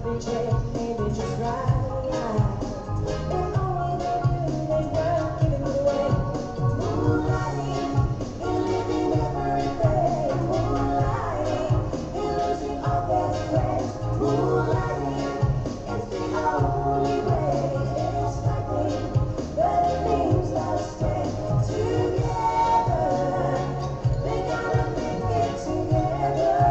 They change, maybe just right. If only they knew they weren't giving it away. Moonlighting, they're living every day. Moonlighting, they're losing all their friends. Moonlighting, it's the only way. It's likely that it means they'll stay together. They gotta make it together.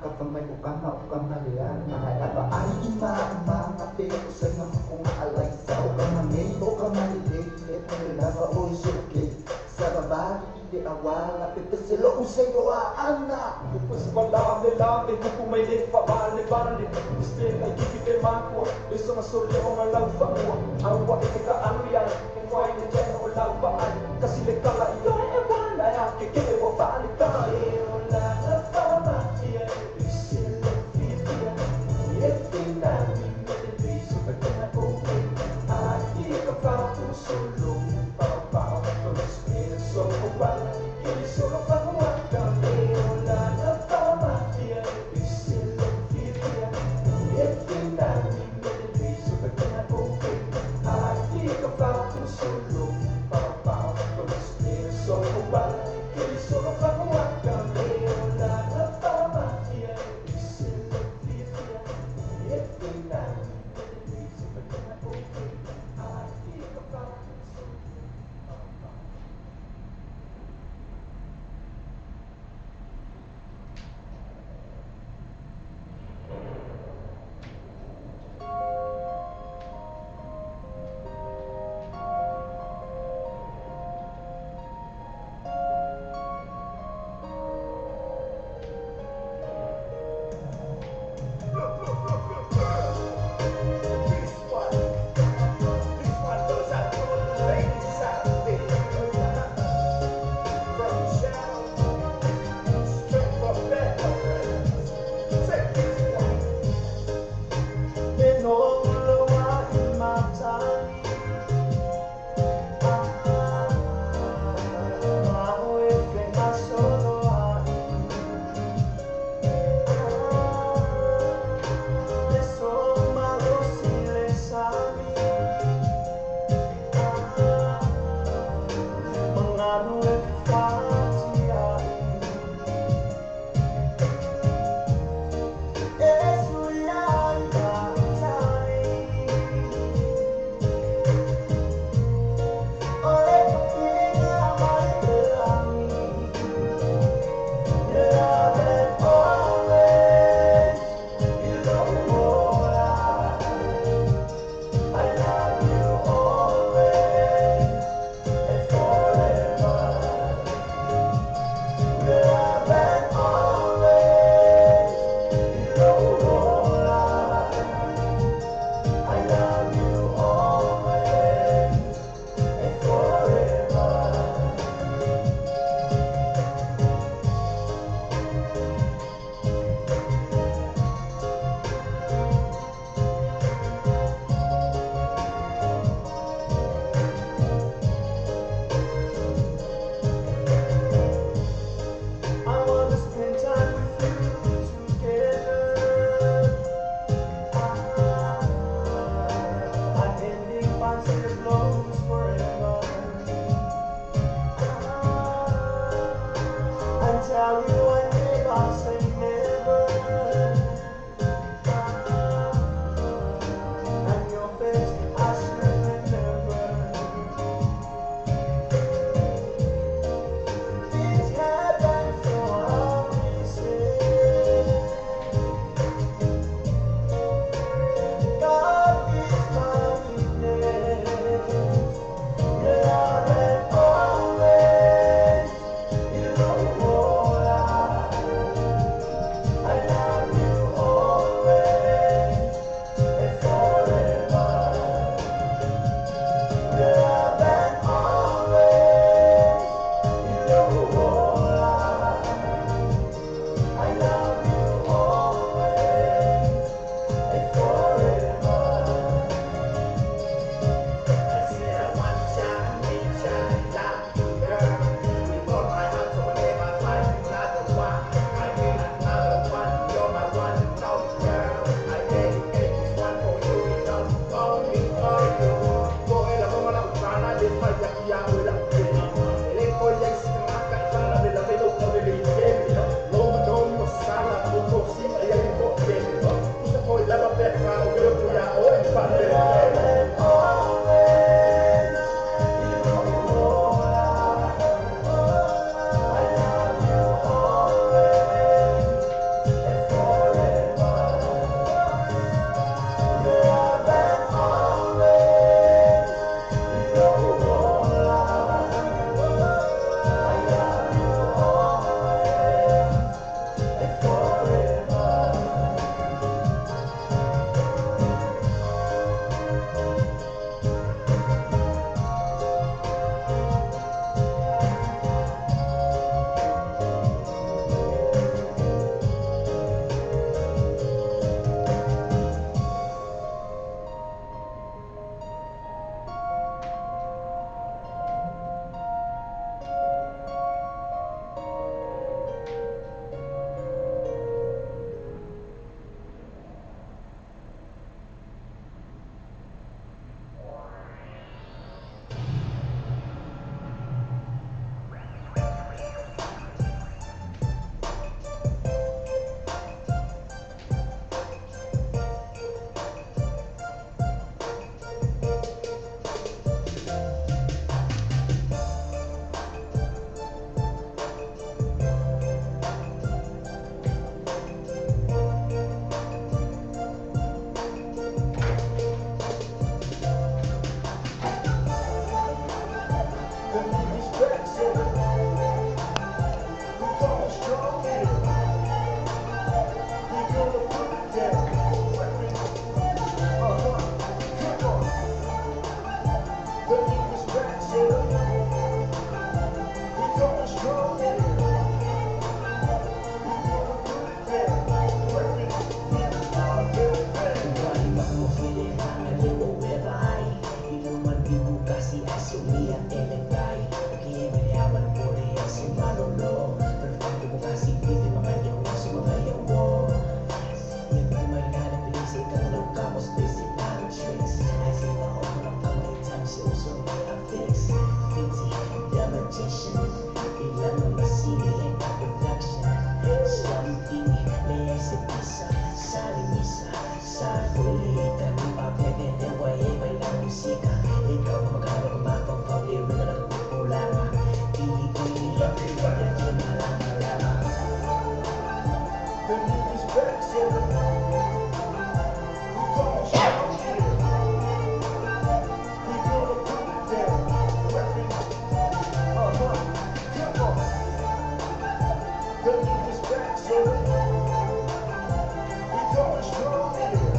Kapag may ukama liyan Mahalaga ay imamangapin ko sa mga kung alay sa ukamangin o kamalilit Nilaba o isukit sa babae hindi awala Pipasilo o sa'yo anak Pupus malami-lami kung may balik Spin ay kikipin mako Bisa masulya o malagpa mo Ang wak ikaano yan Kung wak na dyan o lagbaan Kasi nagkala iyo ay ewan Ay aking kiwa balik ka Wala na tama The music's back, so we gon' strong here. We gonna put it down. Reppin', come on. The music's back, so we going strong here.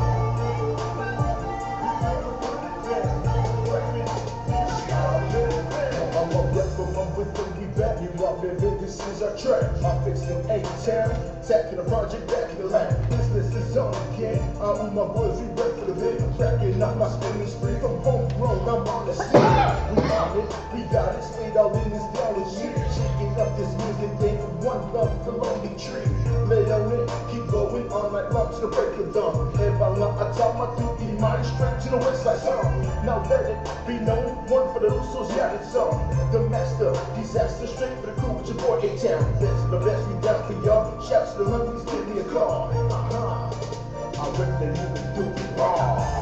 I'm a rapper, I'm with them, we back you up, baby, this is our track. I fix them A-Town, tapping the project back in the lab. Business is on again, I'm with my boys, we ready for the bid. Cracking up my spinning spree, from homegrown, I'm on the scene. We on it, we got it, stayed all in this theology. Shaking up this music, day from one love, the lonely tree. Lay on it, keep going all night long to the break of dawn. Ever I taught my duty, mind straight to the west side song. Now let it be known, one for the Usos, yeah, it's on. The master, disaster, straight for the crew with your boy A-Town. Best of the best, we down for y'all. Shouts to the honeys, give me a call. I rip the music, do it raw.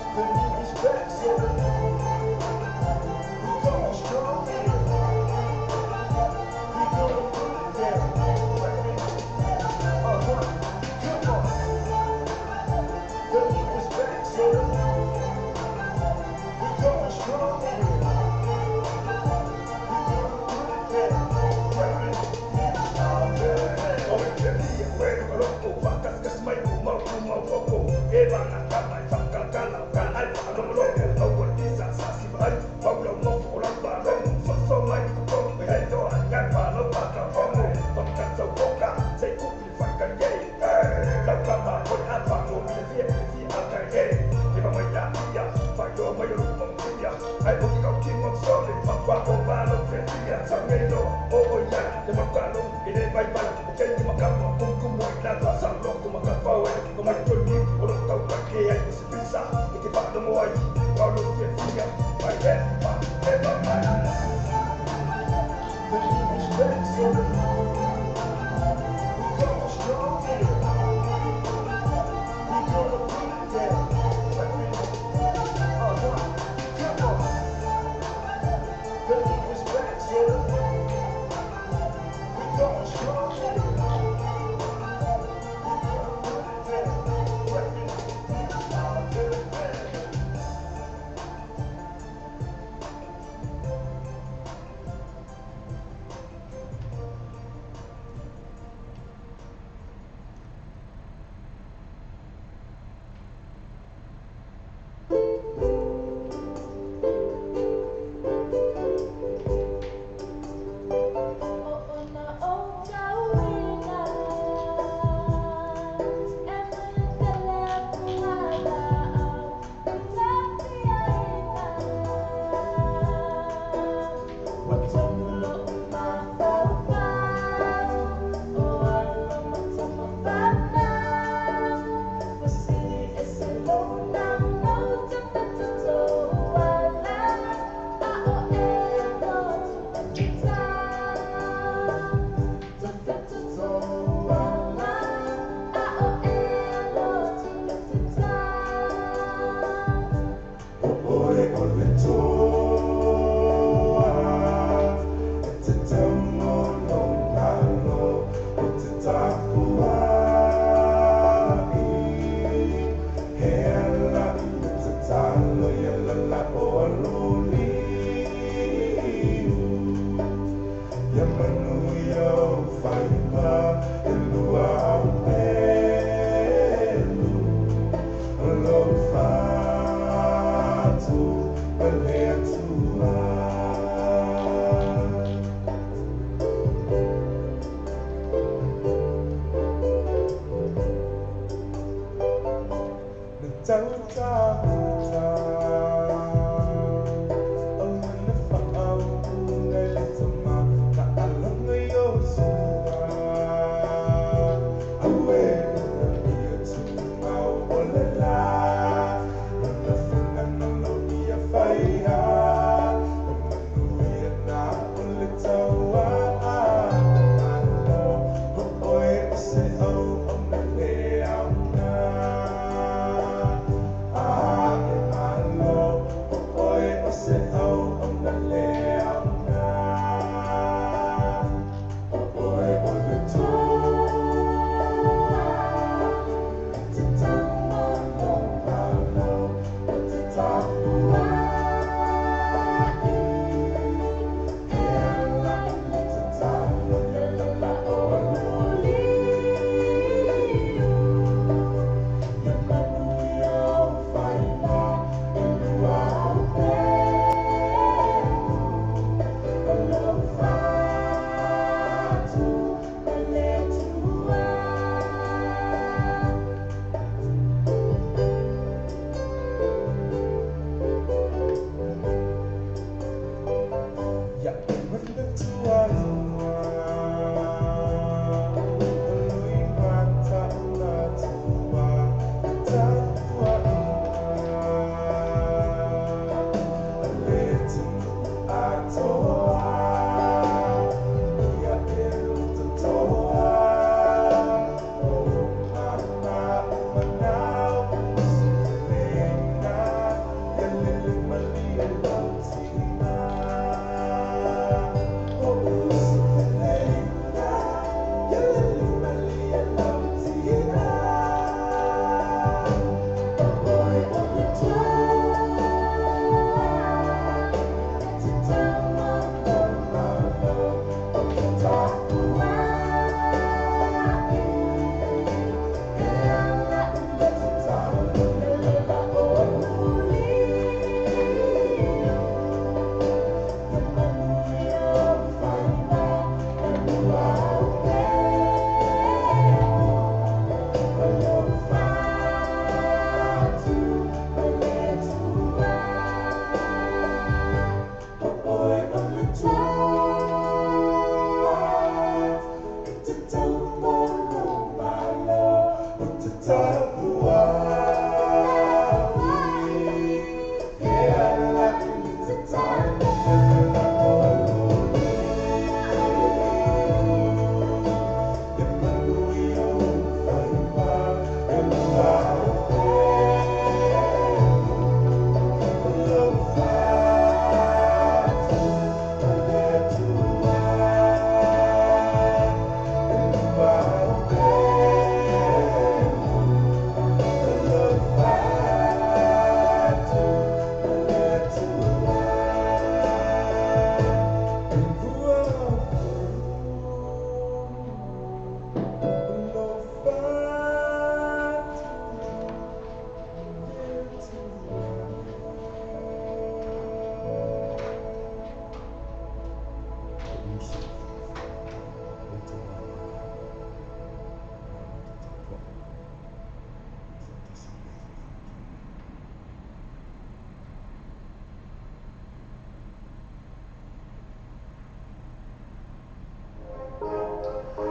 The music's back, so we going strong here. We gonna put it down. Come on. The music's back, so we going strong here.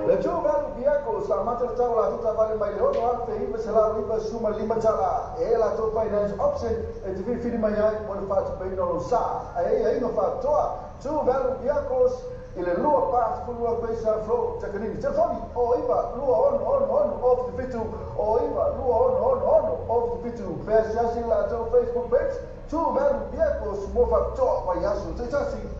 Le giovane bianco sta mangiando la tutta vale mai leone arte iba sala riba suma lima jala e la to finance option e ti fidi mai ai mo fa to pay no sa e no fa to giovane bianco il lua pass con lua pesa flow tecnici telefoni o iba lua on off the fitu o iba lua on off the fitu per shasi la to Facebook page giovane bianco mo fa to pa yasu tsi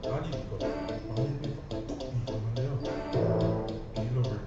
아니 이거 방금 이건데요. 빌로를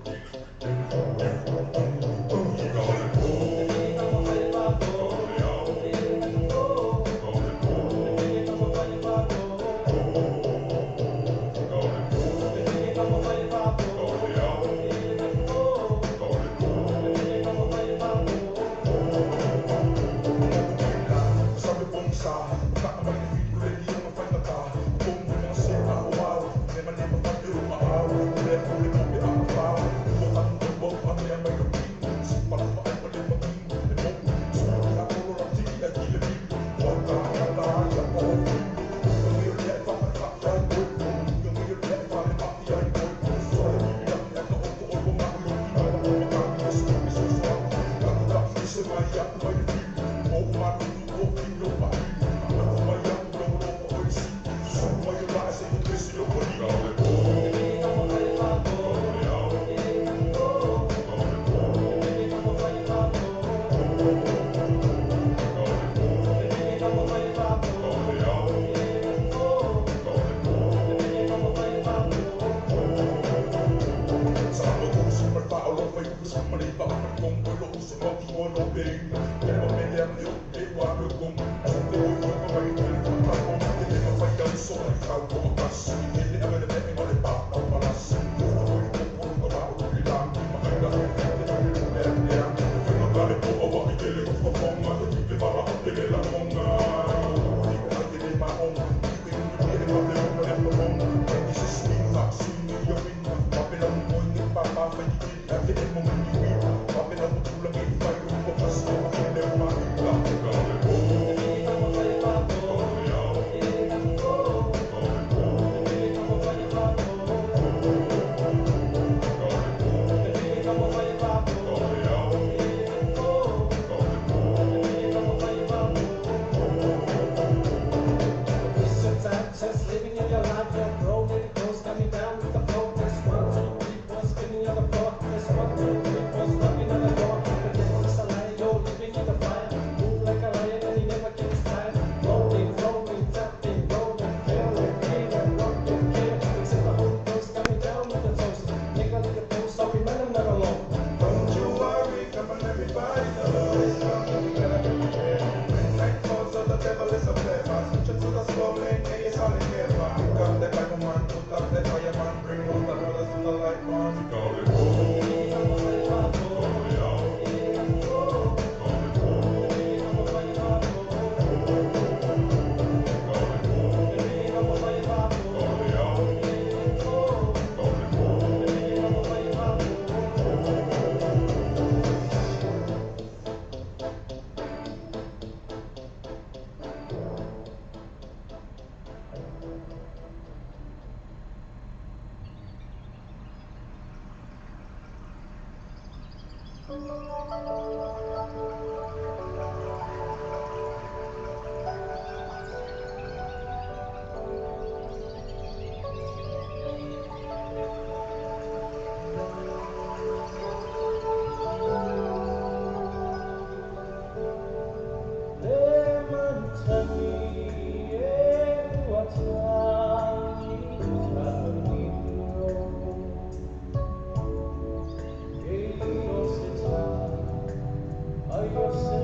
Sabe pensar, tá na minha vida, ele não vai notar. Como você tá uau, nem mais nem para ter uma aula. Mulher, mulher, mulher, a pau. Botar no bom, a minha mãe no pinto. Se para para para ele no pinto, é bom. Só a color aqui, aqui é pinto. Bota a cara, já para o pinto. Eu me olhei para a capa, já foi. Eu me olhei para a capa, já foi. Só a minha é que eu tô com uma coisa que não vai botar no seu pessoal. Cada vez você vai a vai de pinto. Ou uma ou filho pai. Yourself.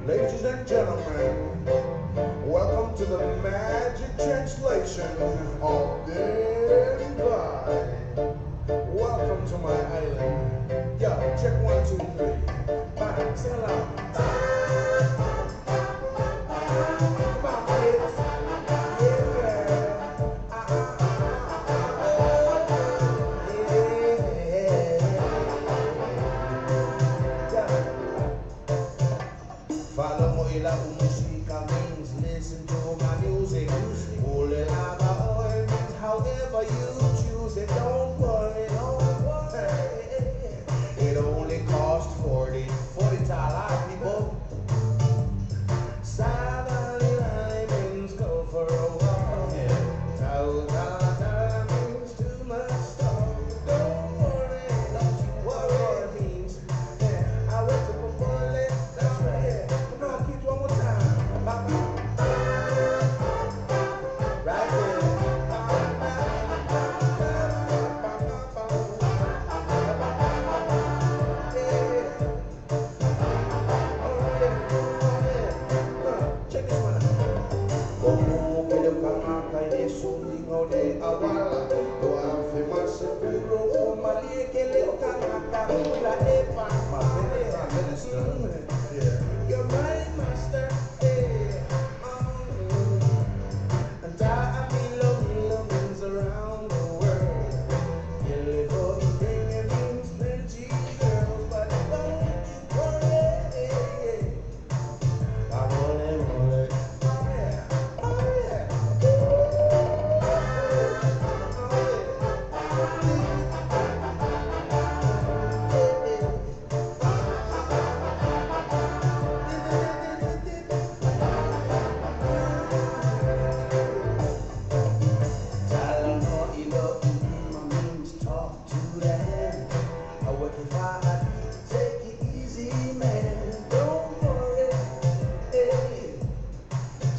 Ladies and gentlemen, welcome to the magic translation of this body. Welcome to my island. Yo, check 1, 2, 3. Bye. Sing along. Come on, kids. Yeah. Follow Moila Musika means listen to my music. Holy lava oil means however you choose it. Don't worry, don't worry. It only costs 40 to a lot of people. Sabali means go for a walk. Tautala means too much talk. Don't worry, don't you worry. It means I went to a bullet. That's right. Come on, kids, one more time. Right check this one out. Como que le camaca y de su hijo de Aguala. Lo hace más seguro como alguien que le camaca. La epa, yeah. You're my master, yeah. And I feel means around the world. Everybody bringing means plenty girls, but don't you worry. I want it. Oh yeah, oh yeah. Talk to the hand. I work if I take it easy, man. Don't worry, hey.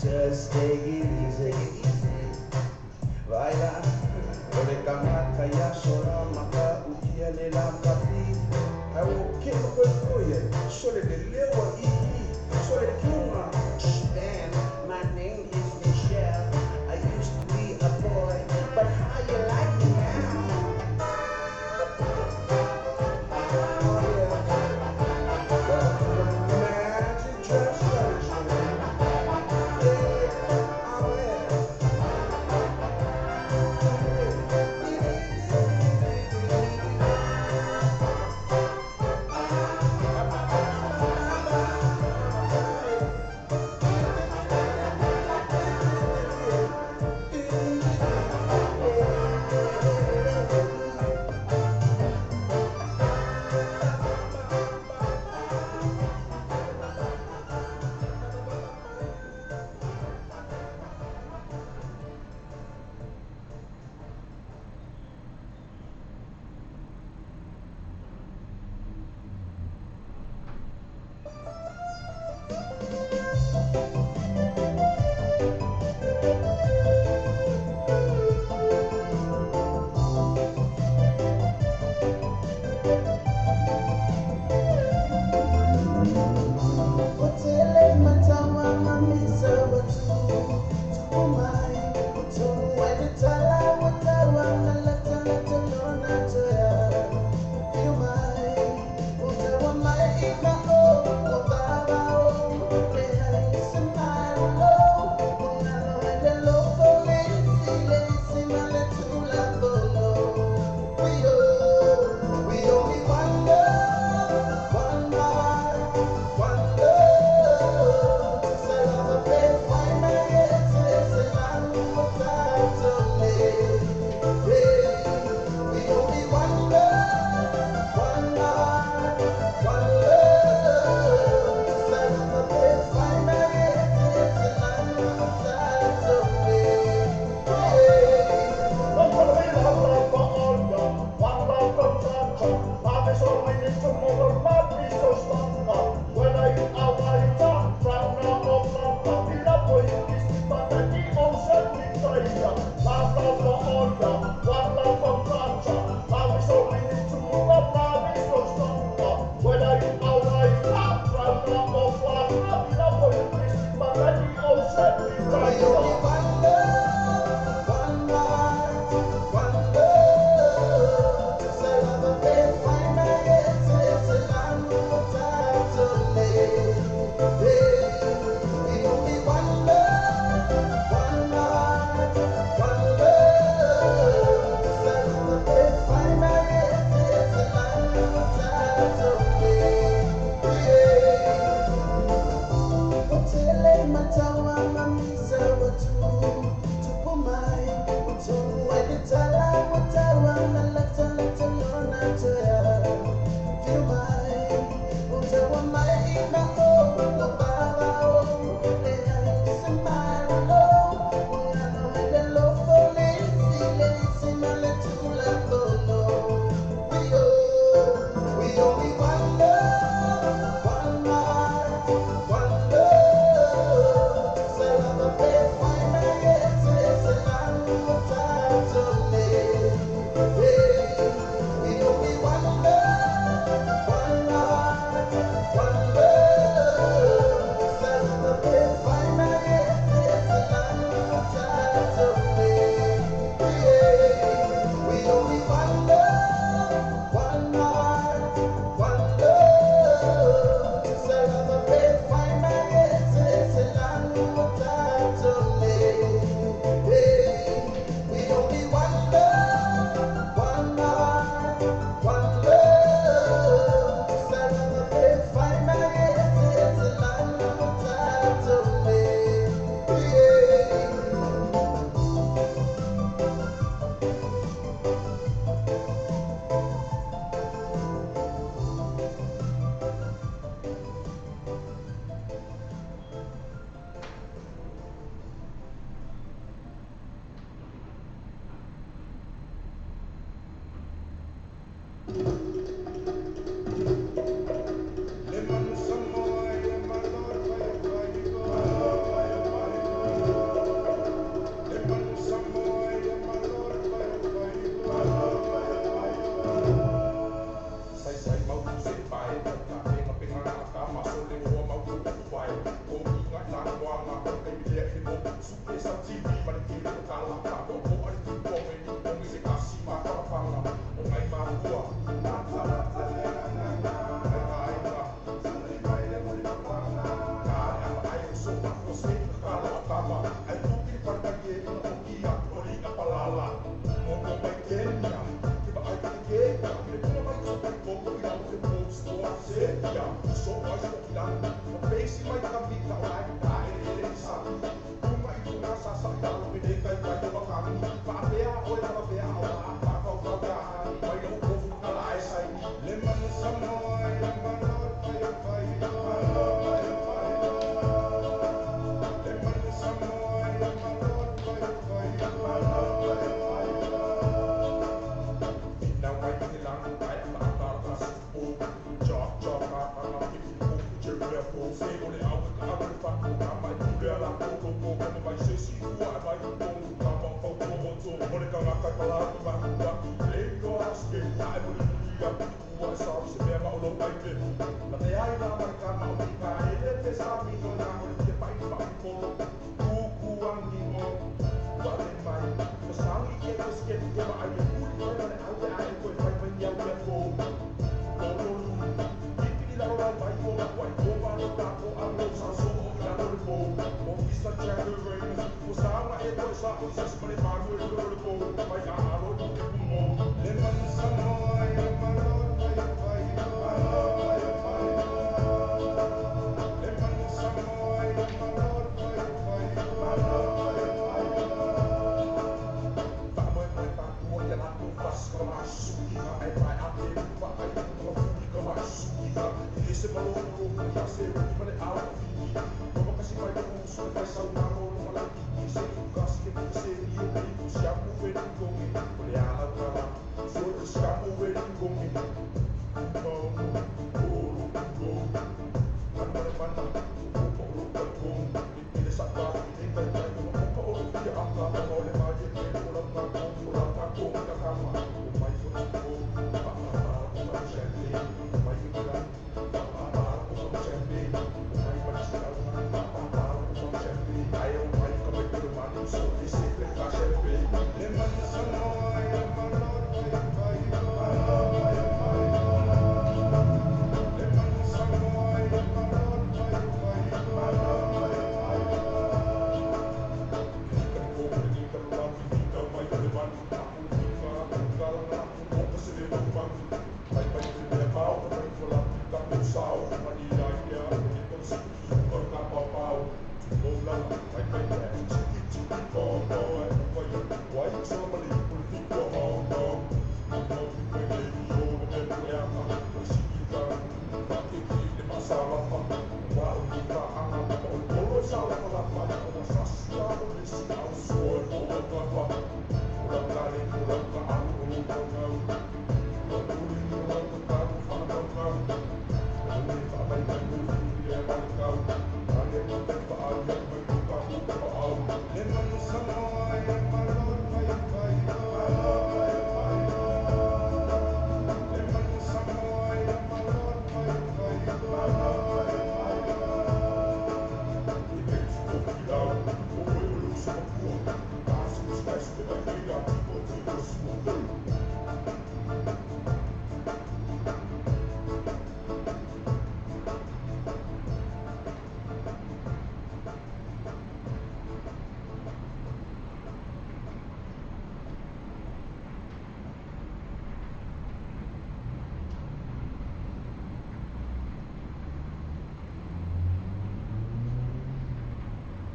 Just take it easy, Vaila, ole kamata ya shora maka ukiele la kapi. I will kill the first for you. Shore de lewa ii, shore de kuma. Man, my name is Michelle. I used to be a boy, but how you like me now? Oh yeah, welcome to the magic translation. Yeah, oh yeah.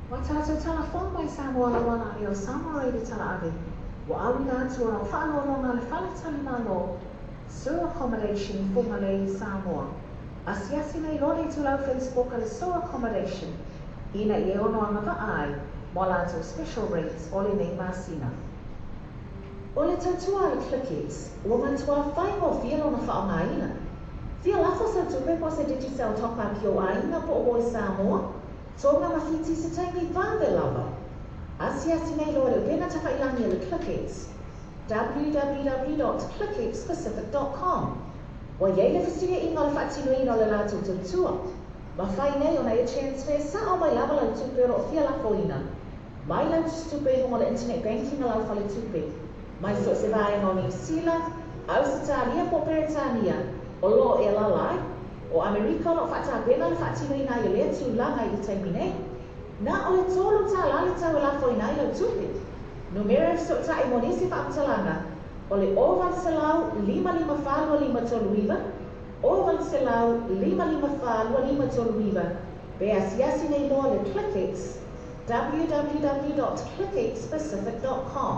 Wa tātou telefon mai Samoa la wana i o Samoa i te tala ave. Wa awi nā tua o whaanoronga le whaletali mano Sewer Accommodation Fungalei Samoa. Asiasi nei lore tu lau Facebook le Sewer Accommodation. Ina i e ono anga ai, mo lātou special rates o le nei masina. O le tautua le Clickits, ua matua whai mo whialo na whaongaina. Whia lafo sa tupe po se Digicel toka ki o aina po o Samoa. Tonga mawhiti se taimi vāwe lava. Asiasi nei lore wena ta whailangi le Clickits. www.clickitspacific.com. Wa yei le whasia inga le whaatinuina le lātou tautua. Ma whai nei ona e transfer sa o mai lava lau tupe ro whia lafo ina. Mai lau tupe hongo le internet banking a lau whale tupe. Mai so se vaenga o New Zealand, Ausitalia po Peretania, o lo e lalai, o Amerika lo whata wena le whaatinuina i lea tu langa i taimi nei. Na o le tolu ta lale tau e lafo ina i lau tupe. Numero so ta i monisi whaatalanga, o le oval selau 55 toluiva, oval selau 55 toluiva, be asiasi nei loa le Clickits, www.clickitspacific.com.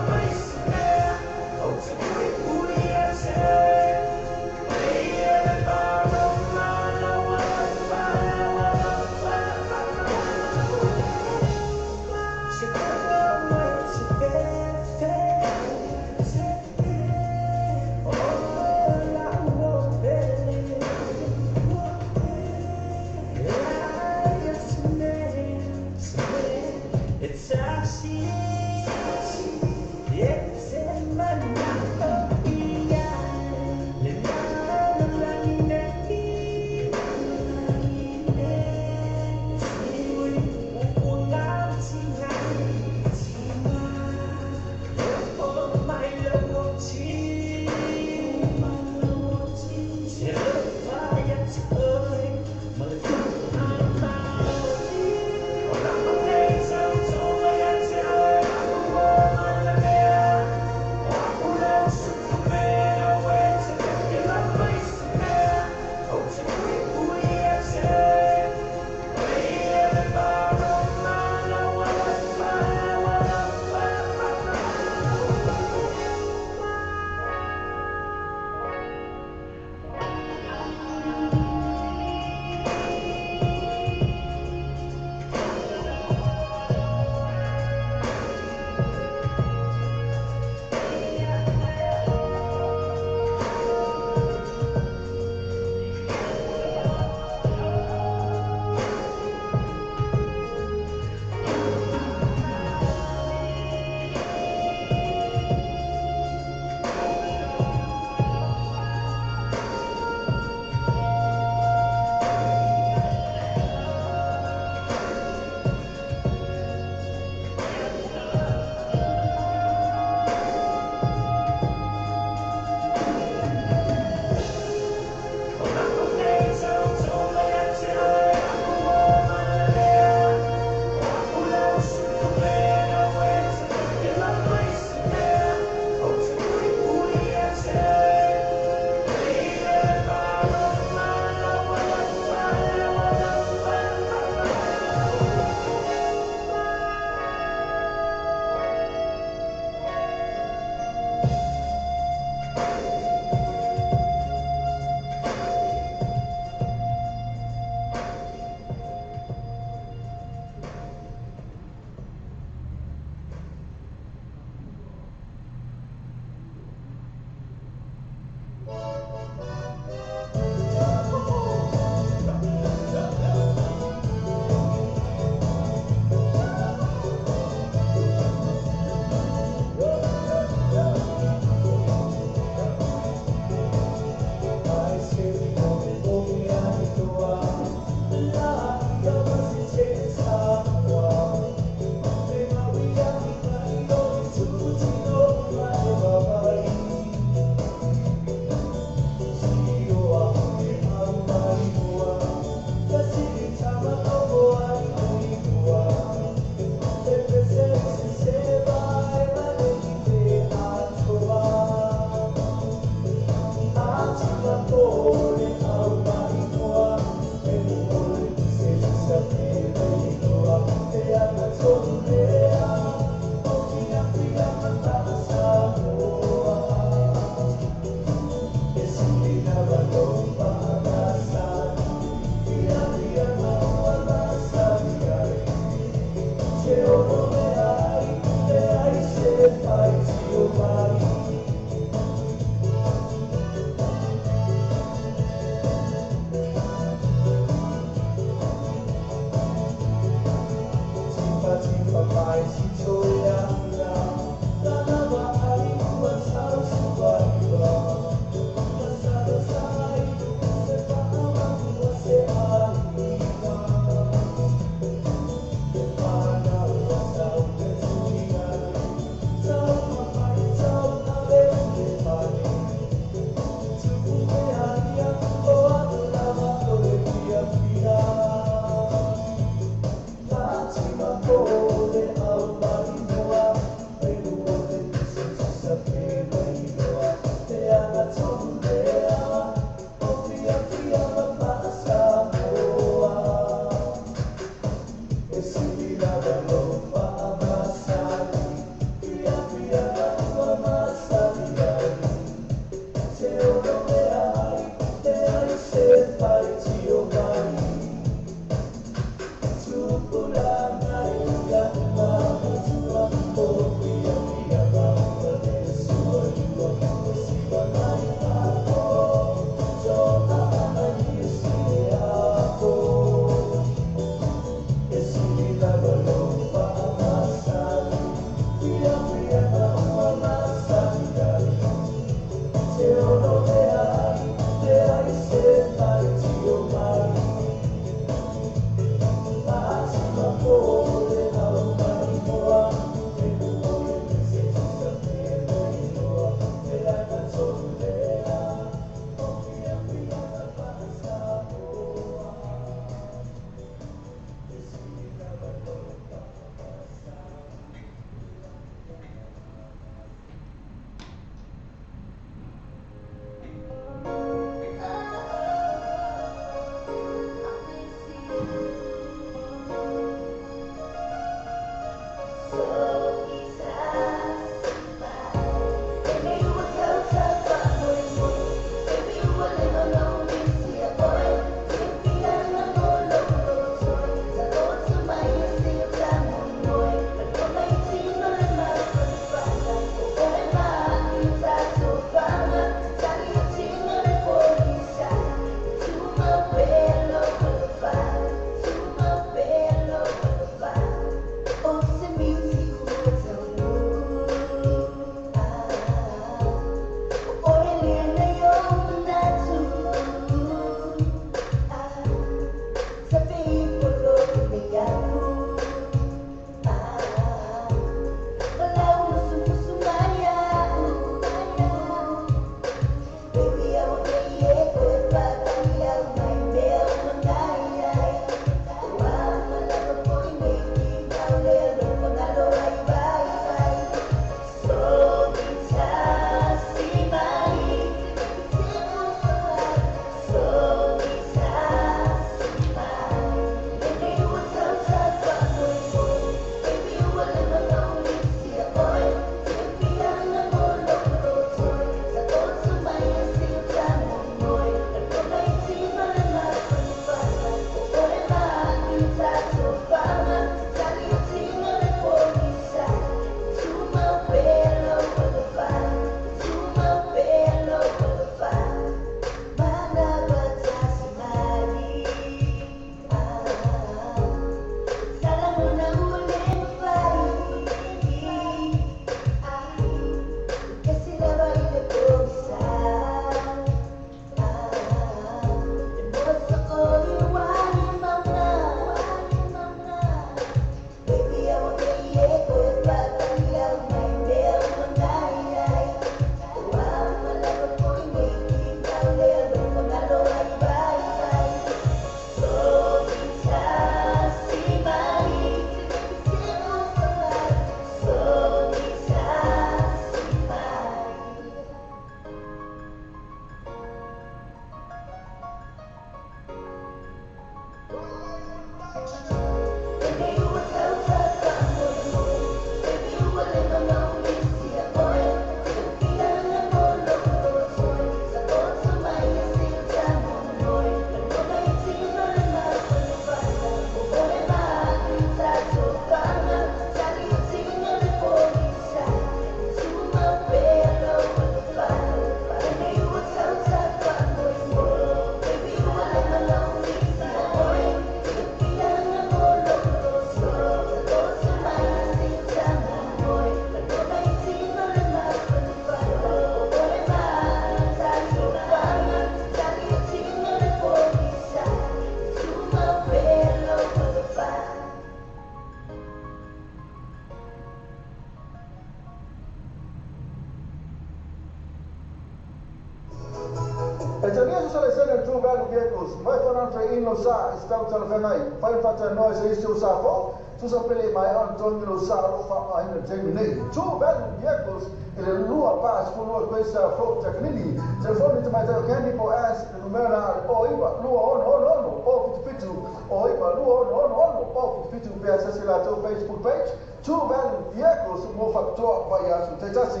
value vehicles. Mai whana tra ino sa is tau tala whangai. Whai whata noa sa isi o sa fo. Tusa pele mai an tongi no sa rofa aina Jamie nei. Two value vehicles ele lua pas kulua kwesa fo taknini. Telefoni te mai tau candy po as numera o iba lua ono o pitu o iba lua ono o pitu pe asasila to Facebook page. Two value vehicles mo factor vai asu te tasi.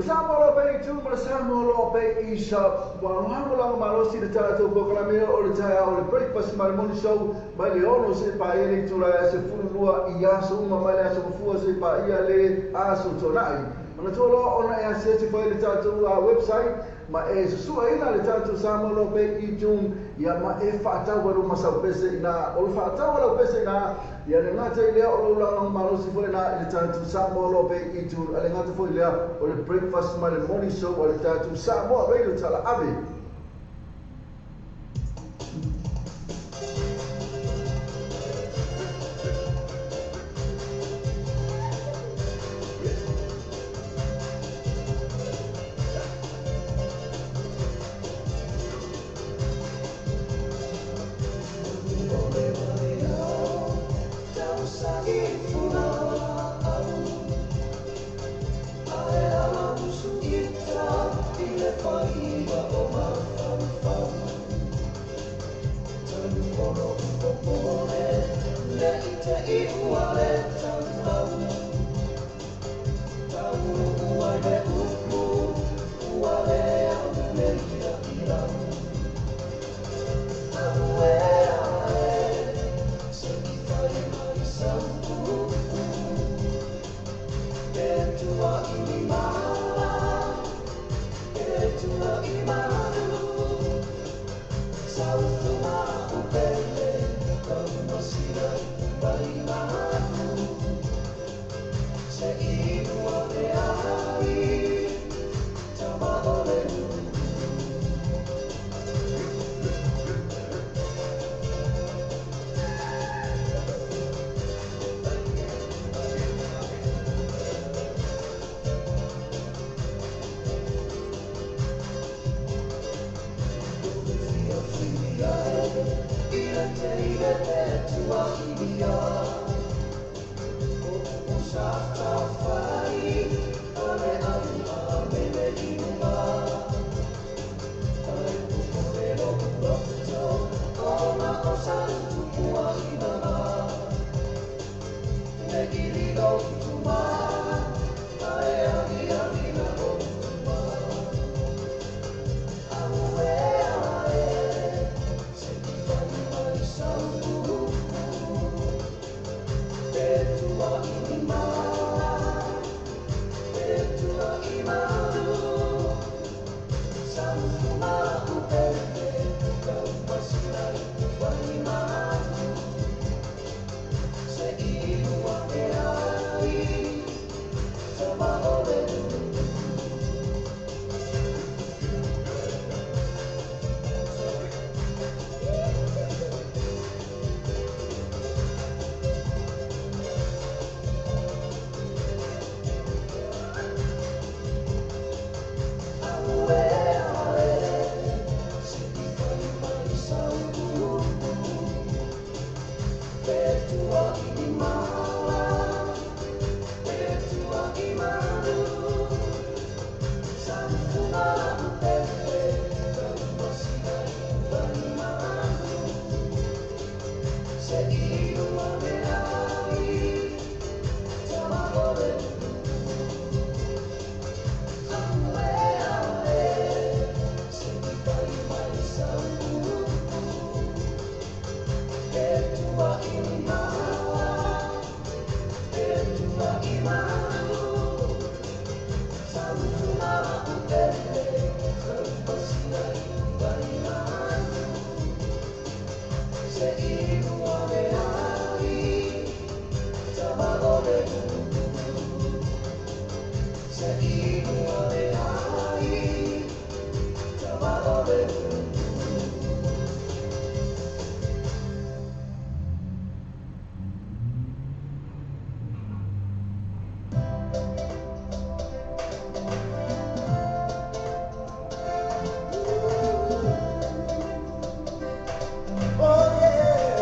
Samolo pe tu ma samolo pe isa wa hamolo malosi de tato boklamio o de taya o de breakfast ceremony show ba le ono se pa ele tu la se fulua ia so uma mala so fu se pa ia le aso tonai mana tolo ona ia se se foi le tato website ma e su ina le tato samolo pe i tu ia ma e fa ta wa ma sa pese ina o fa ta wa pese ina ia le ngata ile o la malosi foi na le tato samolo pe i tu ale ngata foi le o le breakfast ceremony show o le tato samolo radio tala ave Oh yeah.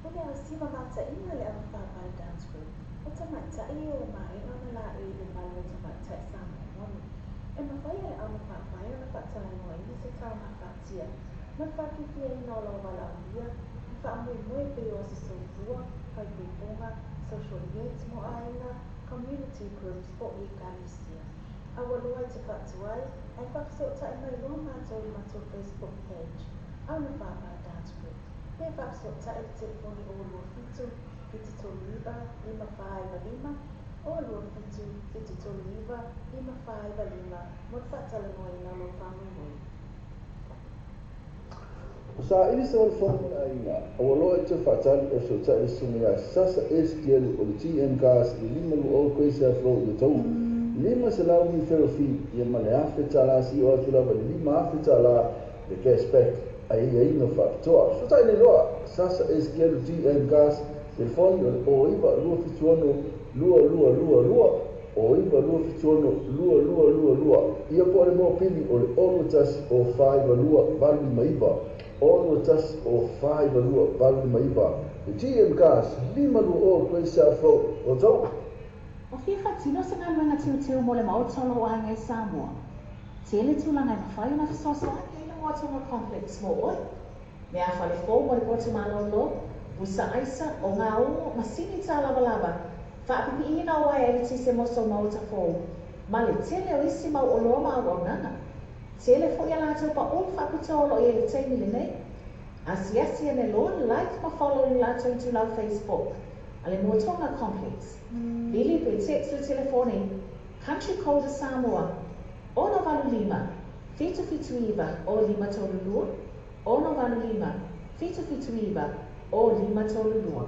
Ule au sima mata ina le au whapai dance group. O tamata i o mai ona la i le malo tamata e sama moni. E mawhai le au whapai ona whatala noa i se tau na whatia. Na whakifia i no lo wala au ia. I whaamui mui pe o se sofua, pai pe ponga, social events mo aina, community groups po i Galicia. A walua i te whatuai, ai whakasota i mai lua mātou i mātou Facebook page. Au na whapai dance group. Pe whakasota i te telefoni o lua fitu, fiti tolu iwa, 555, o lua fitu, fiti tolu iwa, 555, mo whatala noa i ngalo whamui mui. Sa ili se wale whongu na inga, awaloa te whatali o so tai sumia sasa STL o le TM gas i lima lu o koe se afro i tau. Lima se lau ni wherofi i male awhi tala si o atu lawa ni lima awhi tala le cashback a ia ino whakatoa. So tai ne loa, sasa STL o TM gas i le whoni o iwa lua fituono lua o iwa lua fituono lua. Ia po le mo pili o le olu tasi o 5 lua valu lima iwa. Ono tas o 5 lua balu maiba. E TM gas lima lua o koe sa fo o tau. O fia whatino sa ngā luenga tiu mo le maotolo o hangai Samoa. Tele tūlanga i mawhai ona fisoso ake i le Moatonga Complex mo oi. Me a whale fō mo le Portumalolo, Busa Aisa o ngā o masini tā lava. Whaapipi ina o ai e le tise moso mauta fō. Ma le tele o isi mau o loa mau au nanga. Tele fo ia lātou pa ol whakutolo i e teimi le nei. Asiasi ane loa like ma follow i lātou i tūlau Facebook. Ale Moatonga Complex. Bili pe text o telefoni. Country code Samoa. Ono valu lima. Fitu iwa o lima tolu lua. Ono valu lima. Fitu iwa o lima tolu lua.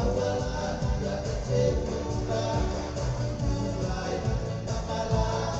Awala ya kecewa, mulai tak malam.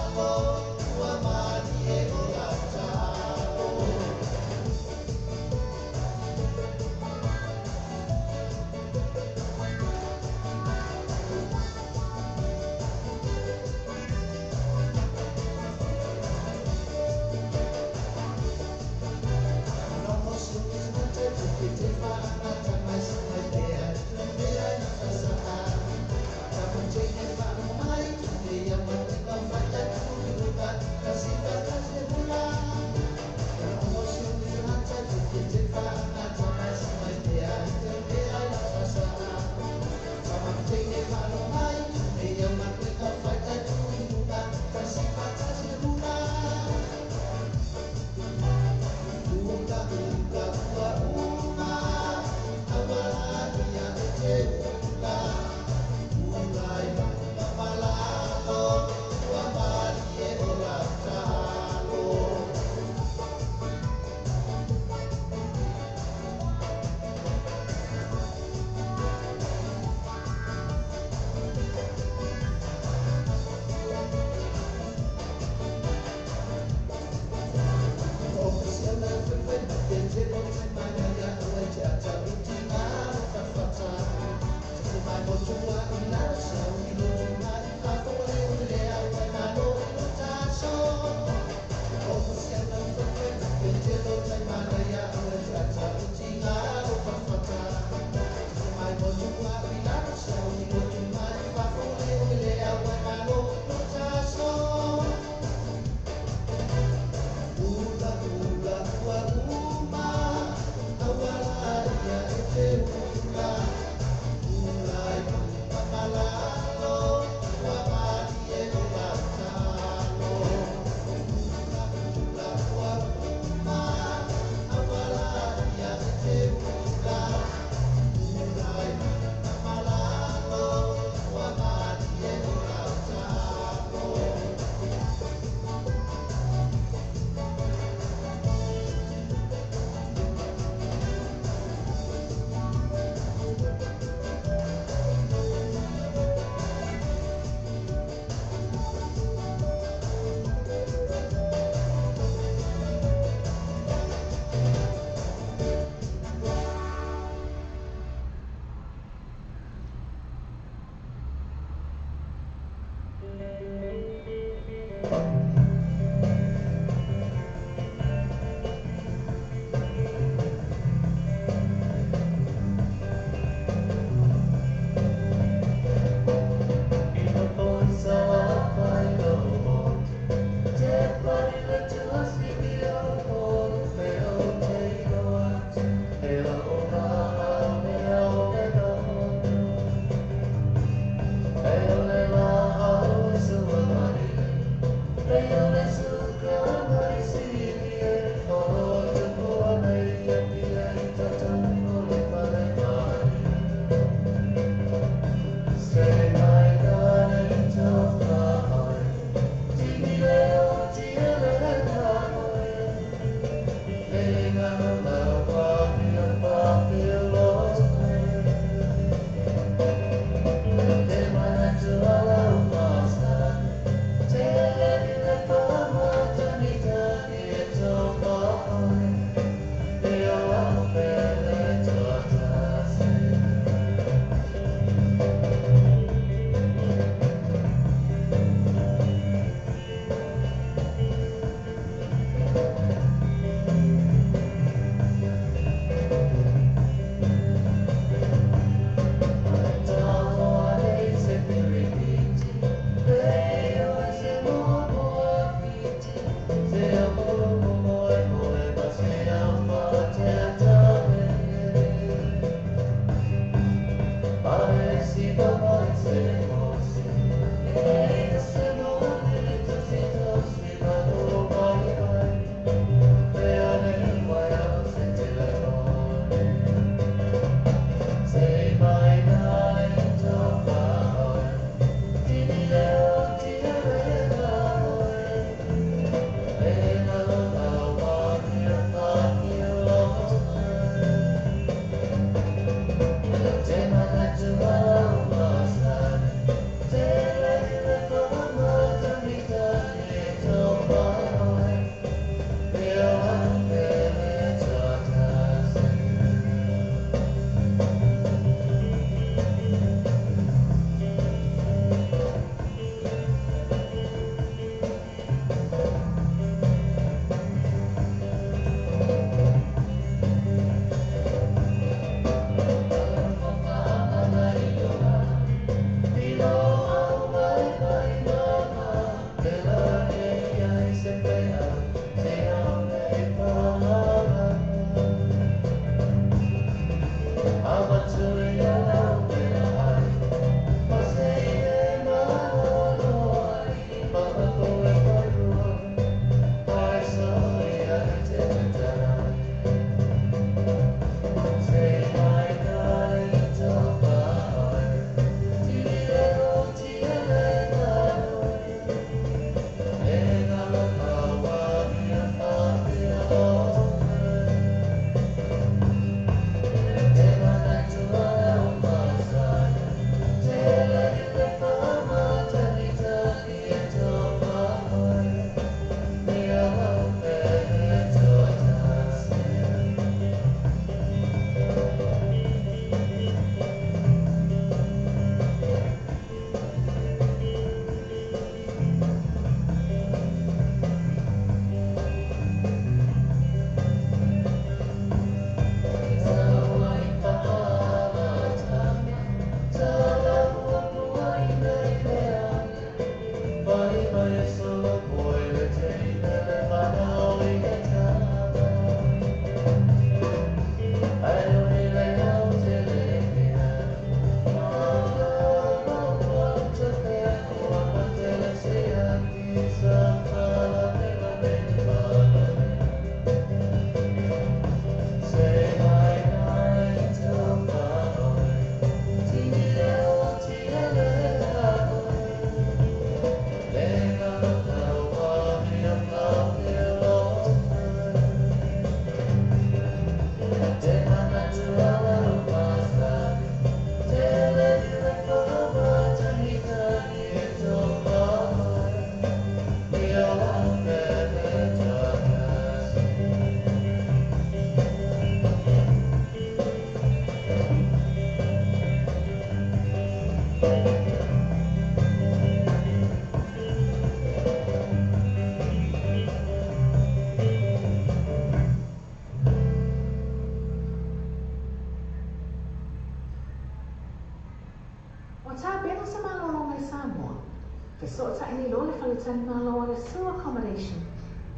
Accommodation.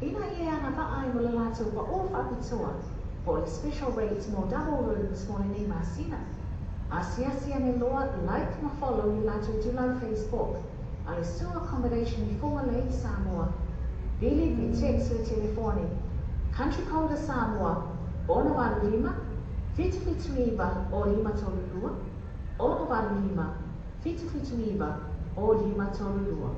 Ina ia ana vaai mo le lātou pa o whakatoa po le special rates mo double rooms mo le nei masina. Asiasia me loa like ma follow i lātou tulau Facebook. A le sewer accommodation i fonga le Samoa. Bili me text le telefone. Country code Samoa. Ona walu lima. Fitu fitu iwa o lima tolu lua. Ona walu lima. Fitu fitu iwa o lima tolu lua.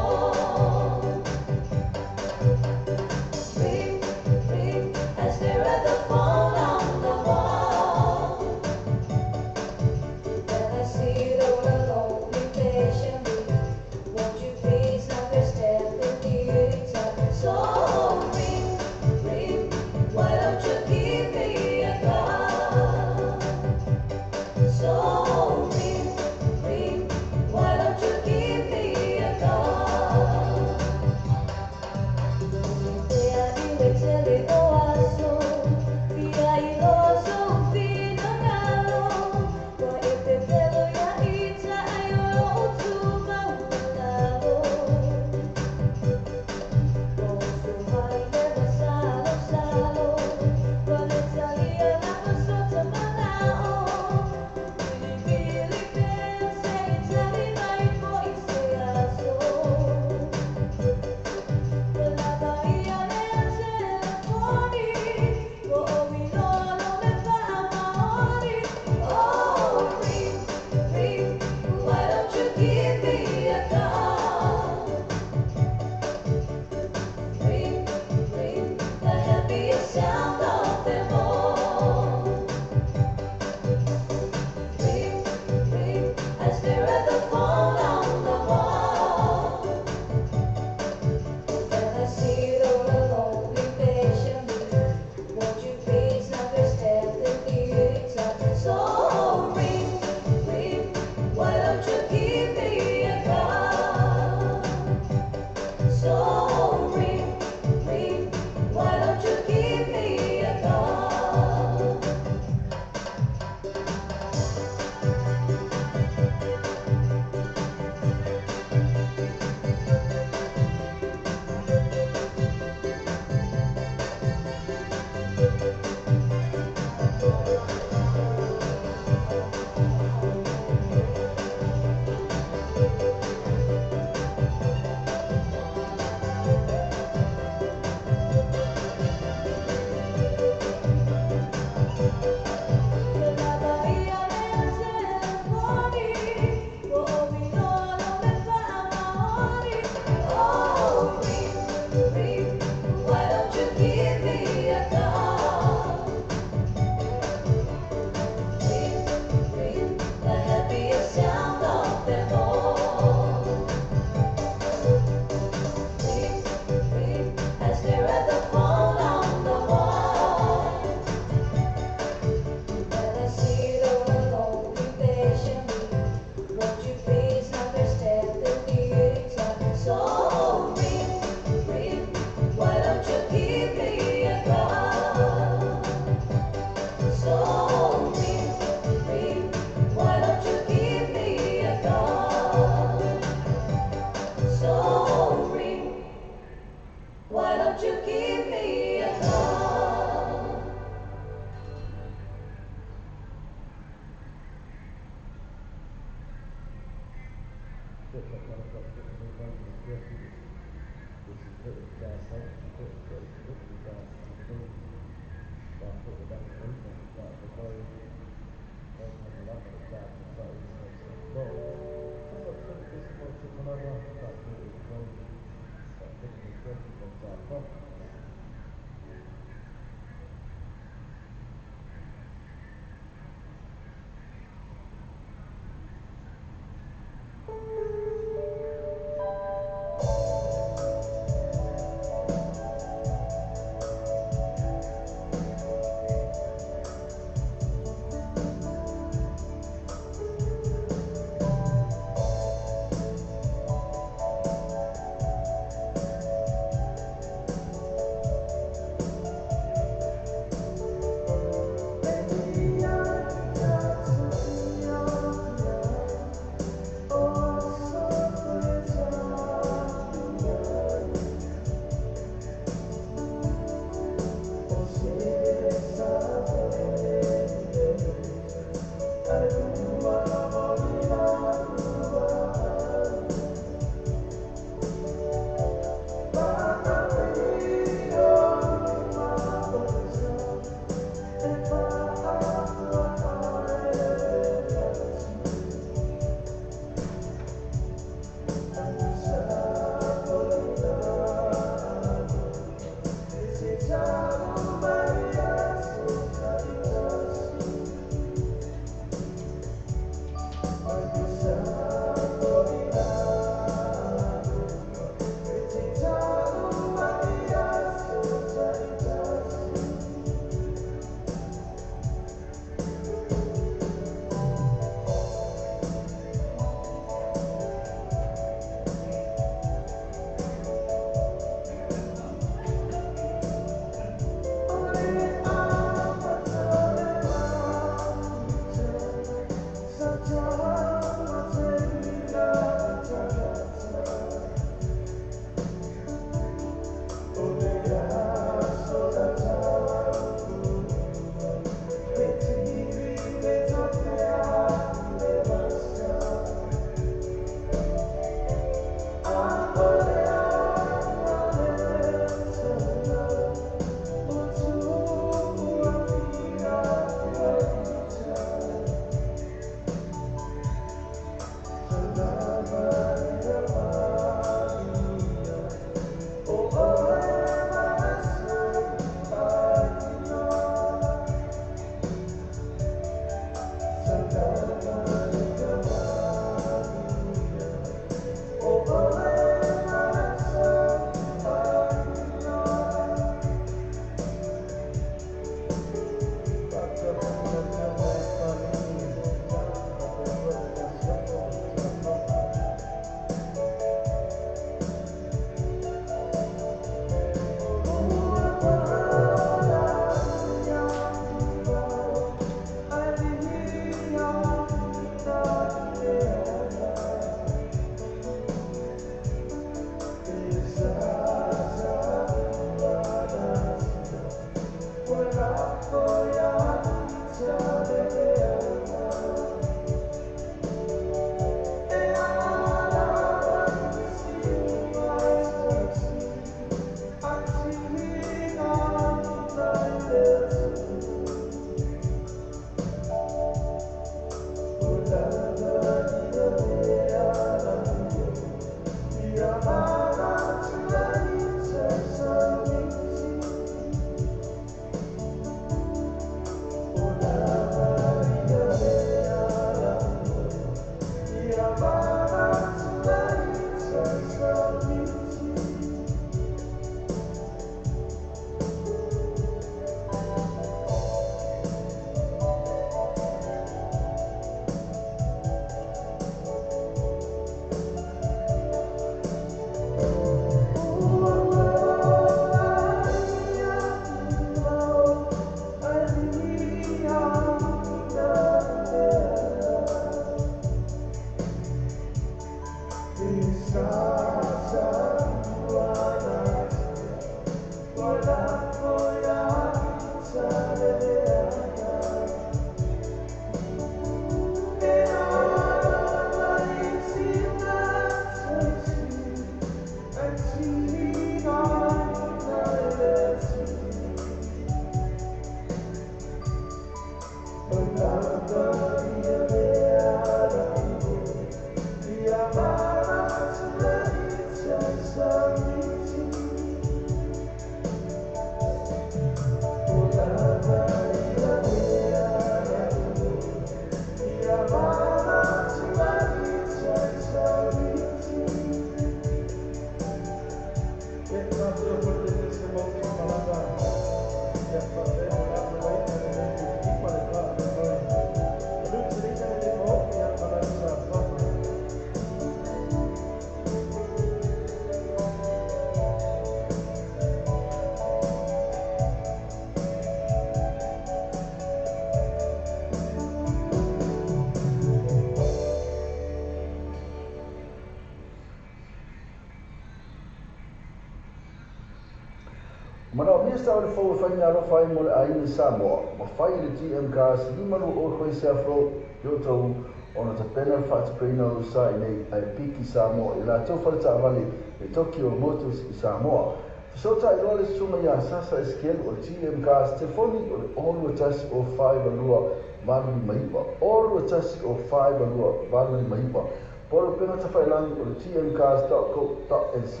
ia sa o le fo fa ina ro fa mo ai ni Samoa ma fai le GM cars ni malu o ko se afro yo to ona te pena fa te pena o sa nei ai piki Samoa i la to fa ta vale e Tokyo Motors i Samoa so ta i role suma ia sasa eskel o GM cars telefoni o le olu tas o 5 alua valu ni maipa olu tas o 5 alua valu ni maipa Polo pena ta fai langi o le gmcars.co.nz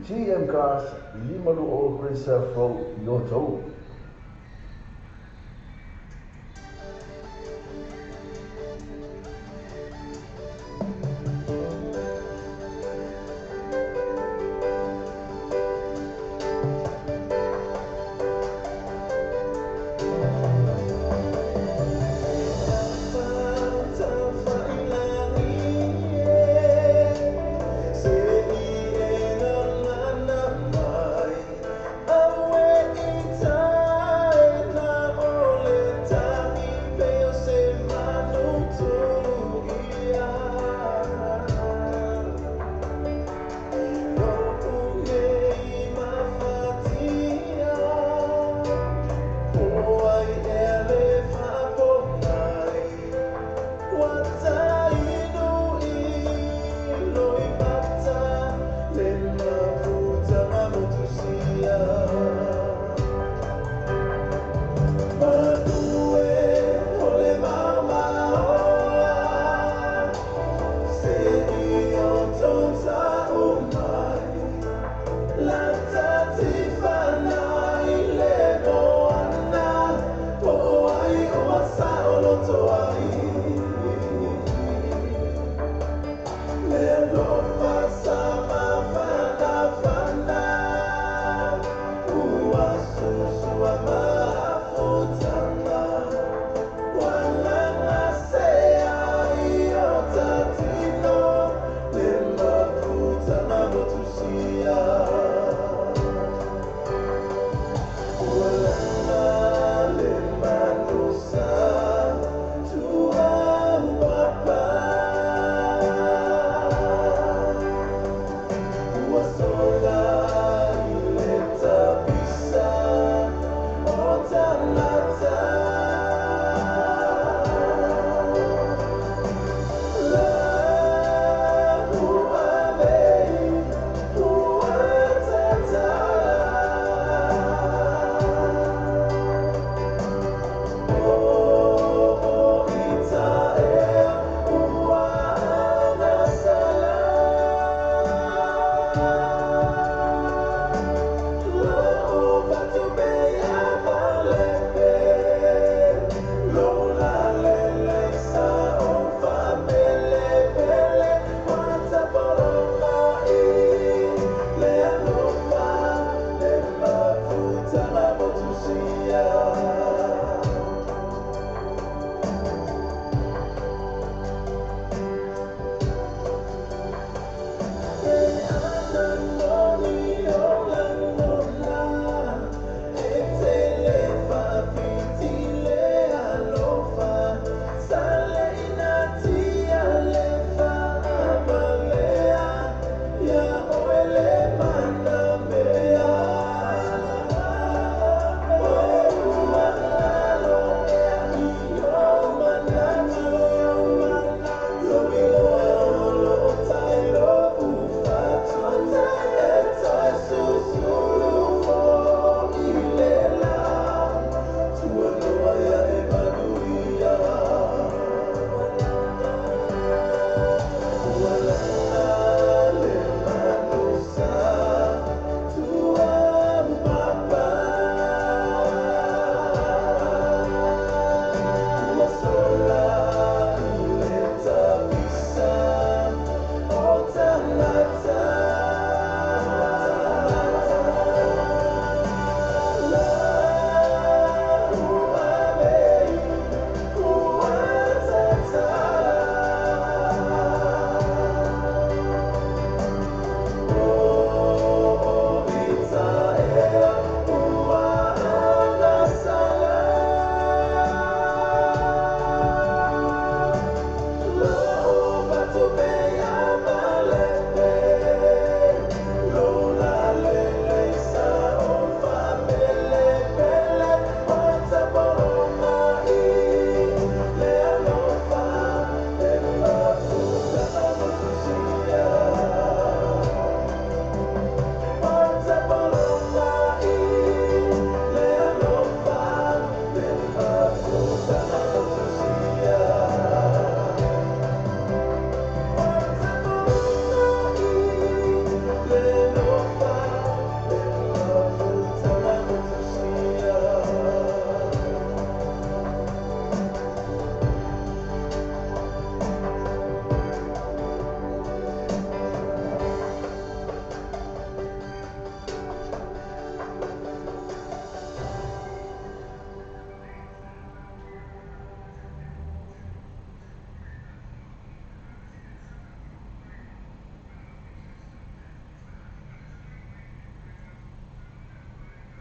GM Cars, limalu o Grace Afro, Yoto. Time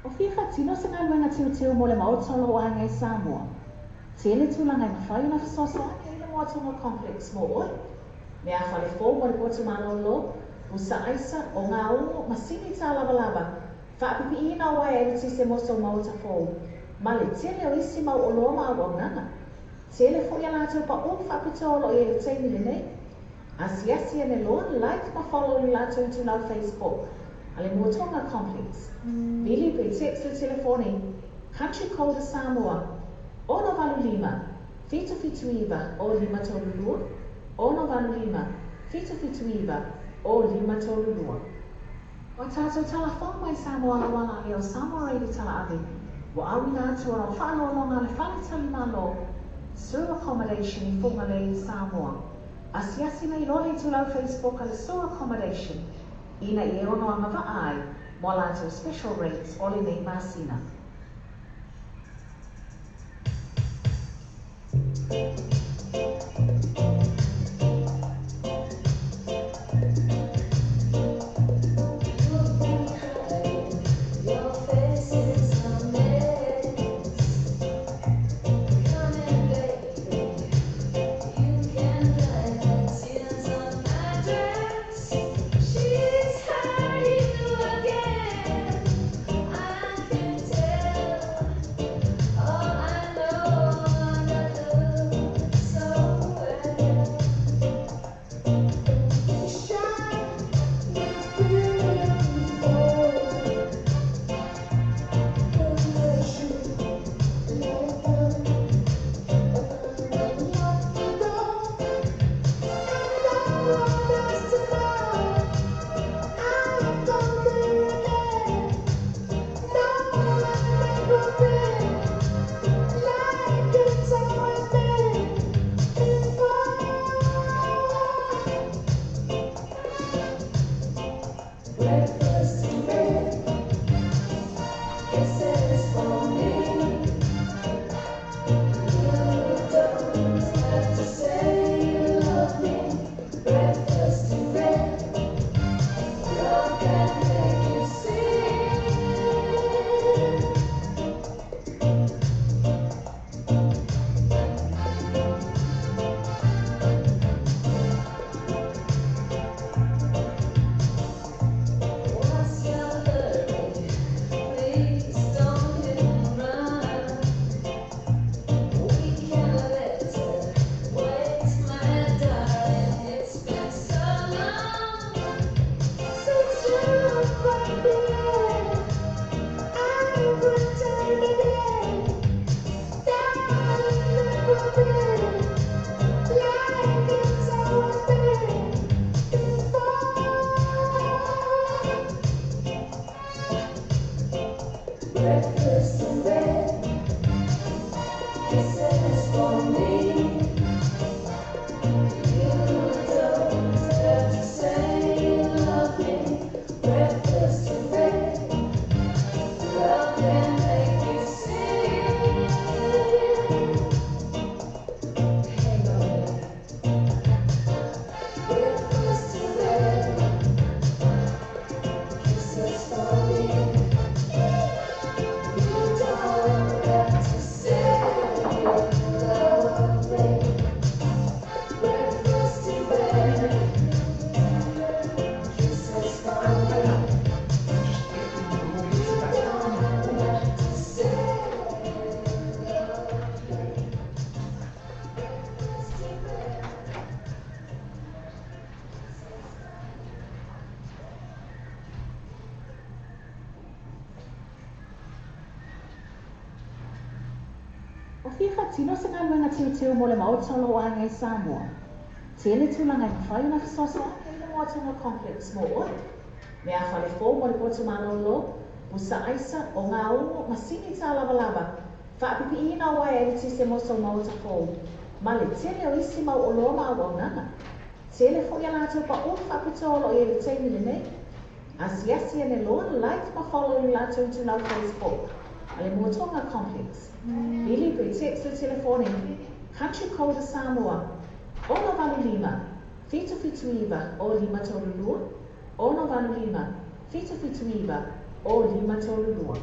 O fia whatino se ngā luenga tiu mo le maotolo o hangai Samoa. Tele tūlanga i mawhai na whasoso ake i le Moatonga Complex mo oi. Me a whale fō mo le potu malolo, usa aisa o ngā ungo masini tā lava. Whaapipi ina o ai e se moso mauta fō. Ma le tele o isi mau o loa maa waunanga. Tele fo ia lātou pa o whaapitolo i e teimi le nei. Asiasi ane loa like ma follow i lātou tu nau Facebook. Ale Moatonga Complex. Bili pe text o telefoni. Country Code Samoa. Ono valu lima. Fitu iwa o lima tolulua. Ono valu lima. Fitu iwa o lima tolulua. Wa tātou talafong mai Samoa la wala e o Samoa reidi tala ave. Wa awina atu ana o whaalolonga le whalitali malo. Sur accommodation i funga le Samoa. Asiasi nei rohe tulau Facebook ale sur accommodation. Ina i ono anga va ai, mo lātou special rates o le nei masina. Your face is a mess. Come in, baby. You can dry the tears on my dress. She's hurting you again. I can tell. Oh, I know I love so well. You shine, you're beautiful. Breakfast in bed, kisses for me. You don't have to say you love me. Breakfast in bed, love can make you sing. What's your hurry? Please don't hit and run. We can let it wait, my darling. It's been so long since you've been here. I pretend again, darling, never been like it's always been before. Breakfast in bed, kisses for me. You don't have to say you love me. Breakfast in bed, love can make you sing. Hang on, breakfast in bed, kisses for me. You don't have to say you love me. Breakfast in bed, kisses for me. You don't have to say you love me. Breakfast in bed. O fia whatino se ngā luenga tiu mo le maotolo o hangai Samoa. Tele tūlanga i mawhai na whasoso ake i le Moatonga Complex mo oi. Me a whale fō mo le potu malolo, usa aisa o ngā ungo masini tā lava. Whaapipi ina o ai e se moso mauta fō. Ma le tele o isi mau o loa maa waunanga. Tele fo ia lātou pa o whaapitolo i e teimi le nei. Asiasi ane loa like ma follow i lātou tu nau Facebook. Ale Moatonga Complex. Bili pe text o telefoni. Country Code Samoa. Ono valu lima. Fitu iwa o lima tolulua. Ono valu lima. Fitu iwa o lima tolulua.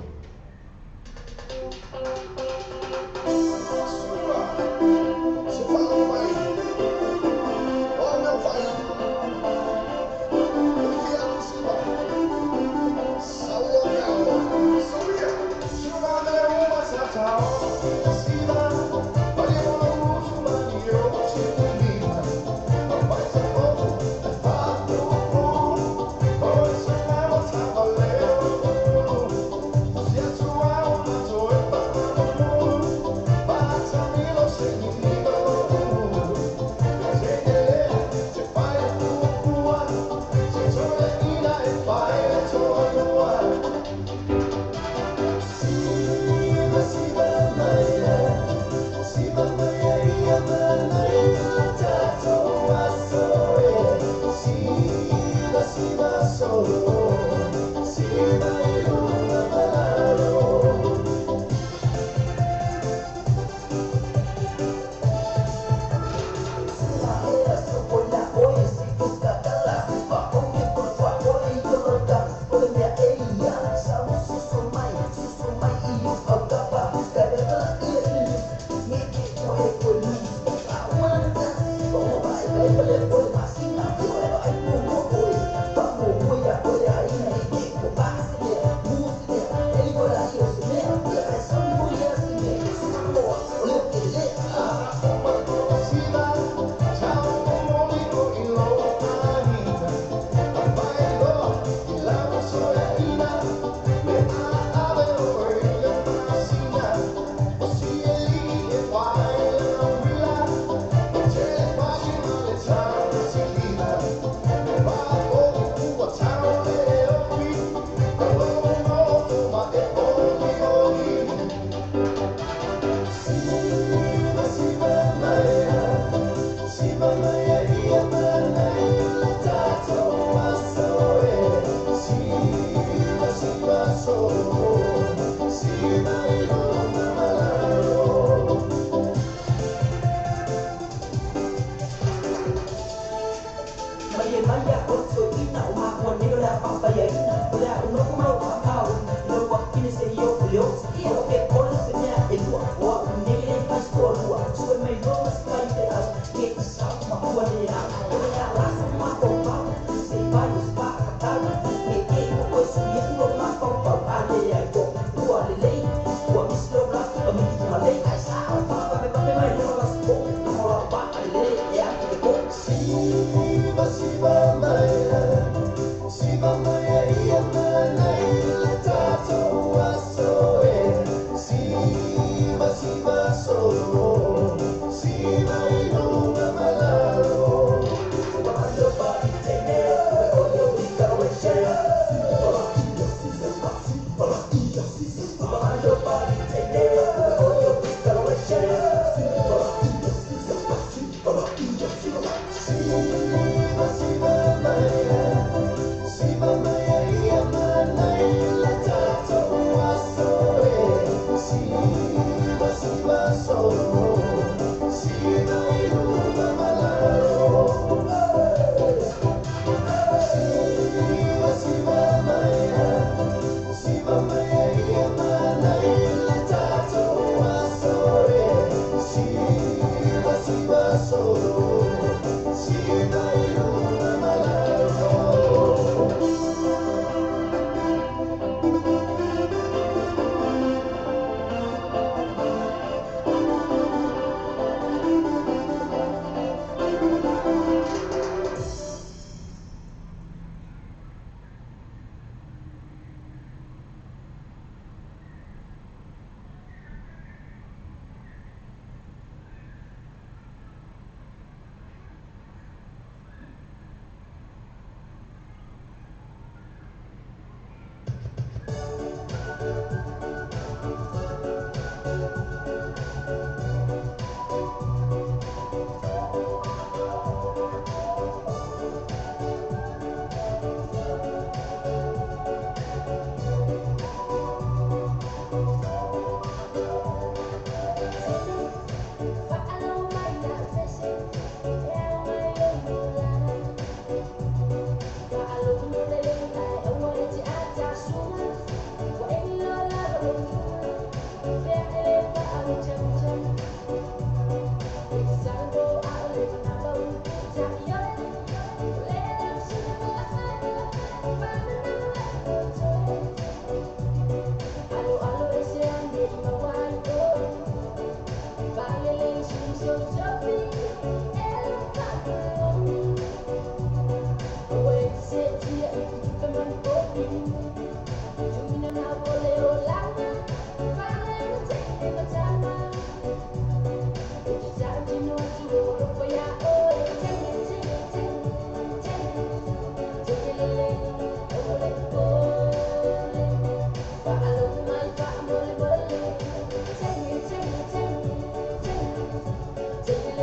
Siva, Siva,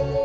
Take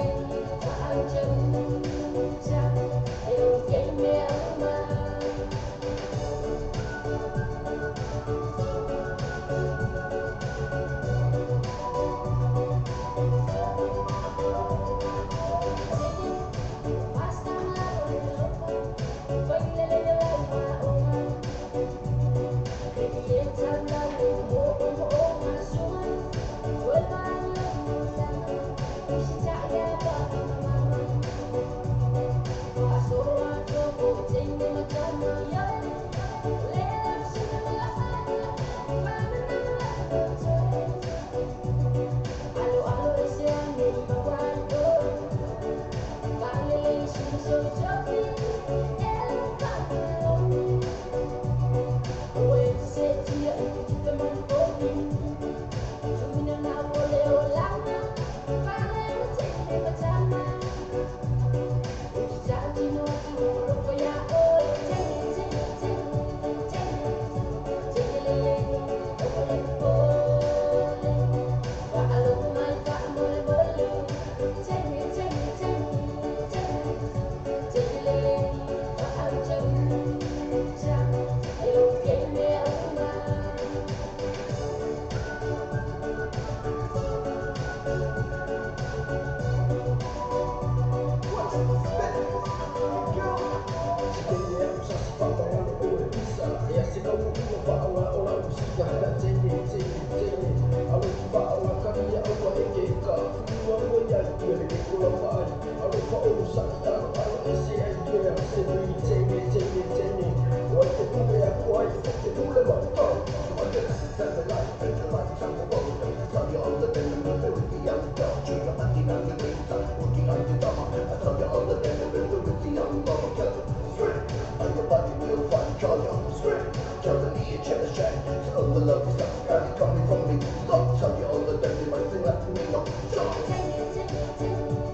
it,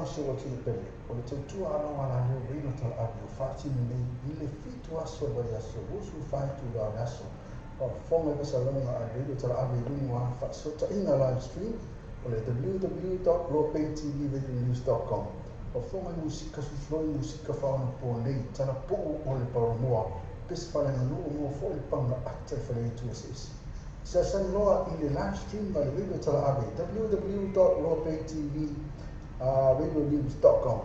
se o tulu pele. O le tautua ana wala leo reino tala api o whaatini nei i le fitu aso vai aso usu whaitu rau aso. O whonga ka sa longa a reino tala api rungu a whaasota inga live stream o le www.ropaytvradionews.com. O whonga musika susroi musika whaona po nei tana po o le paramoa pes whale na lua mua fōi panga atai whale tu asisi. Sa san loa i le live stream ma le reino tala api www.ropaytvradionews.com.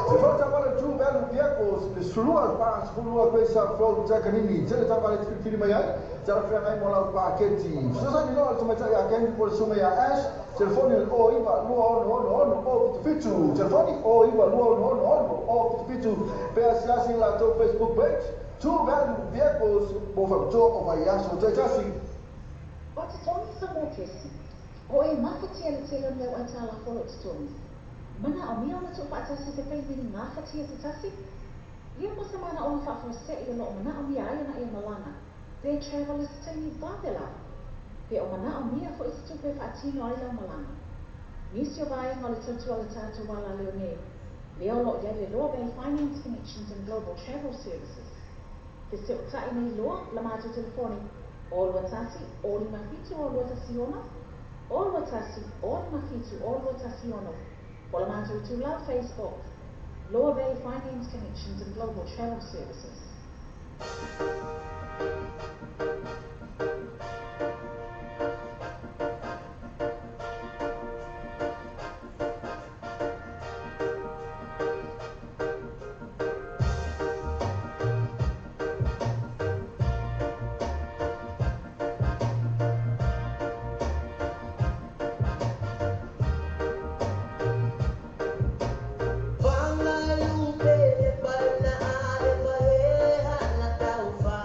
Se for tapale tu belo vehicles le sulua pas sulua pesa flow takanini tele tapale fili mai ai tara fia mai mola pa keti so sa ni no to meta ya kendi por suma ya ash telefoni o iba lua no o fitu telefoni o iba lua no o fitu pe asiasi la to Facebook page tu belo vehicles bo fa to o mai aso tasi O te tonu sa mo kesi. O e mawhatia le tele leo ai tala folo te tonu. Mana o mia ona tu whaatasi te peimini ngā whatia te tasi. Lia mo sa mana ona whaafose i lo mana o mia ai na i malanga. They travelers tani vāpela. Pe o mana o mia fo i stupe whaatino ai lau malanga. Nisi o vai ngā le tautua le tātou wala leo nei. Leo lo ia le Law Bay Finance Connections and Global Travel Services. Te se o tai nei loa la mātou telefoni. O lua tasi, o lima fitu o lua tasi ono. O lua tasi, o lima fitu o lua tasi ono. O la mātou tu la Facebook. Law Bay Finance Connections and Global Travel Services. Whangalupe le pala ale pahe hala tau wha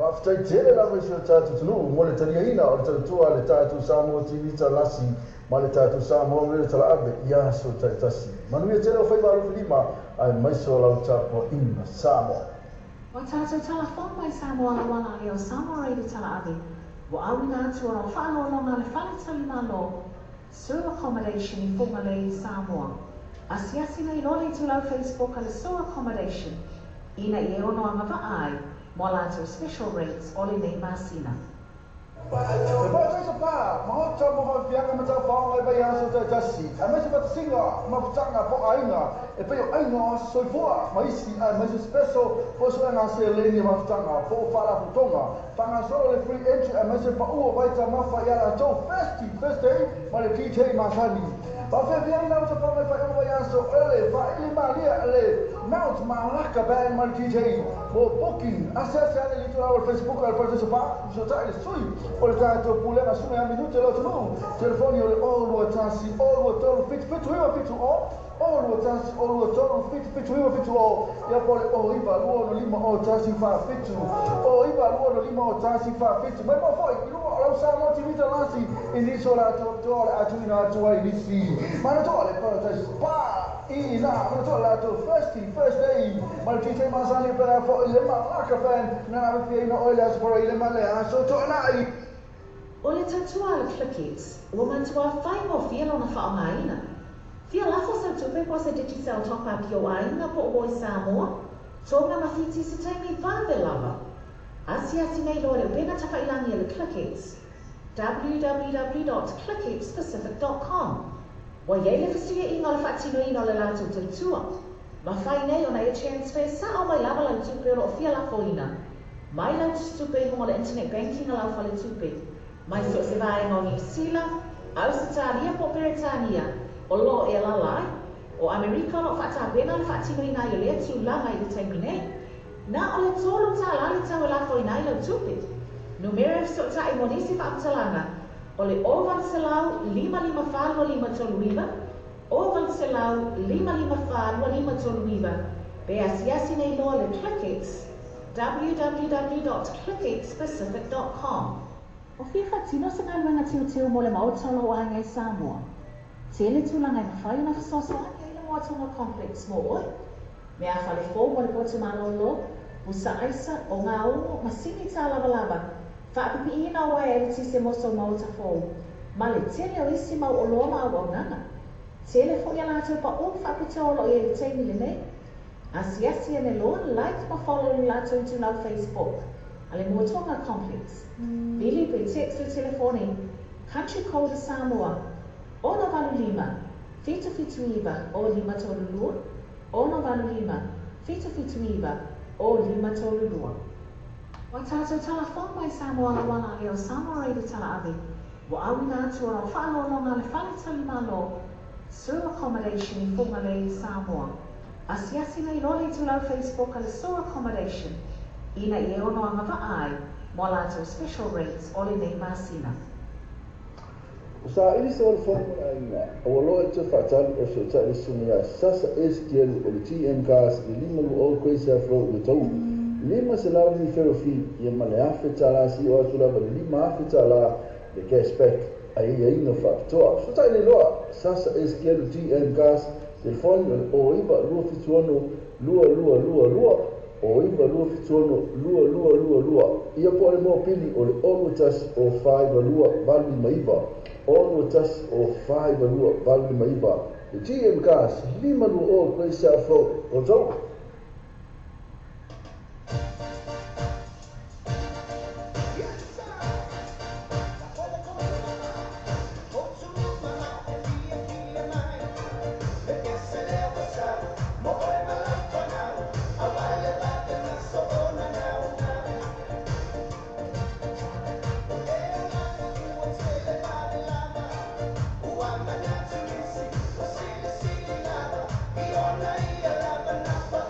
Whaftai tere la wai sio tātu tunu, mo le tariaina o le tautua le tātu Samoa TV talasi, ma le tātu Samoa le tala abe, ia so taitasi. Manuia tere o whai waru lima, ai maiso lau tāpua ina Samoa. Wa tātou telefon mai Samoa la wala e o Samoa Radio tala ave. Wa awina atu o whaano longa le whale tali malo. Sewer accommodation I funga le Samoa. Asiasi nei lole tu lau Facebook ale sewer accommodation. Ina I e ono anga ai, mo lato special rates ole nei masina. E vai sa pa, mahota mo ha fianga mata whaonga e vai aso taitasi. A mai se pata singa, mafutanga po aina, e peo aina soifua, maisi ai mai se special, po so anga se leni mafutanga, po whala putonga. Whanga solo le free entry, a mai se pa ua vai ta mafa iara tau first day, ma le kitei masani. Pa fe fianga na uta pa mai whaonga vai aso, ele, ili maria, ele, Mount Malaka band ma le kitei, mo booking, asese ale litu lau Facebook, ale pata sa pa, so ta ele sui, o le tātou pulenga sume a minute lo tunu. Telefoni o le olua tasi, olua tolu, fitu iwa fitu o. Olua tasi, olua tolu, fitu iwa fitu o. Ia pole o iwa lua no lima o tasi wha fitu. O iwa lua no lima o tasi wha fitu. Mai mo foi, i lua o lau sa moti vita lasi. I niso la tole atu ina atu ai nisi. Mana tole paradise pa. Ina, mana tole atu first day. Mal kite masani pera fo ile Malaka fan. Na na fia ina oile aspora ile male aso to nai. O le tatua le clickets, ua mantua whai mo fia lona whaonga aina. Fia lafo sa tupe po se diti sa o topa ki o aina po o i Samoa, tōna mawhiti se taimi vāwe lava. Asiasi nei loa le pena tawhailangi le clickets, www.clicketspecific.com. Wa iei le fisia inga le whaatino ino le lato tautua. Ma whai nei ona e chance fe sa o mai lava lau tupe o fia lafo ina. Mai lau tupe hongo le internet banking a lau whale tupe. Mai so se vai no New Zealand, Australia po Britania, o lo e la lai, o Amerika lo fata bena le fatino ina yo le tu langa I te mine. Na o le tolu ta la le tau la fo ina lo tupe. Numero so ta I monisi fa talanga. O le oval selau 555 toluiva, oval selau 555 toluiva. Be asiasi nei lo le clickets, www.clicketspecific.com. O whiwha tino se ngai wanga tiu mo le mautalo o hangai Samoa. Tele tūlanga I mawhai una whasoso ake I le moatunga complex mo oi. Me a whale fō mo le pote malolo, usa aisa o ngā ungo masini tā lava. Whaapipi ina oa e riti se moso mauta fō. Ma le tele o isi mau o loma au au nanga. Tele fō ia lātou pa o whaapita olo e le teimi le nei. Asiasi ane loa like ma follow ni lātou tu lau Facebook. Ale moatunga complex. Bili pe text o telefoni, country code Samoa, ono valu lima, fitu iwa o lima tolu lua, ono valu lima, fitu iwa o lima tolu lua. Wa tātou telefon mai Samoa la wala e o Samoa Radio tala ave, wa awina atu o whaano longa le whale tali malo, sewer accommodation I funga le Samoa. Asiasi nei lole tu lau Facebook ale sewer accommodation, ina I e ono anga ai, mo lato special rates ole nei masina. Sa ili se wala whakuna aina, o loa te whaatali o so tae sumia sasa eskielu o le TM cars I lima lu o koe se afro le tau. Lima se lau ni wherofi I male awhi tala si o atu lava le lima awhi tala le cashback a ia ina whaapitoa. So tae le loa sasa eskielu TM cars telefoni o iwa lua fituano lua o iwa lua fituano lua ia po le mo pili o le onu tas o 5 lua valu maiva onu tas o 5 lua valu maiva le TM cars 5 lua o koe se afro o tau. Lava,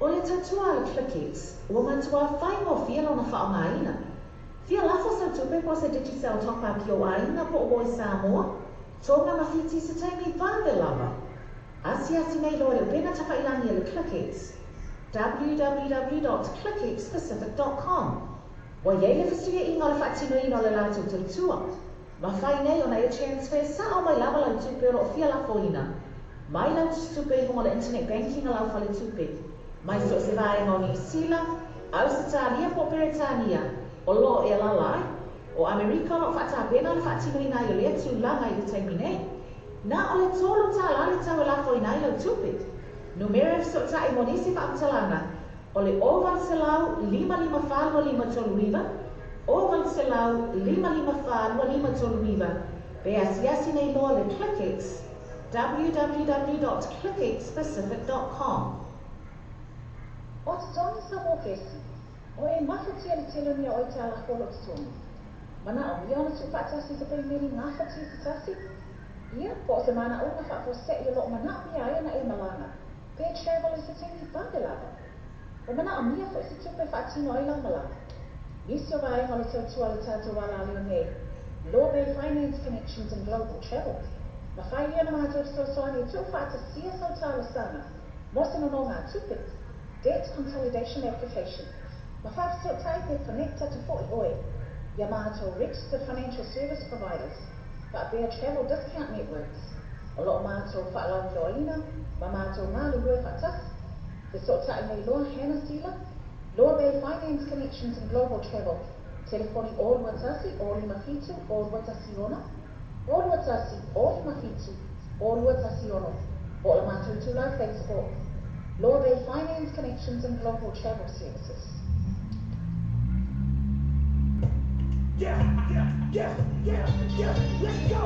O le tatua le Clickix, ua matua whai mo fia lona whaongaina. Fia lafo sa tupe po se diti sa o topa ki o aina po o boi Samoa, tonga mawhiti se taimi vāwe lava. Asi nei loa le pena tapailangi le Clickix. www.clickixpacific.com. Wa yei le fasiria inga le whaatino ino le lātou tautua. Ma whai nei o na e transfer sa o mai lava lau tupe o fia lafo ina. Mai lau tupe hongo le internet banking a lau whale tupe. Mai so se vai ngoni sila, au se tālia po Peretania, o lo e lalai, o Amerika no whata pena le whaatino ina i o lea tu langa i te taimi nei. Na o le tolo tā lale tau e lafo ina i lau tupe. Numere so ta i monisi whaamtalana, o le oval se lau 5555 toluiva, oval se lau 5555 toluiva, be asiasi nei loa le Clickix, www.clickixpacific.com. O te tonu sa mo kesi, o e mawhatia le telonia o i tā la kolo te tonu. Mana o miona tu whaatasi te pei meri ngā whatia te tasi. Ia, po o te mana o na whaafo se i lo mana mia aia na e malanga. Pay travel is a tini whande lava. O mana o mia fo si tupe whaatino ai lau malanga. Nisi o vai ngole tautua le tātou wala leo nei. Law Bay Finance Connections and Global Travel. Ma whai lia na mātou so soani tu whaatasia sau tāla sana. Mosino no ngā tupe. Debt consolidation application. Ma whaafo tai te connecta to 40 oi. Yamato registered financial service providers. But their travel discount networks. O lo mātou whaalau loina. Ma mātou mālu rua whaatas. Te so tai nei loa Hannah Sila. Law Bay Finance Connections and Global Travel. Telefoni o Watasi, o Mafitu, o Watasi Ono. O Watasi, o Mafitu, o Watasi Ono. O la mātou tūlau Facebook. Law Bay Finance Connections and Global Travel Services. Let's go.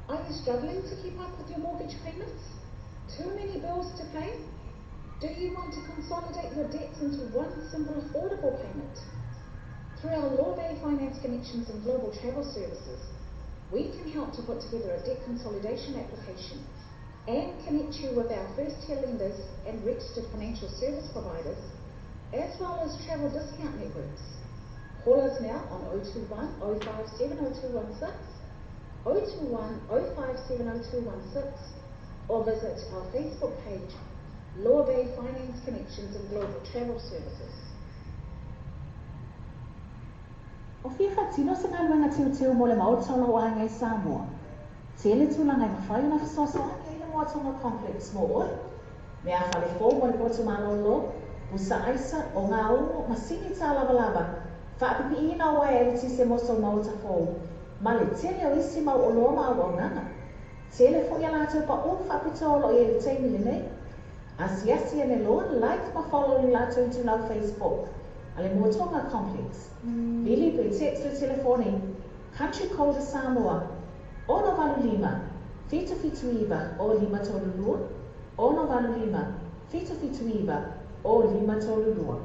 Are you struggling to keep up with your mortgage payments? Too many bills to pay? Do you want to consolidate your debts into one simple affordable payment? Through our Law Bay Finance Connections and Global Travel Services, we can help to put together a debt consolidation application and connect you with our first-tier lenders and registered financial service providers, as well as travel discount networks. Call us now on 021 057 0216, 021 057 0216, or visit our Facebook page, Law Bay Finance Connections and Global Travel Services. O fia whatino se ngā luenga tiu mo le maotolo o hangai Samoa. Tele tulanga i mawhai na fisoso hangai le moatonga complex mo oi. Me a whale fō mo le potu malolo, busa aisa o ngā ongo masini tā lava. Whaapipi ina o e le tise moso mauta fō. Ma le tele o isi mau o loa maa waunanga. Tele fo ia lātou pa o whapitolo i e le teimi le nei. Asiasi ane loa like ma follow ni lātou i tūnau Facebook. Ale Moatonga Complex. Bili pe text le telefoni. Country code Samoa. Ono valu lima. Fitu iwa o lima tolu lua. Ono valu lima. Fitu iwa o lima tolu lua.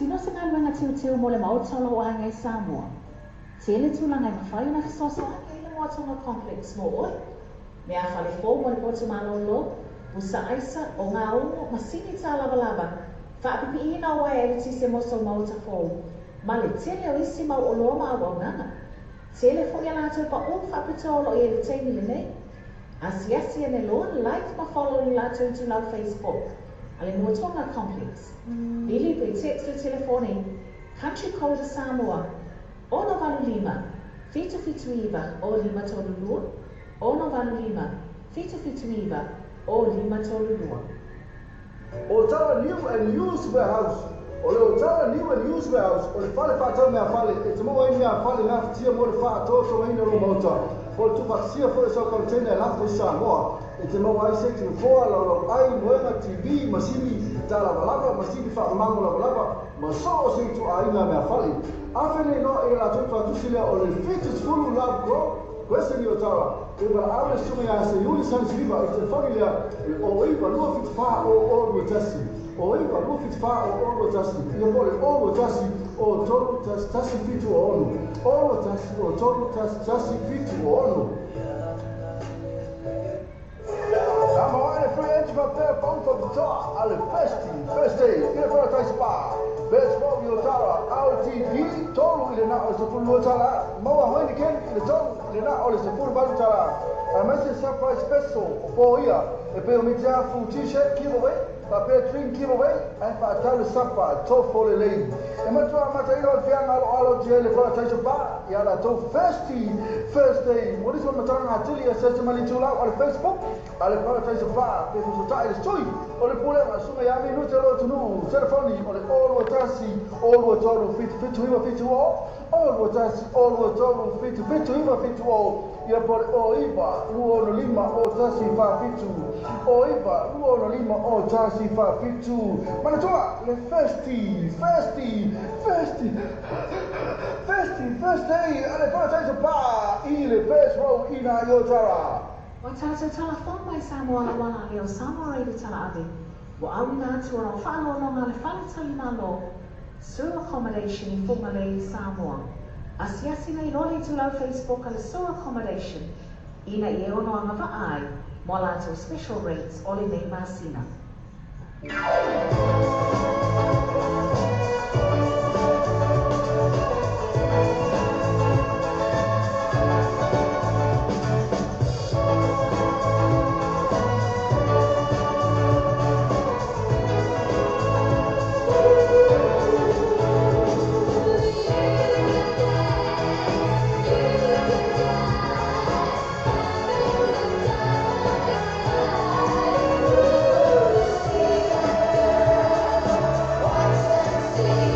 tino se ngā tiu mo le mautolo o hangai Samoa. Te ele tūlanga i mawhai una fisoso ake i le moatonga complex mo oi. Me a whale fō mo le potu malolo, busa aisa o ngā ongo masini tā lava. Whaapipi ina o e le tise moso mauta fō. Ma le tele o isi mau o loa maa waunanga. Te ele fōngia lātou pa o whaapitolo i e le teimi le nei. Asiasi ane loa like ma follow ni lātou tu lau Facebook. Ale moatonga complex. Bili pe text le telefone. Country code Samoa. Ono valu lima, fitu iwa, o lima tolu lua. Ono valu lima, fitu iwa, o lima tolu lua. O tawa new and used warehouse. O le o tawa new and used warehouse. O le fale whaatau mea fale. E te moa mea fale ngā fitia mo le whaatoto ina ro mauta. O le tupaksia fo e so container lapo i Samoa. E te moa ai section 4 lalo ai moenga TV masini ta lava masini whaamango lava. Ma so o se tu a inga mea fale. Afene no e la tufa tusile o le fitus fulu love grow. Questa è tawa. E va a le sume a se yuli san sriva e te famiglia o iva lua fit fa o rotasi. O iva lua fit fa o rotasi. Io pole o rotasi o tolu tasi fitu o onu. O rotasi o tolu tasi fitu o onu. I'm on free entry from there, both of the top. Ale first day, get a photo spa. Best of your tower, LTV, total in the full Lotala. Moa Hoyne Ken, the total in the full Balutala. A message surprise special for here. A pair of media full t-shirt giveaway, a pair of drink giveaway, and a tell the supper, top for the lane. And my Matano Fiang all of the photo bar, Yala to first day. What is what Matana Atilia says to Manitula on Facebook? I'll apologize for bar, if it's a title story. Or the Pulema, Sumayami, Nutelo to know, telephony, or the all what all fit to him, fit to all. All what all fit to him, fit to all. You put Oiva, Luo Lima, or Tassi fit to. Oiva, Luo Lima, or Tassi fit to. Manitoa, the first day, I'll apologize for bar, the first row in Ayotara. O tātou telefon mai Samoa la wana leo Samoa rei tala ave. Wa awi nā tua o whanonga le whanatali malo. Sewer accommodation I Whungalei Samoa. Asiasi nei role tu lau Facebook ale sewer accommodation. Ina I e ono anga ai, mo lātou special rates ole nei masina. See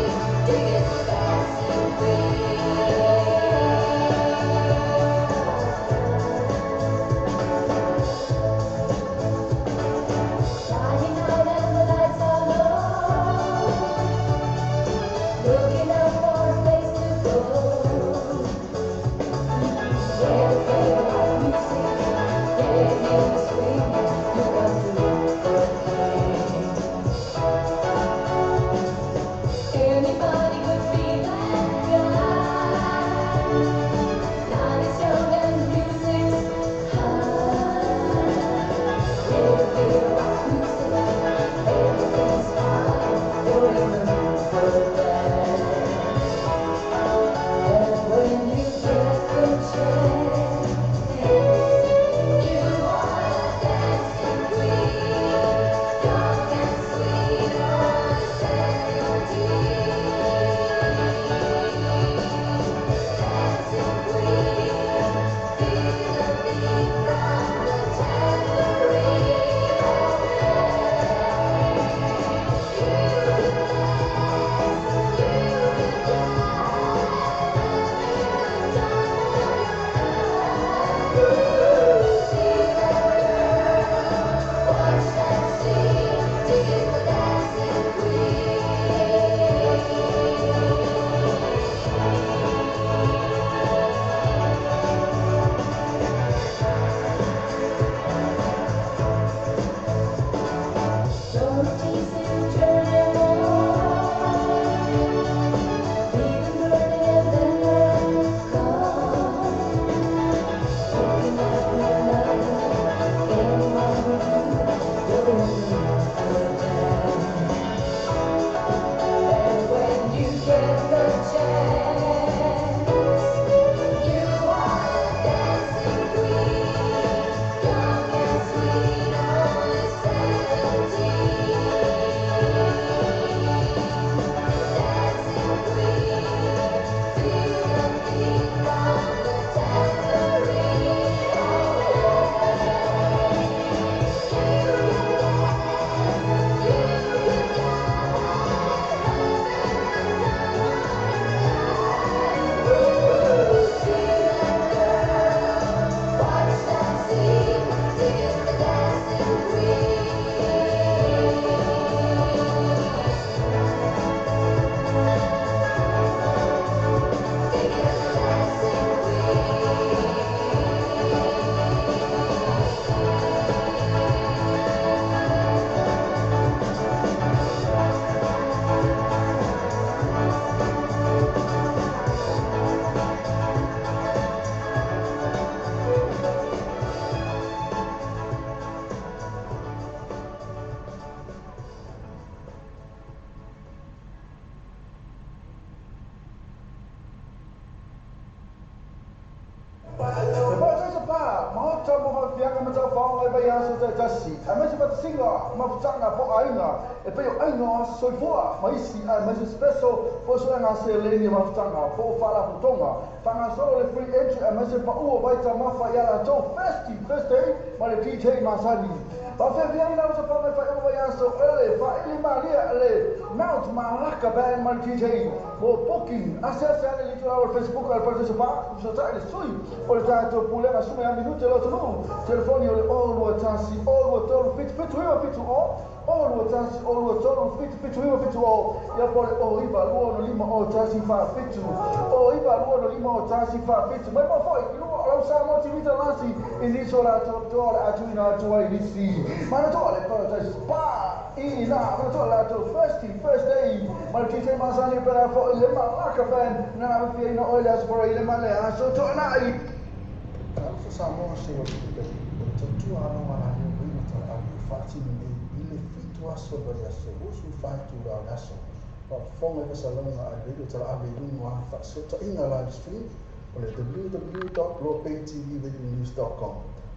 www.lopaytvradionews.com.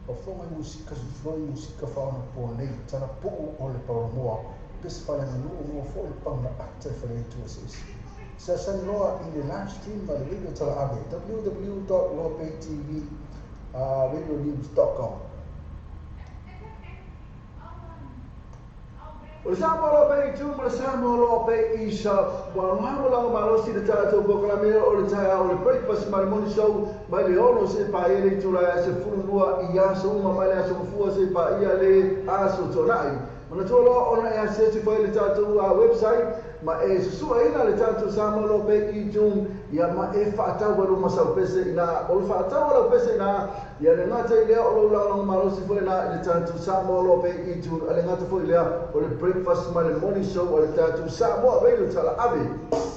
Performa musika sufloi musika fauna ponei tana po ole paromoa pes fala no mo foi panga ate fale tu sis session loa in the live stream by radio tala ave www.lopaytvradionews.com. Ulisama pe tu ulisama pe isha wala la malosi de tato proclamera o le taia o le breakfast morning show mai le ono se pa ele tu la se fulua ia so uma mai le so fua se pa ia le aso tonai mana tolo ona e se tu foi le tato website ma e sua ina le tato sama lo pe I jung ia ma e fata wa ma sa pese ina o fata wa pese ina ia le ngata ile o la malosi foi na le tato sama lo pe I jung ale ngata foi le o le breakfast morning show o le tato sama radio tala ave.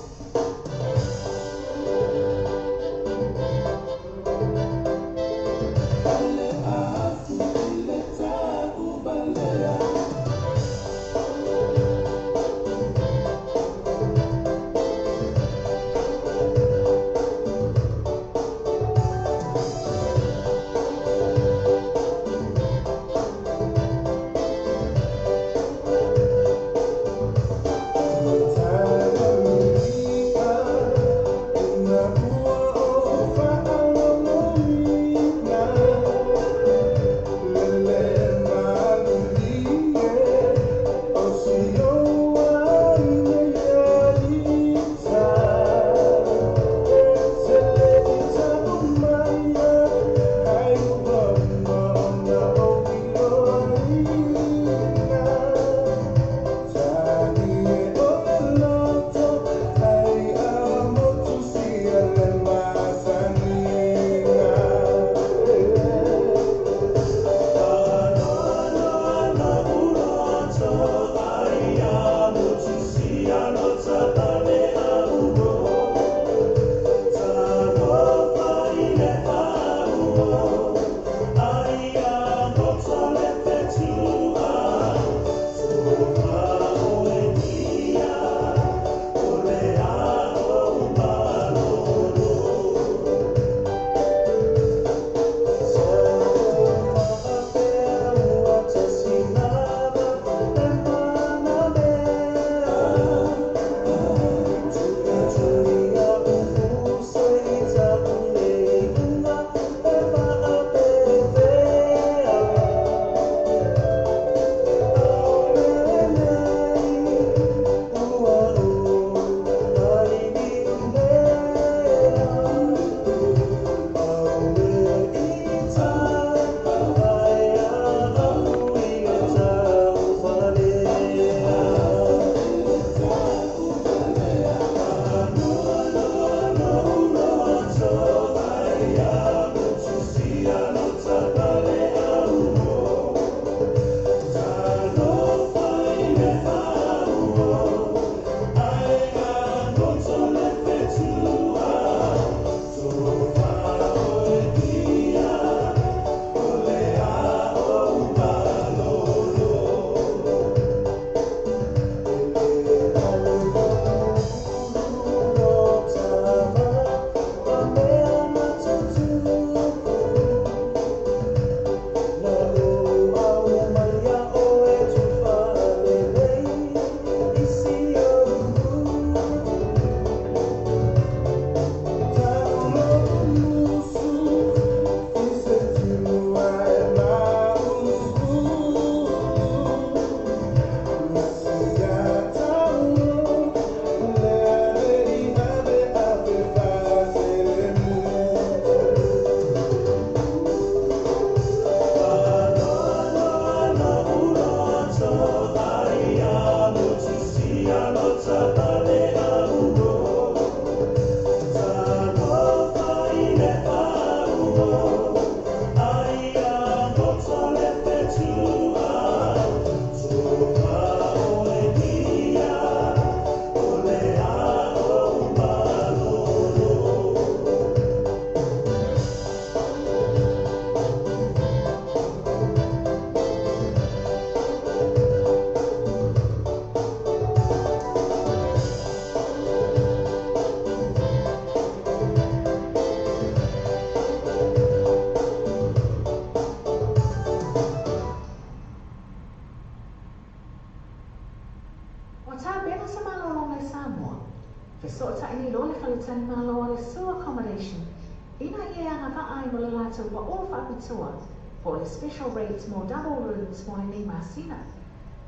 Wa tā bena sa malolo mai Samoa. Fe so ta ini lo le whaletani malo le sewer accommodation. Ina ia anga vaai mo le lātou wa o whapitua for le special rates mo double rooms mo ni masina.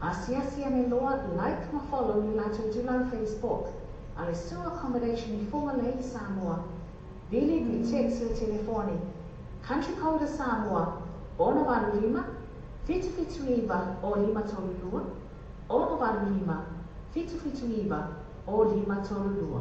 Asia me loa like ma follow ni lātou tula Facebook. A le sewer accommodation I forma le Samoa. Vili ni text le telefoni. Country code Samoa. Ona valu lima. Fitu iwa o lima tolu lua. Ona valu lima. Fitu iwa o lima tolu lua.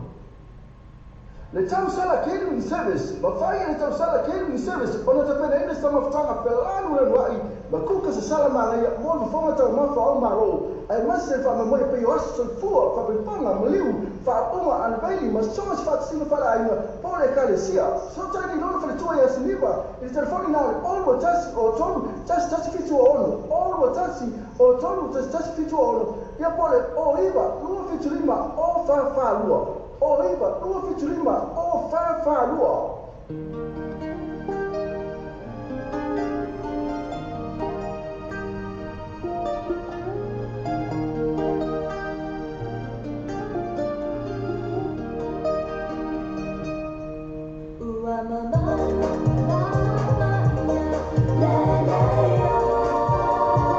Le tau sala catering service, ma whai le tau sala catering service, ona te pene ene sama whtanga pelanu le wai, ma kuka sa sala malaya, mo le whonga tau mawha o maro, ai mase wha ma moe peo aso fua, wha pepanga, ma liu, wha oma anveili, ma somas wha tsina whala aina, pole kale sia, so tani lona whale tua ia siniwa, I le telefoni nao le olwa tasi o tonu, tasi fitu o ono, olwa tasi o tonu, tasi fitu o ono, ia pole o iwa, lua fitu lima, o wha lua, o iwa, lua fitu lima, o wha lua. Oh,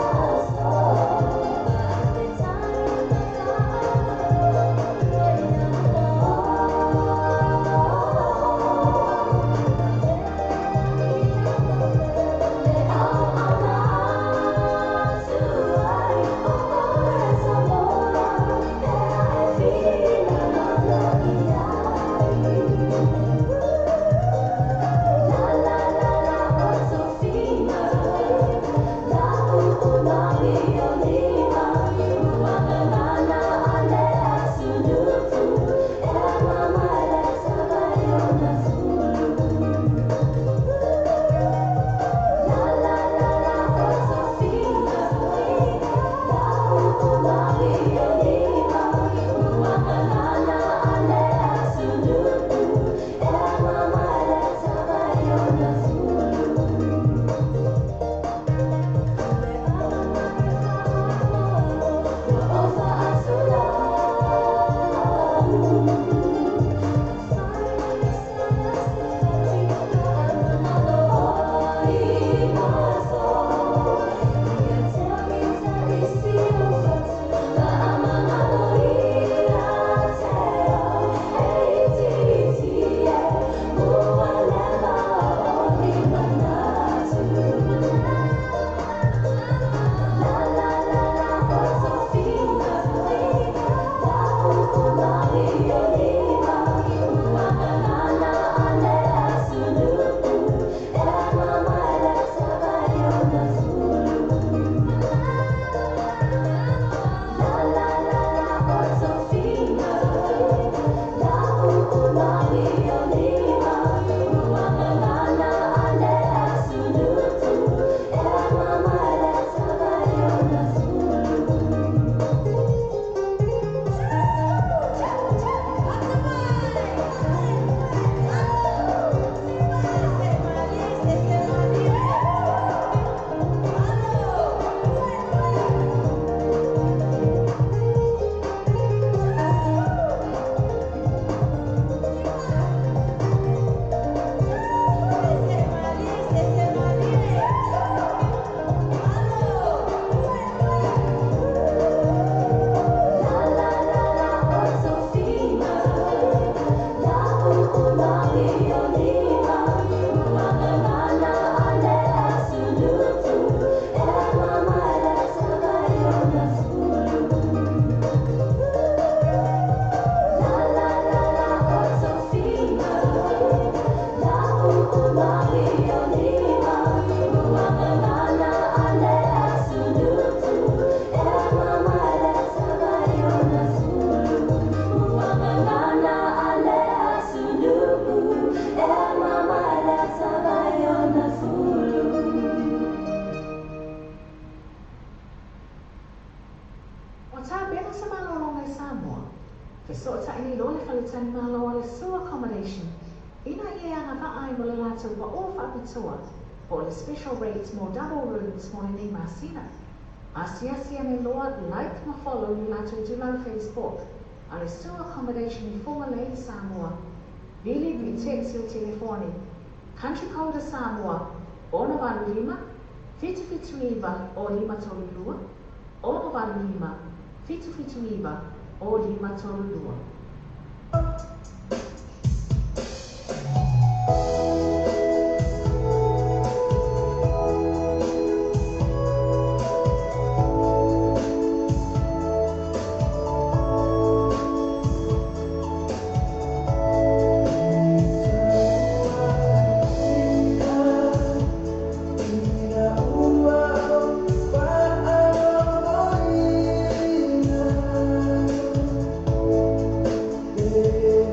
Special rates more double rooms more ni masina. Asia me loa like ma follow ni lato i tula Facebook. Ale sua accommodation i forma lei Samoa. Vili vi text il telefoni. Country code Samoa. Ona valu lima. Fitu iva o lima tolu lua. Ona valu lima. Fitu iva o lima tolu lua. Yeah.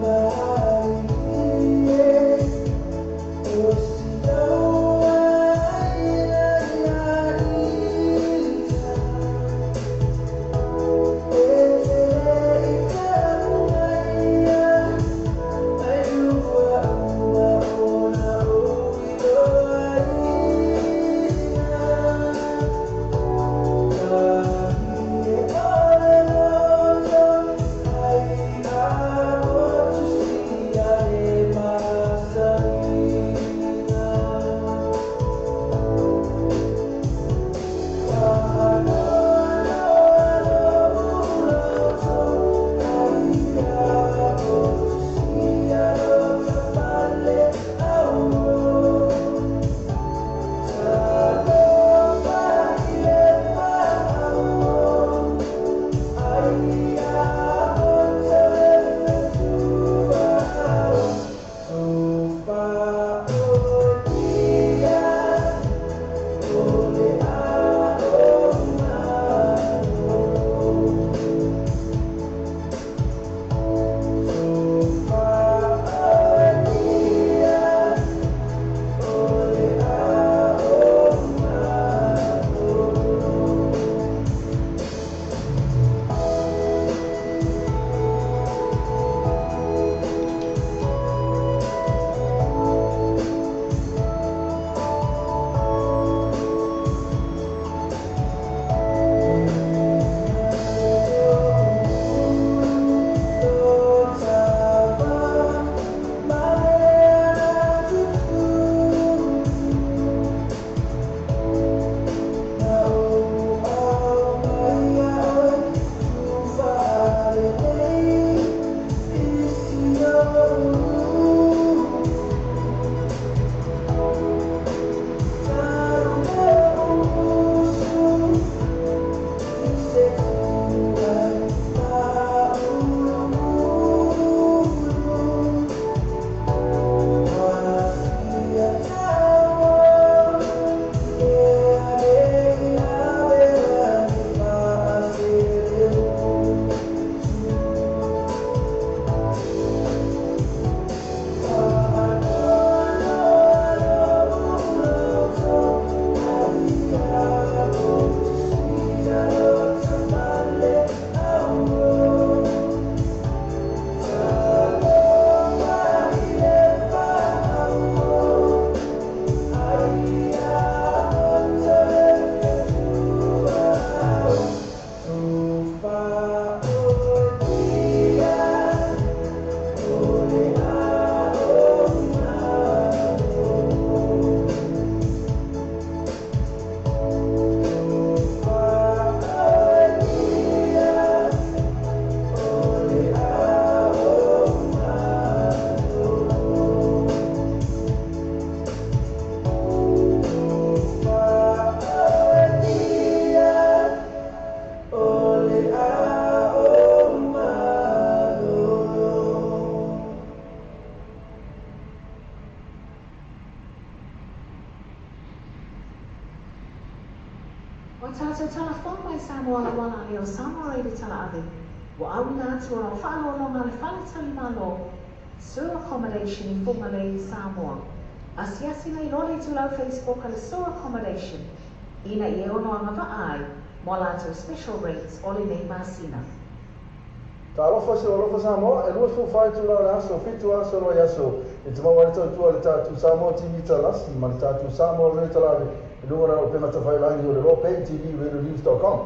O tātou tala whao mai Samoa la wala leo Samoa i te tala ave. Wa au nā tua rau whaalo longa le whale tali malo. Sur accommodation I Whumale I Samoa. Asiasi nei role tu lau Facebook ale sur accommodation. Ina I e ono anga ai, mo lātou special rates ole nei masina. Ta alofa se alofa Samoa, e lua whai tu lau aso, fitu aso roi aso. E te maua rita tua le tātu Samoa TV ta lasi, ma le tātu Samoa rita lawe. E lua rau pena ta whai langi o le Rope TV, radionews.com.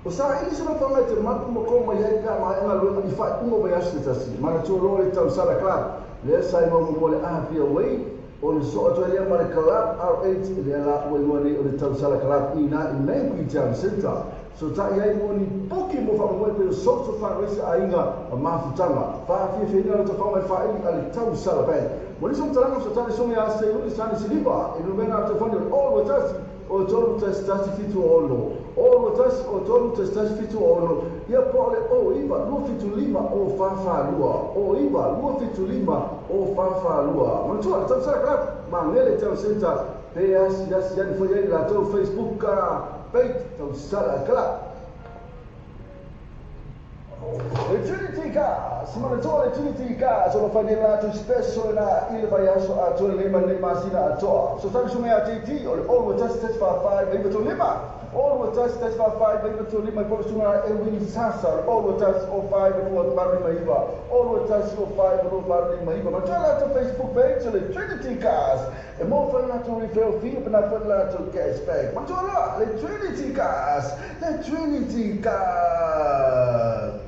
O sa ili sona whanga te matu mo koma iai pia ma enga luenga I whai ungo vai asu tasi. Mana tua roa le tau sala club. Lea sai mo mo le ahapia wei. O le so atua lea ma le club R8. Lea la ua lua nei o le tau sala club I na I Manqui Town Center. So ta iai mo ni poki mo whanga moe pe o social fundraiser a inga a mafutanga. Whaafia whina le ta whanga I whai a le tau sala band. Mo nisong talanga so tani songi a se uli sani siliba. I lumena te whani o tasi. O tolu tasi fitu o lo. O tasi o tolu tasi fitu o lo. Ia pole o iwa lua fitu lima o fafa lua. O iwa lua fitu lima o fafa lua. Mantua le tau sala club. Ma ngele tau senta. Pe asi yani foi ai la tau Facebook page tau sala club. Le Trinity Cars, mana toa le Trinity Cars, o fai la tu special na ile vai aso a tu lima masina a toa. So tani sume a TT, o le all with us 5 baby to lima. All with us 5 baby to lima por suna e win sasa, all with us 05 and what barri maiva. All with us 05 and what barri maiva. Ma toa la tu Facebook page, le Trinity Cars. E mo fai la tu refill fee, e na fai la tu cashback. Ma toa la, le Trinity Cars, le Trinity Cars.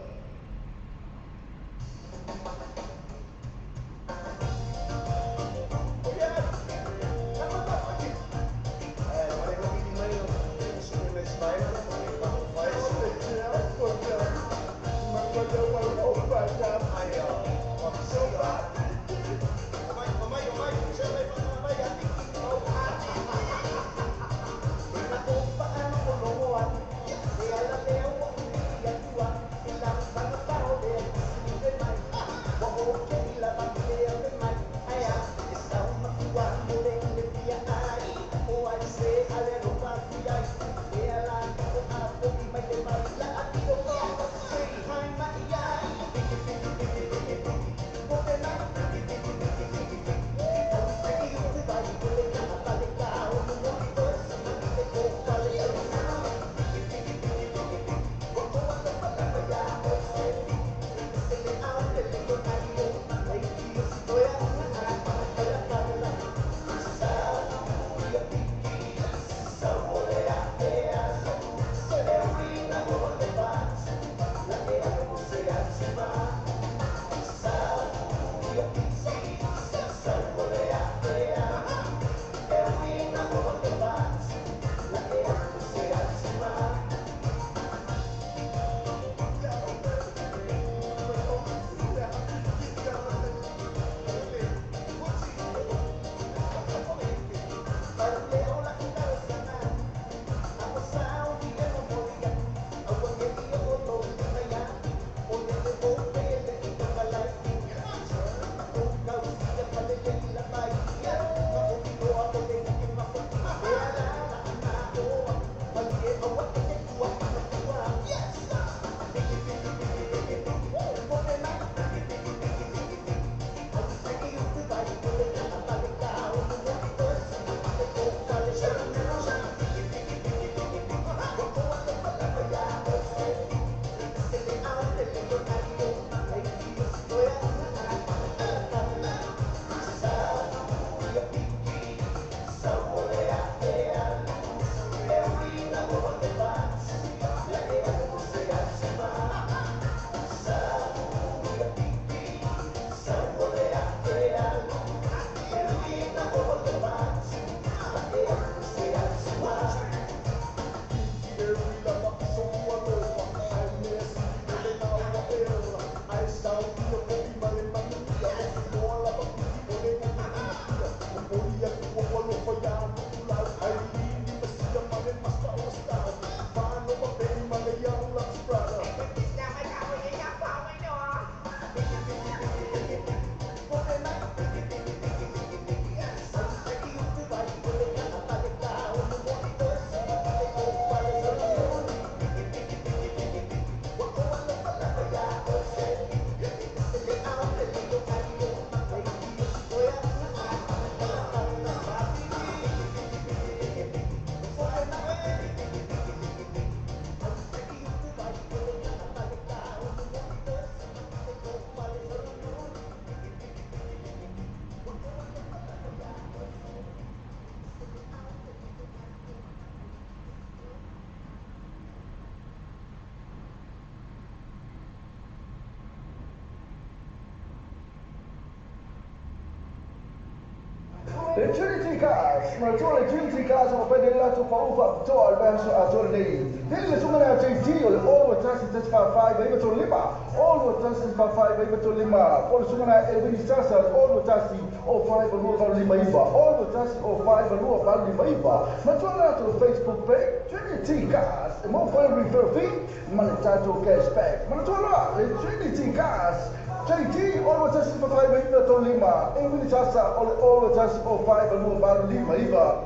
Le Trinity Cars, ma le Trinity Cars ho pedellato fa ufa to al verso a to lei. Delle sono na JT o all what tas tas fa 5 vai to lima. All what tas fa 5 vai to lima. Poi sono na Elvin Sasa all what tas o 5 va va lima iba. All what tas o 5 va va lima iba. Ma to na to Facebook page Trinity Cars. Mo for refer fee, ma le tato cashback. Ma to na le Trinity Cars. JT, all the tests for 5 minutes to Lima. Even the tests are all the tests for 5 and more about Lima, Eva.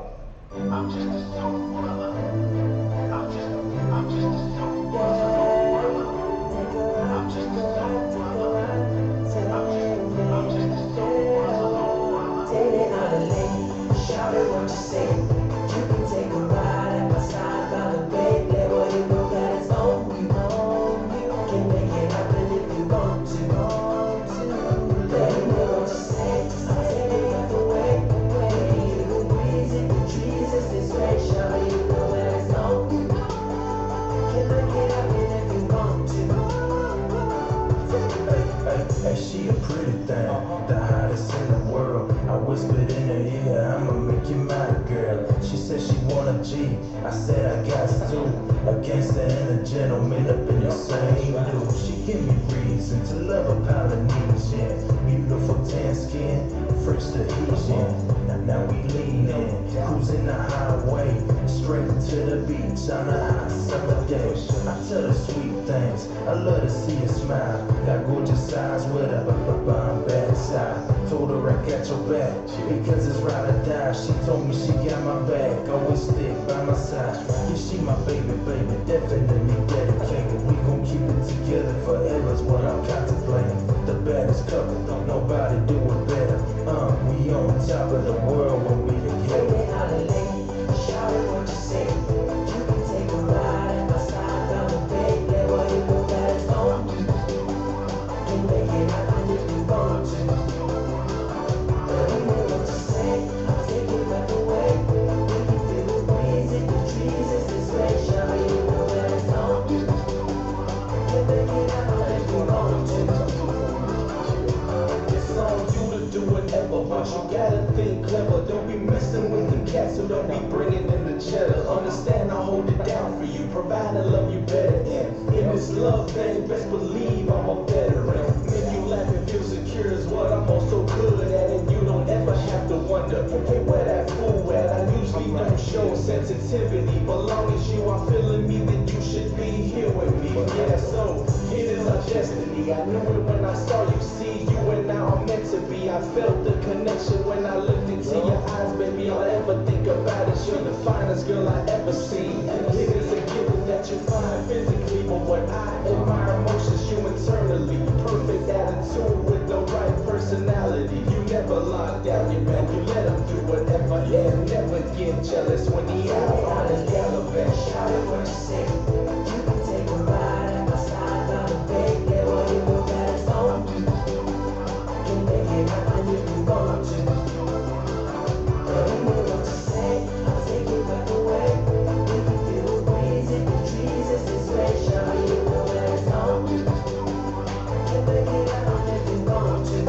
I'm just a soul brother. I'm just a soul brother. I'm just a soul brother. I'm just a soul brother. Take it out of lane, shout it what you say. You can take a ride at my side by the bay. Let what you know that it's on you. You can make it happen if you want to. Let me know what you say. I'll take it out the way. You breeze it, the trees is this way. Shout it, you know that it's on you. Can make it happen if you want to. Hey, she a pretty thing, the hottest in the world. I whispered in her ear, I'ma make you mine, girl. She said she want a G, I said I got to. A gangster and a gentleman up in the same dude. She give me reason to love a Polynesian. Beautiful tan skin, French Tahitian. Now we leanin', cruising the highway, straight to the beach on a hot summer day. I tell her sweet things, I love to see her smile. Got gorgeous eyes with a bomb backside. Told her I got your back, because it's ride or die. She told me she got my back, always stick by my side. Yeah, she my baby, definitely dedicated. We gon' keep it together forever is what I'm contemplating. The baddest couple, nobody do it better. We on top of the world when we Take together. it out of lane, shout it what you say. You can take a ride at my side down the bay. Let what you know that it's on you. Can make it happen if you want to. Let me know what you say. I'll take it right away. We can feel the breeze in the trees is this way. Shout it, you know that it's on you. Can make it happen if you want to. It's on you to do whatever, but you gotta think clever. Don't be messing with them cats who don't be bringing in the cheddar. Understand I hold it down for you, provide the love you better in this love thing, best believe I'm a veteran. Make you laugh and feel secure is what I'm also good at, and you don't ever have to wonder, hey, where that fool at? I usually don't show sensitivity, but long as you are feeling me, then you should be here with me. Yeah, so it is our destiny. I knew it when I saw you. See, you and I are meant to be. I felt the connection when I looked into your eyes, baby. All I ever think about is you're the finest girl I ever seen. It is a given that you're fine physically, but what I admire most is you internally. Perfect attitude with the right personality. You never lock down your man. You let him do whatever and never get jealous when he out on his gallivant. Shout it what you say. You can take a ride at my side down the bay. Let what you know that it's on you. Can make it happen if you want to. Let me know what you say. I'll take it right away. We can feel the breeze in the trees is this way. Shout it, you know that it's on you. Can make it happen if you want to.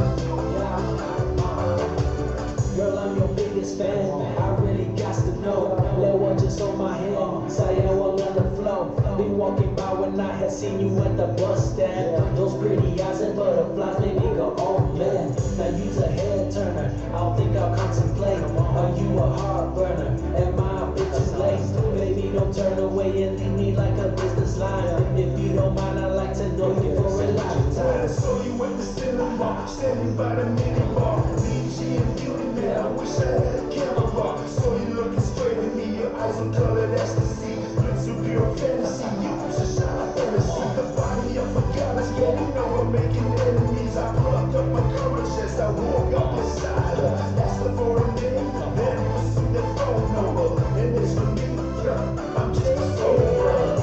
Girl, I'm your biggest fan. I really got to know. Let one just hold my hand. Say I will on the flow. Been walking by when I had seen you at the bus stand. Those pretty eyes and butterflies made me go, oh man. Now you's a head turner. I don't think I'll contemplate. Are you a heart burner? Am I a bit too late? Baby, don't turn away and leave me like a business line. If you don't mind, I'd like to know you for a lifetime. So you at the cinema, standing by the mini bar. BG and beauty, man, I wish I had a camera. So you looking straight at me, your eyes on colored ecstasy. Looks to be a fantasy, you should shine fantasy. The body of a goddess, yeah, you know I'm making enemies. I plucked up my courage as I walk up beside her. Asked her for a name, then pursue their phone number. And it's for me, I'm just a soul brother.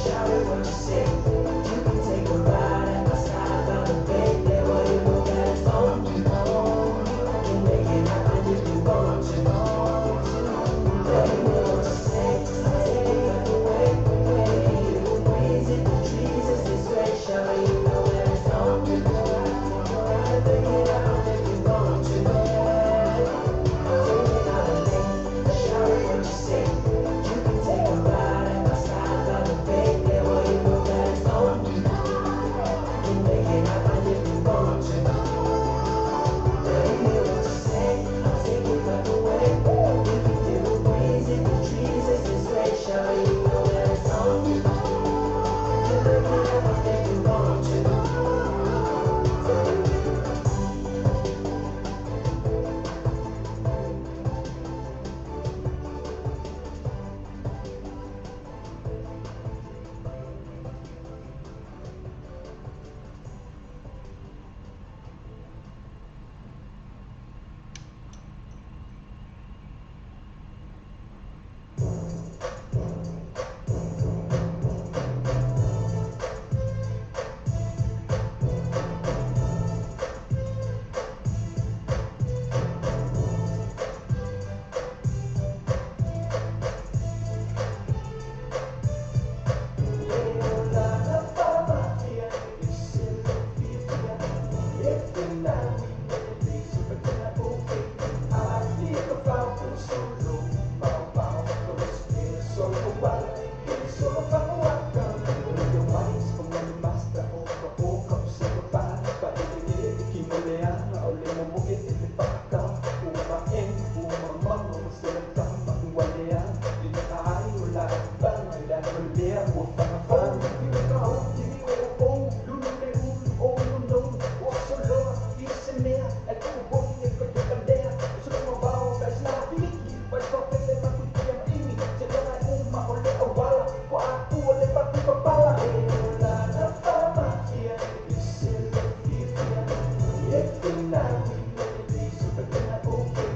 Shout it what you say. You can take a ride at my side down the bay. Let what you know that it's on you. Can make it happen if you want namin melody Super na okay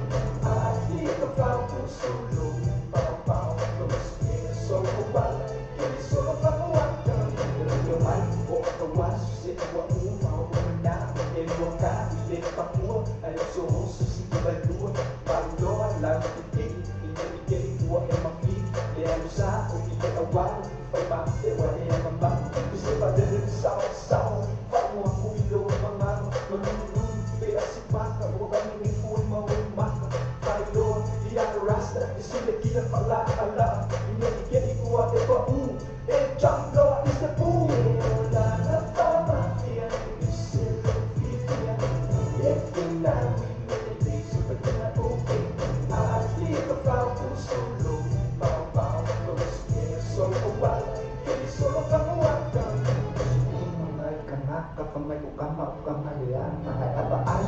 At di ka pa puso Lupaw-paw Lumuskin Solo wala Hindi solo pangawakan Dalam yaman O kawan Susit wa umaw Pumana Elwa ka Ilit pa kuwa Ayaw suho Susit baldua Palo Alam titig Inigay Kuwa emang pi Lehan sa O ikay awal Pagmate Wala emang bang Bisa pa din Saw Paano ako ilaw ang mga Malulun Kaya si Paka Huwag kami ngipon Mawag Pailo Iyang rasta Isila kila pala Ala Inigay Kuwa Eba Jungle is the boom Wala na tama Yan Isila Pilipiya Yakin namin Melody Super na okay At di ka pa puso Lupaw-paw Lumuskin Solo wala Hindi solo pangawakan Mga kanak kapamay ukama lian Mga abaay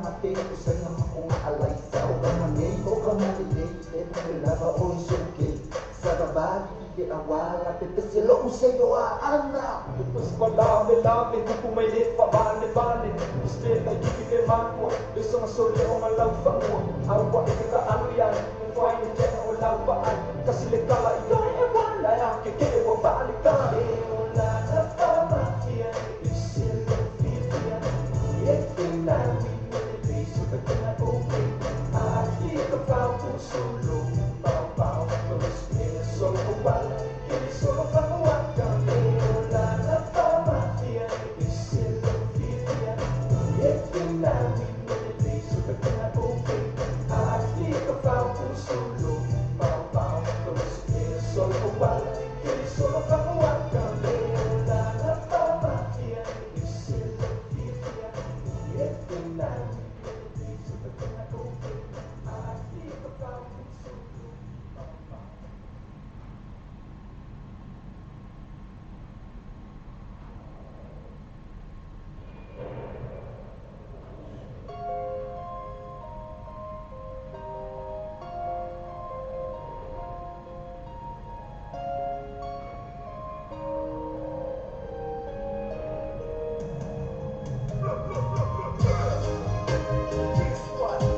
mati Usay nga akong alay sa ukamangay Ukamalilig Laba o suki Sa babali Ike awala Pepe sila usay doa anak Mas malami-lami kung pumaylit pa bani-bani Gusto na gigit manwa Gusto nga suli o malawang mo Awa ikataano yan Kung fine na dyan o lawaan Kasi likala ito ay wala Kikili mo balikan Wala na tama Yan Isila Pilipiya Yakin namin Melody Super na okay At di ka pa puso Lupaw-paw Lumuskin Solo wala Hindi solo pangawakan Wala na tama Yan Isila Pilipiya Yakin namin Melody Super na okay At di ka pa puso Lupaw-paw Lumuskin Solo wala Hindi solo pangawakan Wala na tama Yan Isila Pilipiya Yakin namin Melody Super na okay At di ka pa puso Lupaw-paw Guess what?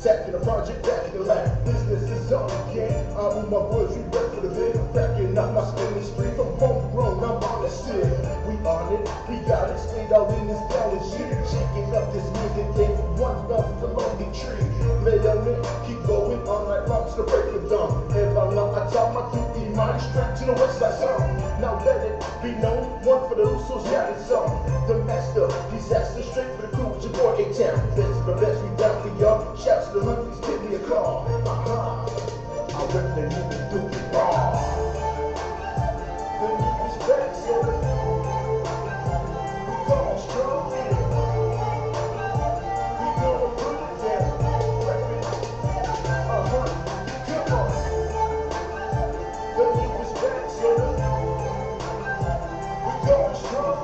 Tacking the project, back in the lab. Business is on again. I move my words, we work for the living. Cracking up my spinning spree from homegrown. I'm on it still. We on it, we got it. Stayed out in this down shit. Checking up this music thing from one love the lonely tree. Lay on it, keep going all night long to the break of dawn. If I'm not, I tell my duty, mine straight to the west side song. Now let it be known, one for the Usos, yeah, it's on. The master, disaster straight for the crew with your boy A-Town. Best for the best, we down for y'all. Shouts to the honeys, give me a call. I rep the nigga do it raw. The niggas back, so we going strong. We gonna put it down. Rep it. Come on. The niggas back, so we going strong.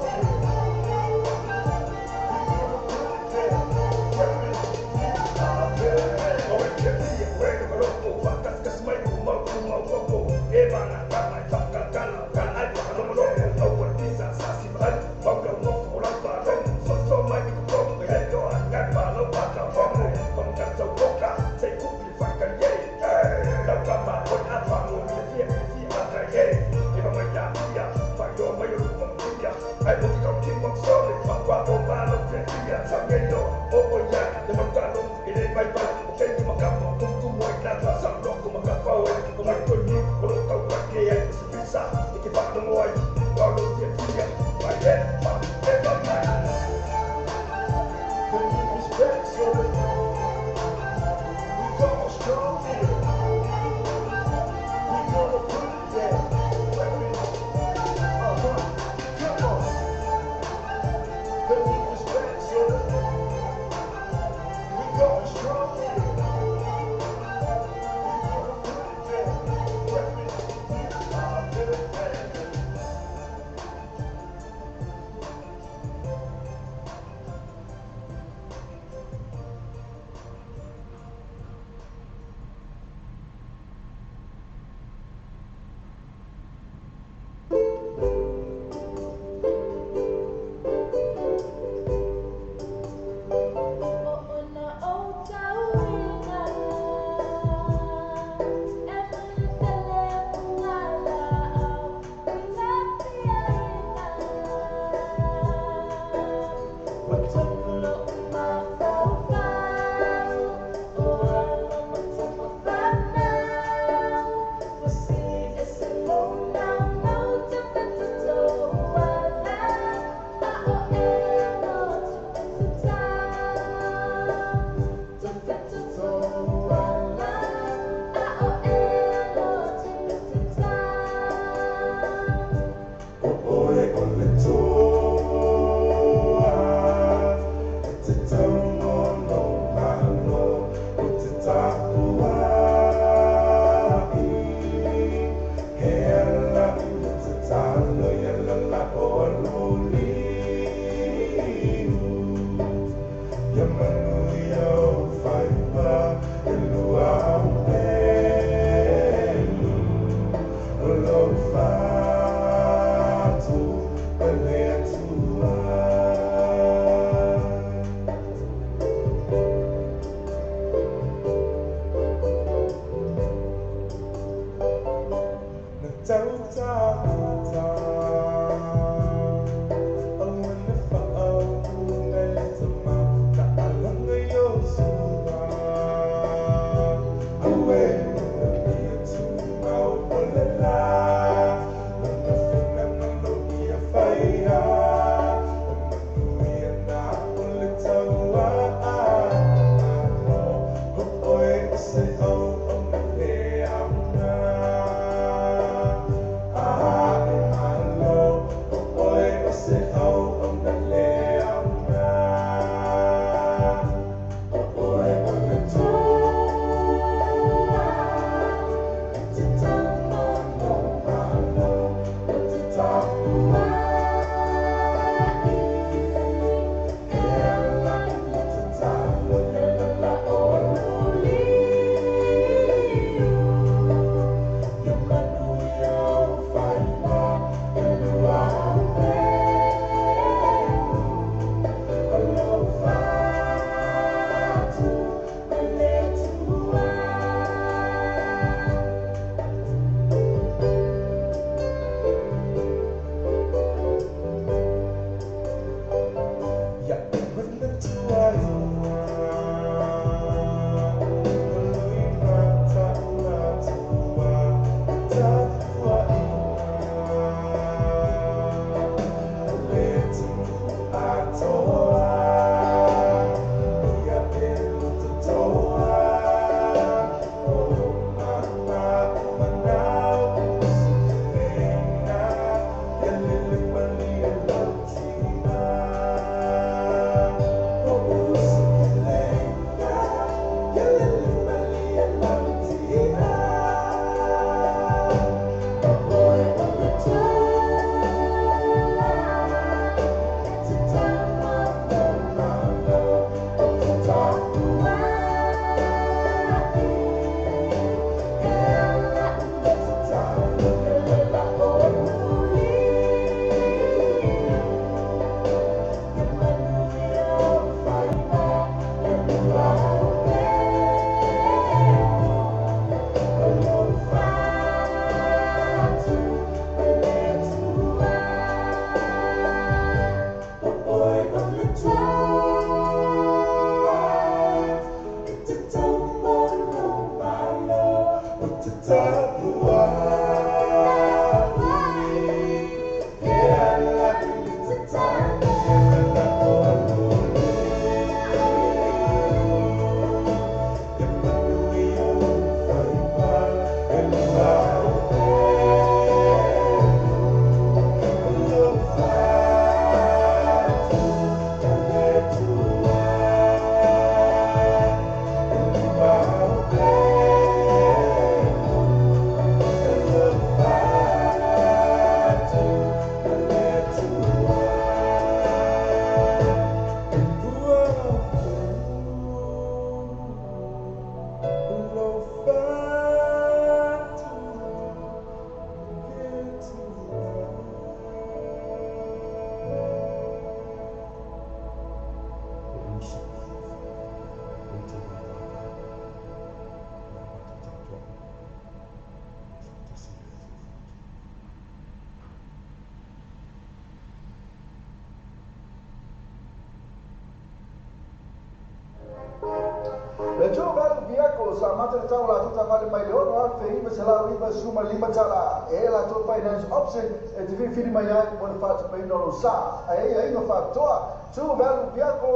Le tū vēl vieko sa mata tau la tuta vale mai leono a fe iba sala iba suma lima tala e la tu finance option e te fili mai ai mo fa te pai no sa ai no fa toa tū vēl vieko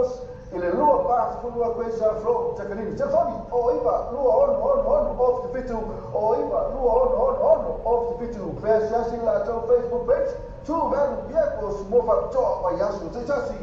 ile lua pa fu lua questa flow takalini telefoni o iba lua on off the fitu o iba lua on off the fitu fe sasi la tau Facebook page tū vēl vieko mo fa toa pa yasu te tasi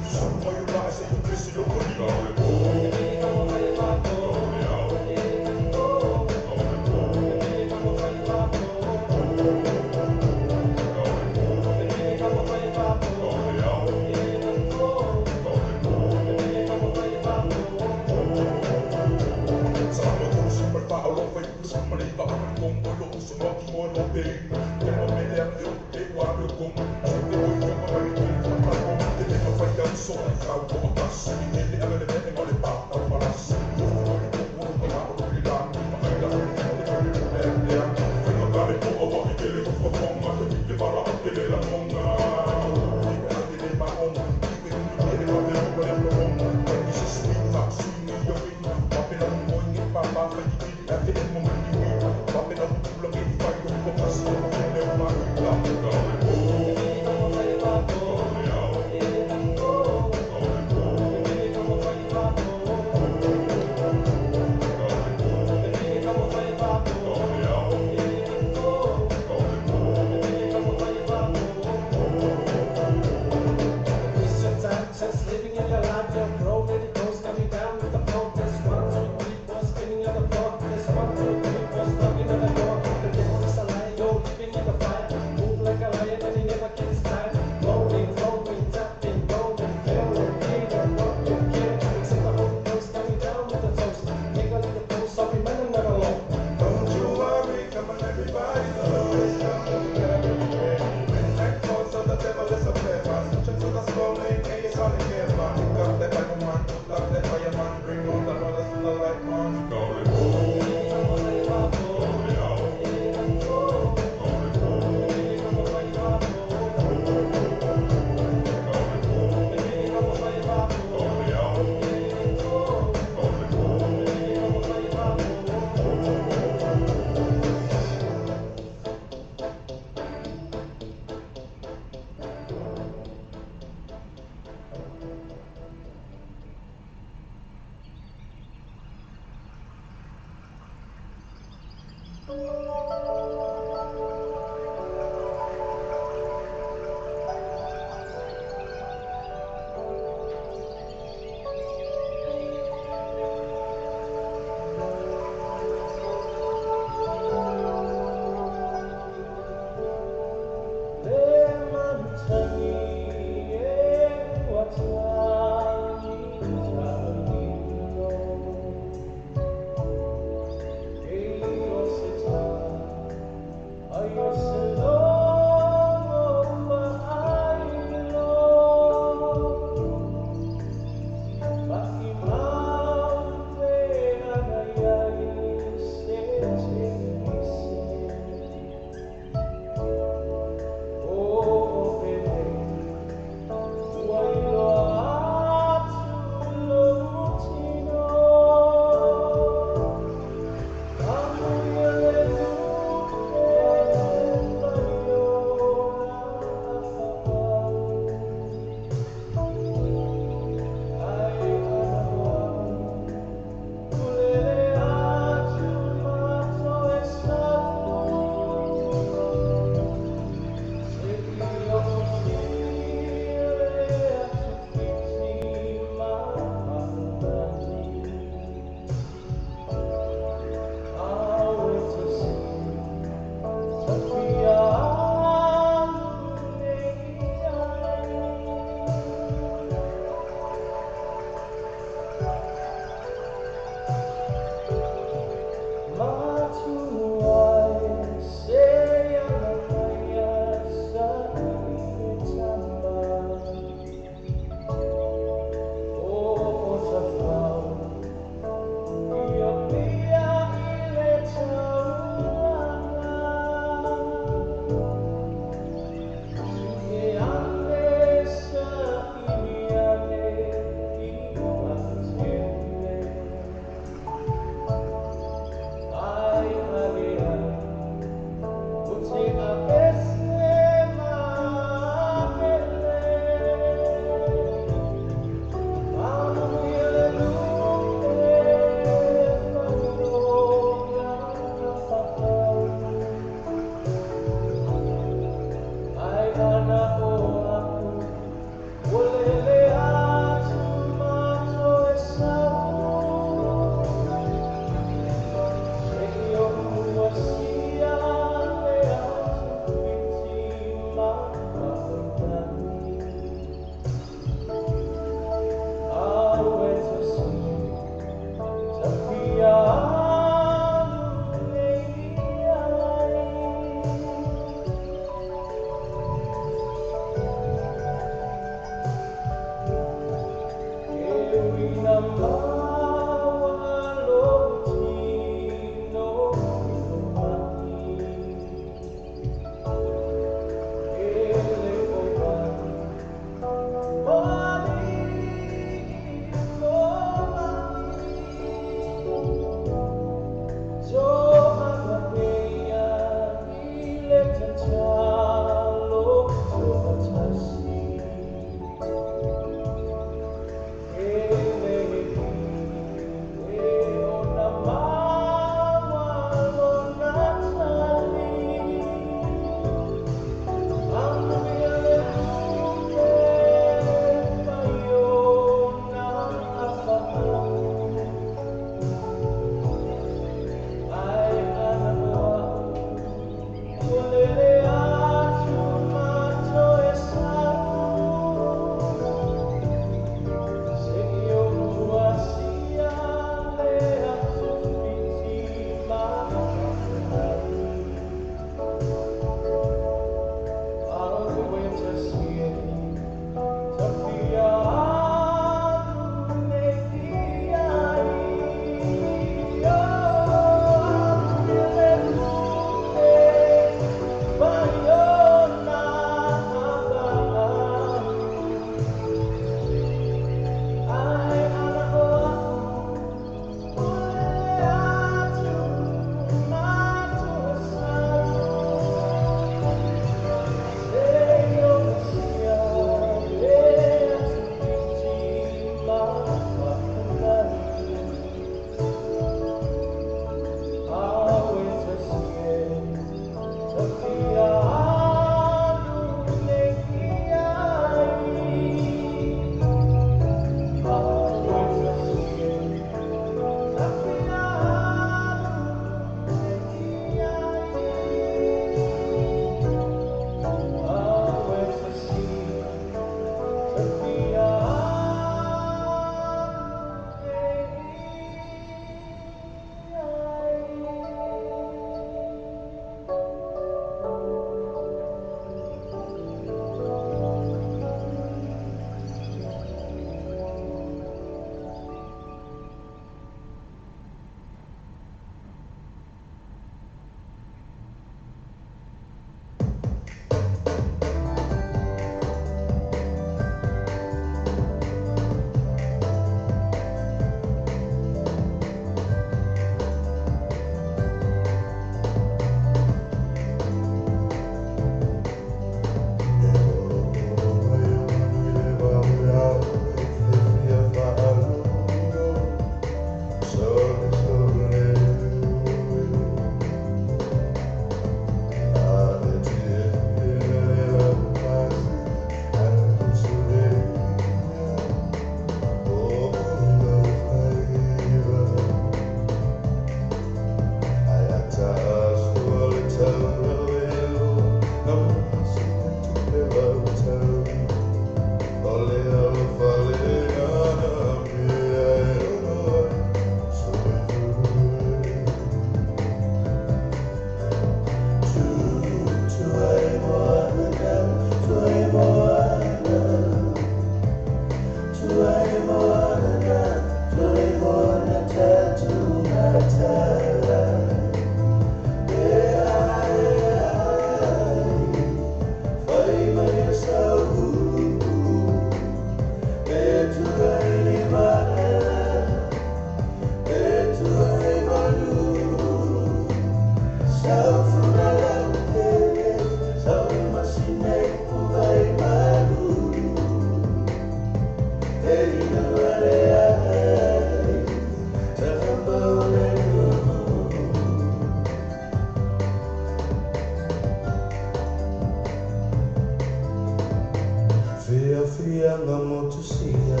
Fia fia ngamotusia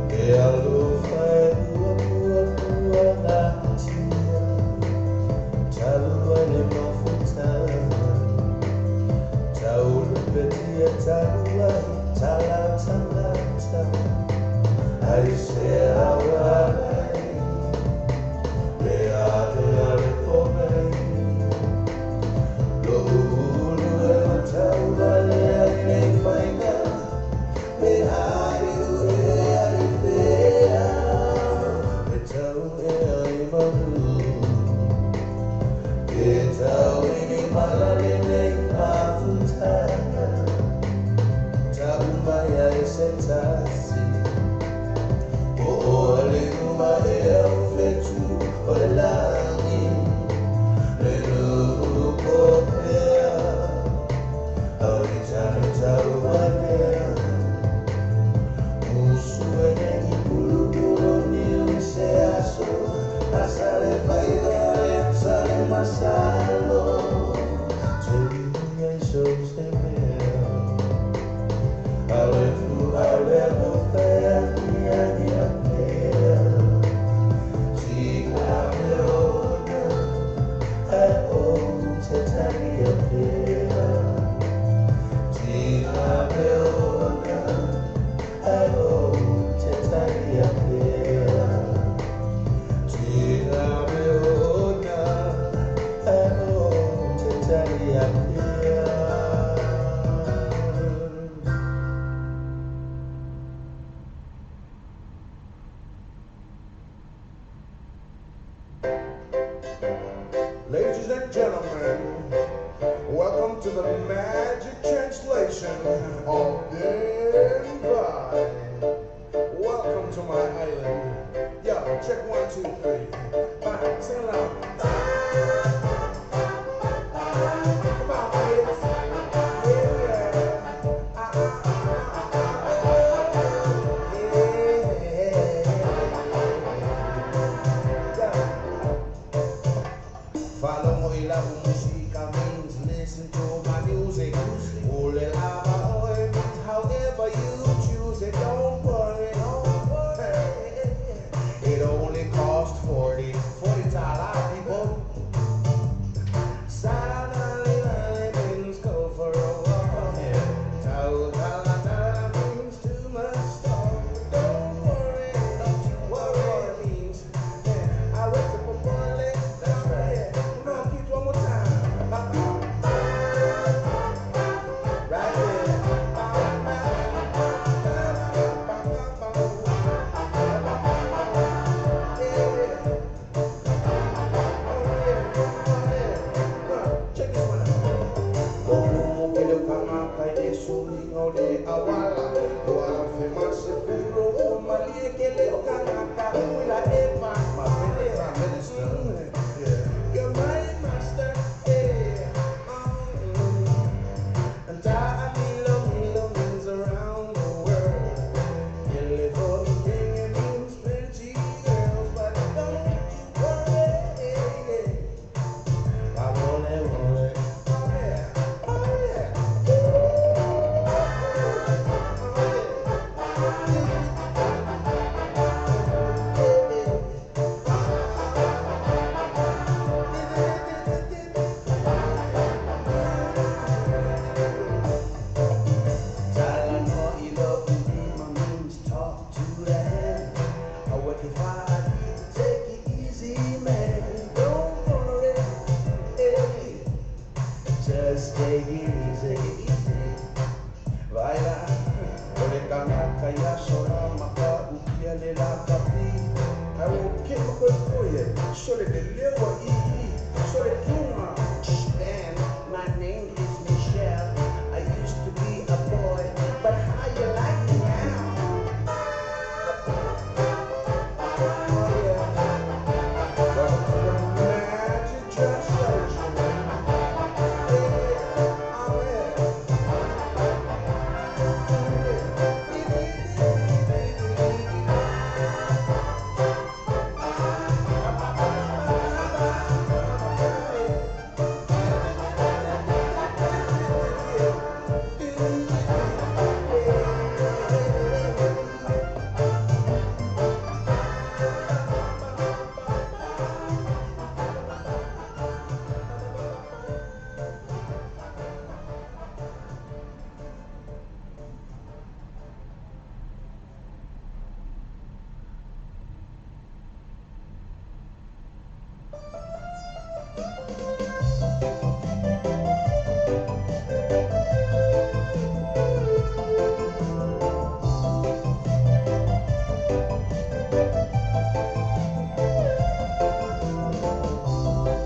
e alufai ua natia talua le mafuta taulupetia talua talata aisea walai le ale pomei lo ulu e taua le ai fainga me ayu e ai pea e tau e ai mahu e tau e ni malale nei mafutana tau mai ai sentasi o ole uma e au fetu o le langi le luko pea au i tanu tau wanea musu e nengi pulu pulu ni un se aso asale paidare sale masalo Terinha shows the mea Alefu pea minha minha pea Tika meona e o te tania pea Tika meona e o te tania pea Tika meona e o te tania pea Ladies and gentlemen, welcome to the magic translation of Denver. Welcome to my island. Yo, check 1, 2, 3. Bye. Sing along. Come on, kids. Follow me la musica means listen to my music. Ole lava oil means however you choose it. Don't worry, don't worry. It only costs 40 tala people. Sana means go for a walk. Tala means too much stuff. Don't worry, don't you worry means I wake up a bullet. That's right. Come on, kids, one more time.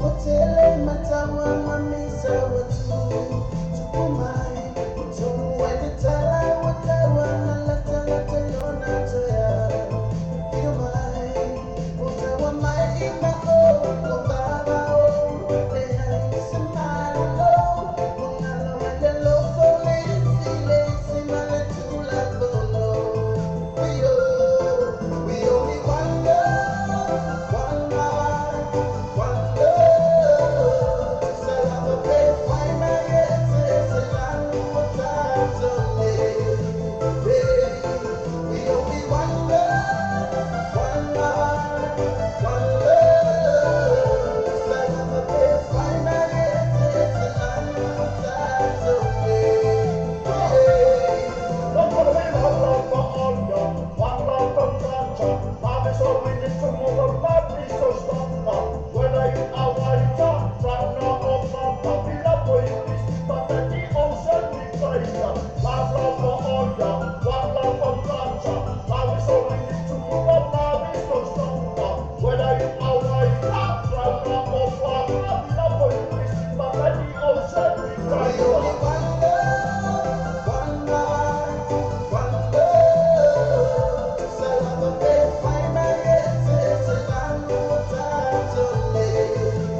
Hotele matawa mamisa watu Tukumai Utumu wajitala watawa na lata lata yona toya Yumai Utawa mai ima o Kobaba o Leha isamalo Mungalo wende loko Lesi lesi maletula bolo We only wonder One life One love, celebrate, find my essence, and I know what time to live. We only one love, one life, one love, celebrate, find my essence, and I know what time to live. One love for all y'all, one love from Ganja. Love is all we need to move on, love is so strong. Whether you are white, from now or from we love for you, is but at the ocean we fight. Love for all y'all, one love from Ganja. Love is all we need to move on, love is so strong. Whether you are white, from now or from we love for you, is but at the ocean we We fight. only one love, one life, one love. Celebrate, find my essence, and I know what time to live.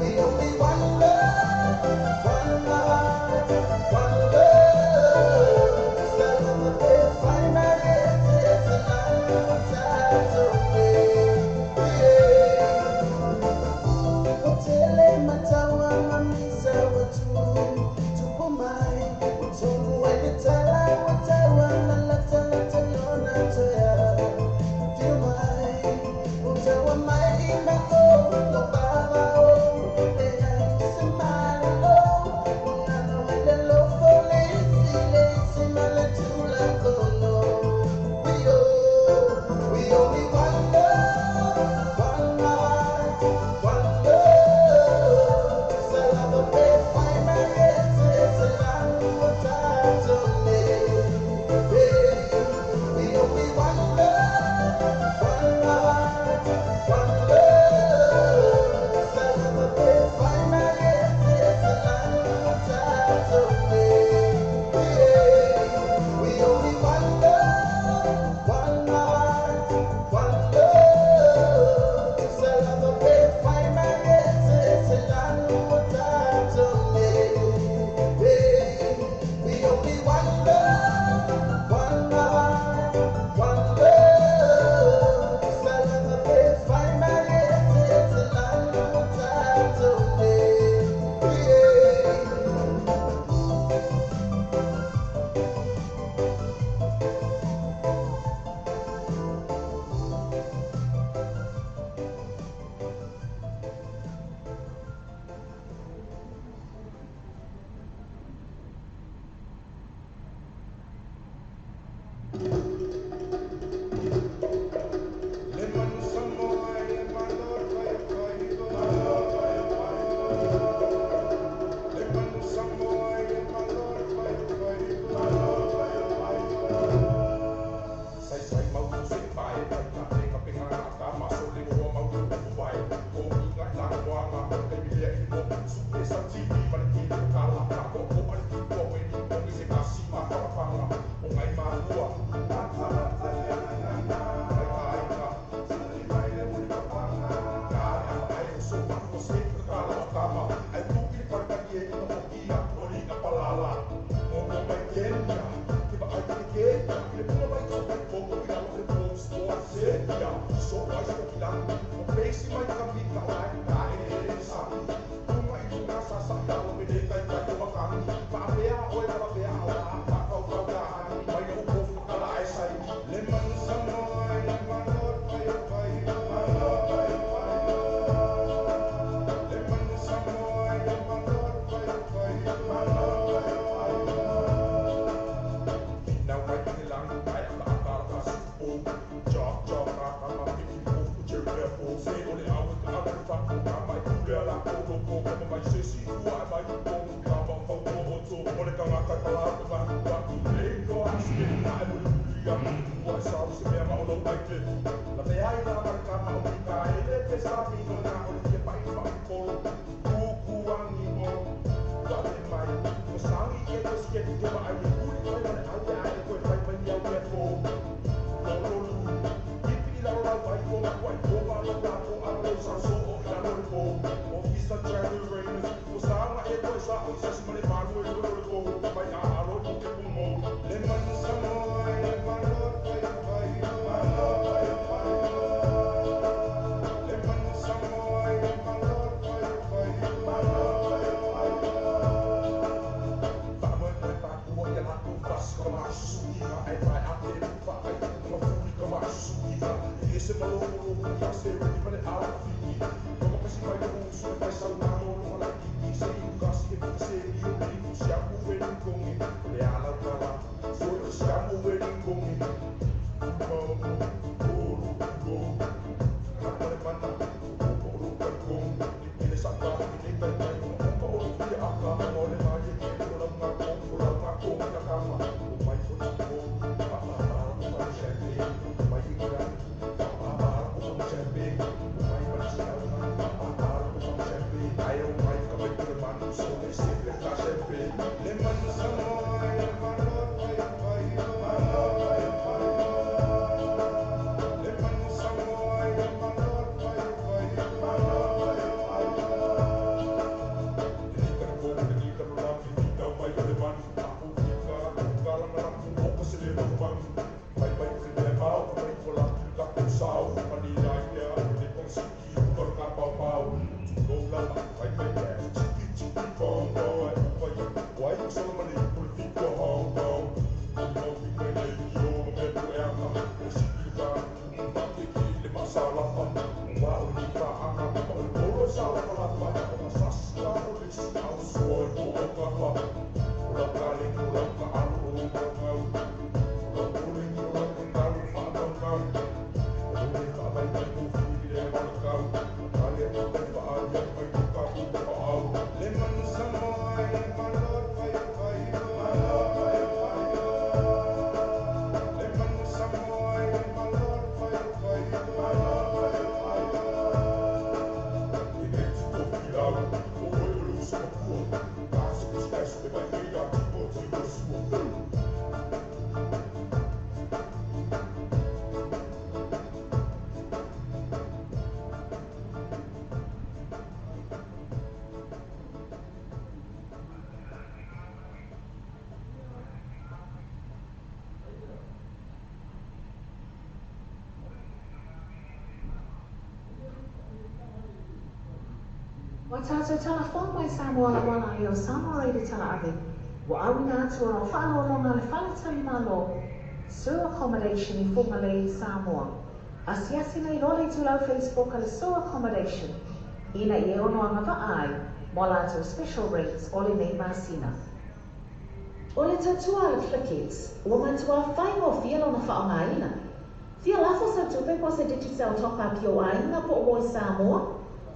We only one love, one life, one love. Celebrate, find my essence, and I know what time to live. Hotele matawa mamisa watu Tupumai Utumu wajitala watawa na lata lata yona toya Yumai Utawa mai ima o Loba Wa tātou tala whong mai Samoa la wana e o Samoa i te tala ave. Wa awina atua o whaalolonga le whaletari malo. Sue accommodation I whunga le Samoa. Asiasi nei role tu lau Facebook ale Sue accommodation. Ina I e ono anga va ai, mo lātou special rates o le nei masina. O le tatua le Flickix, ua matua whaingo whialo na whaonga ina. Fia lafo sa tupe po se digital toka ki o aina po o Samoa.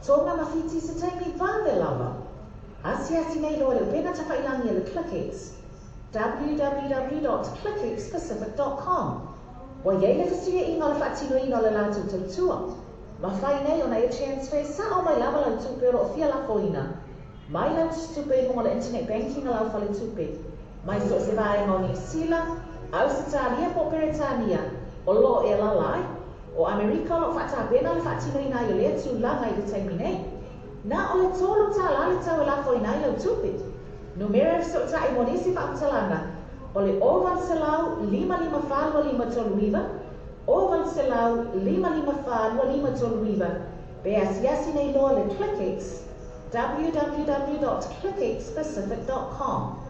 Tonga mawhiti se taimi vāwe lava. Asiasi nei loa le pena tawhailangi le Clickix. www.clickixpacific.com. Wa yei le fasiria inga le whaatino ino le lātou tautua. Ma whai nei o na e transfer sa o mai lava lau tupe ro o fia lafo ina. Mai lau tupe mo le internet banking lau whale tupe. Mai so se vae no New Zealand, Australia po Peretania, o lo e lalai. O Amerika lo whata pena le whaatino ina I o lea tu langa I le taimi nei. Na o le tolu tā lale tau e lafo ina I lau tupe. Numero so ta I monisi whaatalanga. O le oval selau 5555 toluiva. Oval selau 5555 toluiva. Be asiasi nei loa le Clickix. www.clickixpacific.com.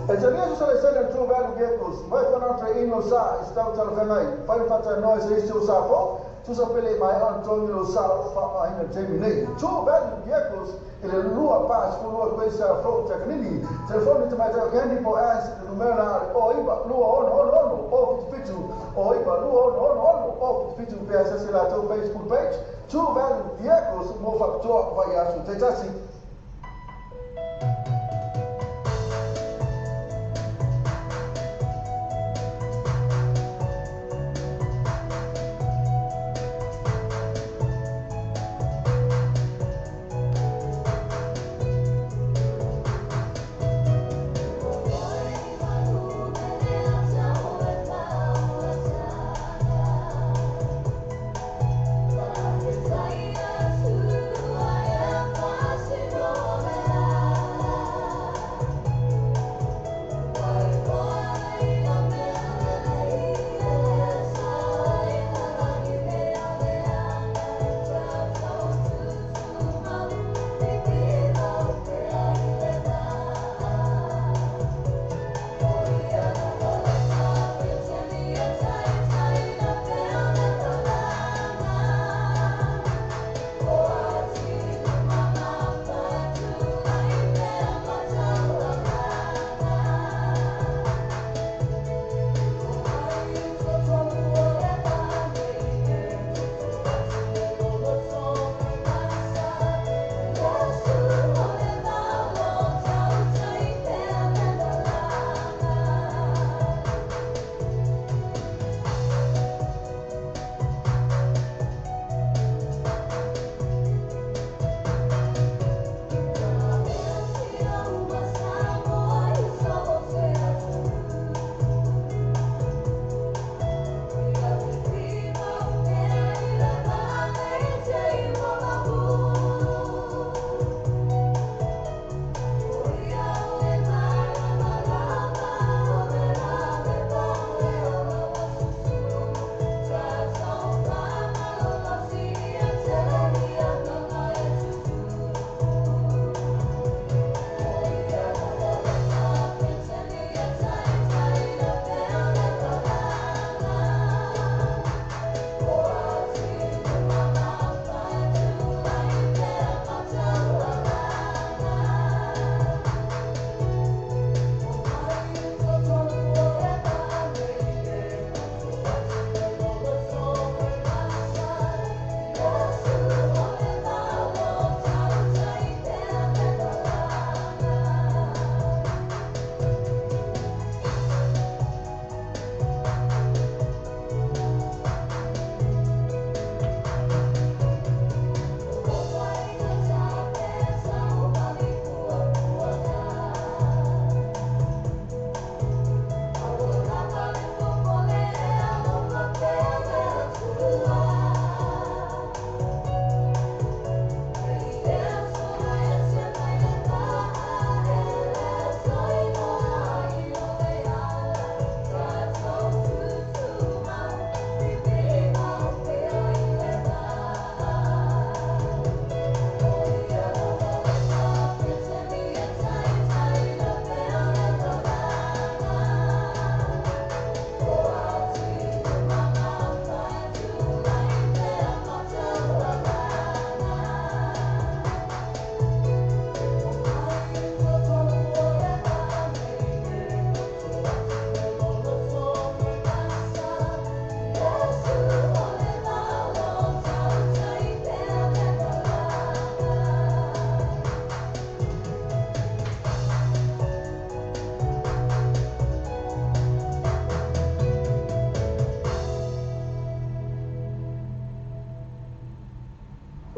E te mea sa le sene tu velu vehicles, mai whanatra ino sa, i stau tala whanai, whai whata noise e isi o sa fo, tu sa pele mai Antonio sa o wha ina temi nei. Tu velu vehicles, e le lua pas, fu lua kwe sa flo takanini, telefoni te mai tau kendi po as, le numera o iba, lua ono, o fitu, o iba, lua ono, o fitu, pe asasi la tau Facebook page, tu velu vehicles, mo faktua vai asu, te tasi. Saya sudah yang masih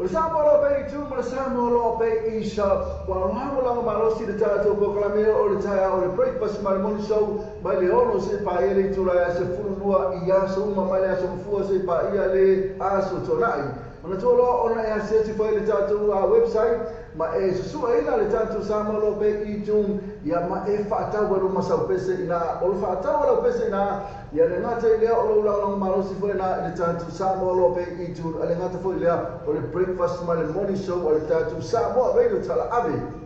le Samoa lo pe tu ma le Samoa lo pe i sa wa no la ma lo si de tato ko kala me o le taia o le breakfast ma le morning show mai le ono se pa ele tu la se fulu lua i aso ma mai le aso fu se pa ia le aso tonai ma le tolo ona e se ti foi le tato a website ma e su ina le tato Samoa lo pe i tu ia ma e fa ta wa ma sa pese ina o fa ta wa pese ina ia le ngata ile o la ma lo si foi na le tato Samoa lo pe i tu le ngata foi le o le breakfast ma le morning show o le tato Samoa radio tala ave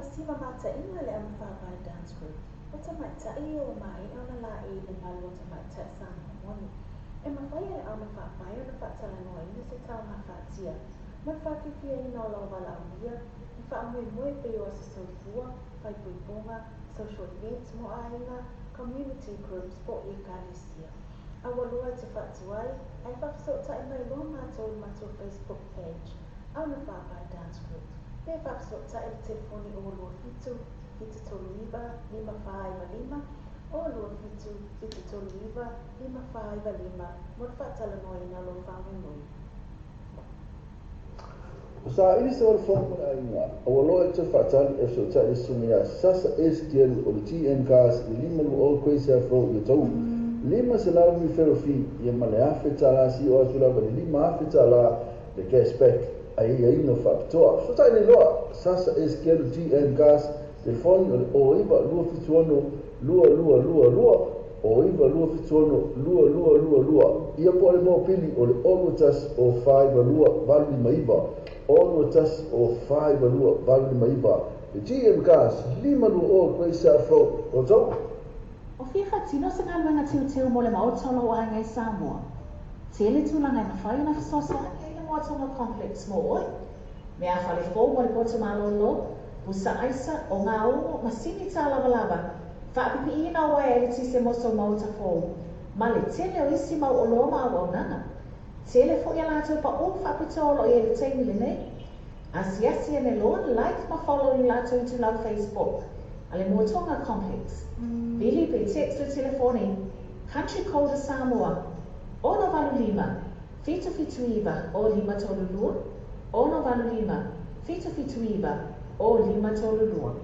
Pasima mata ina le am whāpai dance group. O ta mai tai o mai o na la e le malu o ta mai tai sa moni. E mawhai e au na whāpai o na whātala noa ina se tau na whātia. Ma whākiwhia ina o lau wala au ia. I whaamui moe pe o sa soifua, pai puipunga, social events mo aina, community groups po I kāresia. A walua te whātuai, ai whapasota e mai loa mātou I mātou Facebook page. Au na whāpai dance group. Pe whapasota e telefoni o lua fitu, fitu tolu iwa, 5555, o lua fitu, fitu tolu iwa, 5555, mo whaatala noa ina lo whaamui nui. Sa ini se wala fomo na inga. Awalo e te whaatali e so ta sumia sasa eskiel o le TNCAS I lima lu o Crazy Afro I tau. Lima se lau mi ferofi I male afe tala si o atula wale lima afe tala le cashback ai ino whapitoa. So ta ini loa sasa eskiel o TNCAS telefoni o iwa lua fituano lua o iwa lua fituano lua ia po le mo pili o le olutas o 5 lua valu lima iwa olutas o 5 lua valu lima iwa le TNCAS lima lua o Crazy Afro o tau. O fia whatino sa ngā tiu mo le maotolo o hangai Samoa. Tele tūlanga I mawhai na whasosa e le moatonga complex mo oi. Mea whale fō mo le poto malolo, pusa aisa o ngā ongo masini tā lava. Whaapipi ina o e le tise moso mauta fō. Ma le tele o isi mau o loma au au nanga. Tele fo ia lātou pa o whaapitolo e le teimi le nei. Asiasi e ne loa like ma follow I lātou I lau Facebook. Ale Moatonga Complex. Bili pe text o telefoni. Country Code Samoa. Ono valu lima. Fitu iwa o lima tolu lua. Ono valu lima. Fitu iwa o lima tolu lua.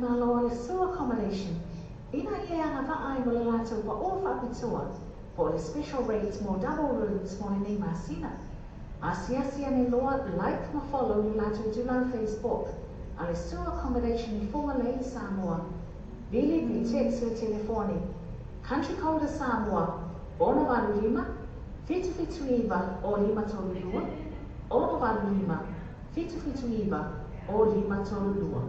Malo le sua accommodation. Ina ia nga vaai mo le lato wa o whapitua po le special rates mo double rooms mo nei masina. Asia ne loa like ma follow le lato dula Facebook. A le sua accommodation i fonga le Samoa. Bili mi text le telefoni. Country code Samoa. Ona valu lima. Fitu iwa o lima tolu lua. Ona valu lima. Fitu iwa o lima tolu lua.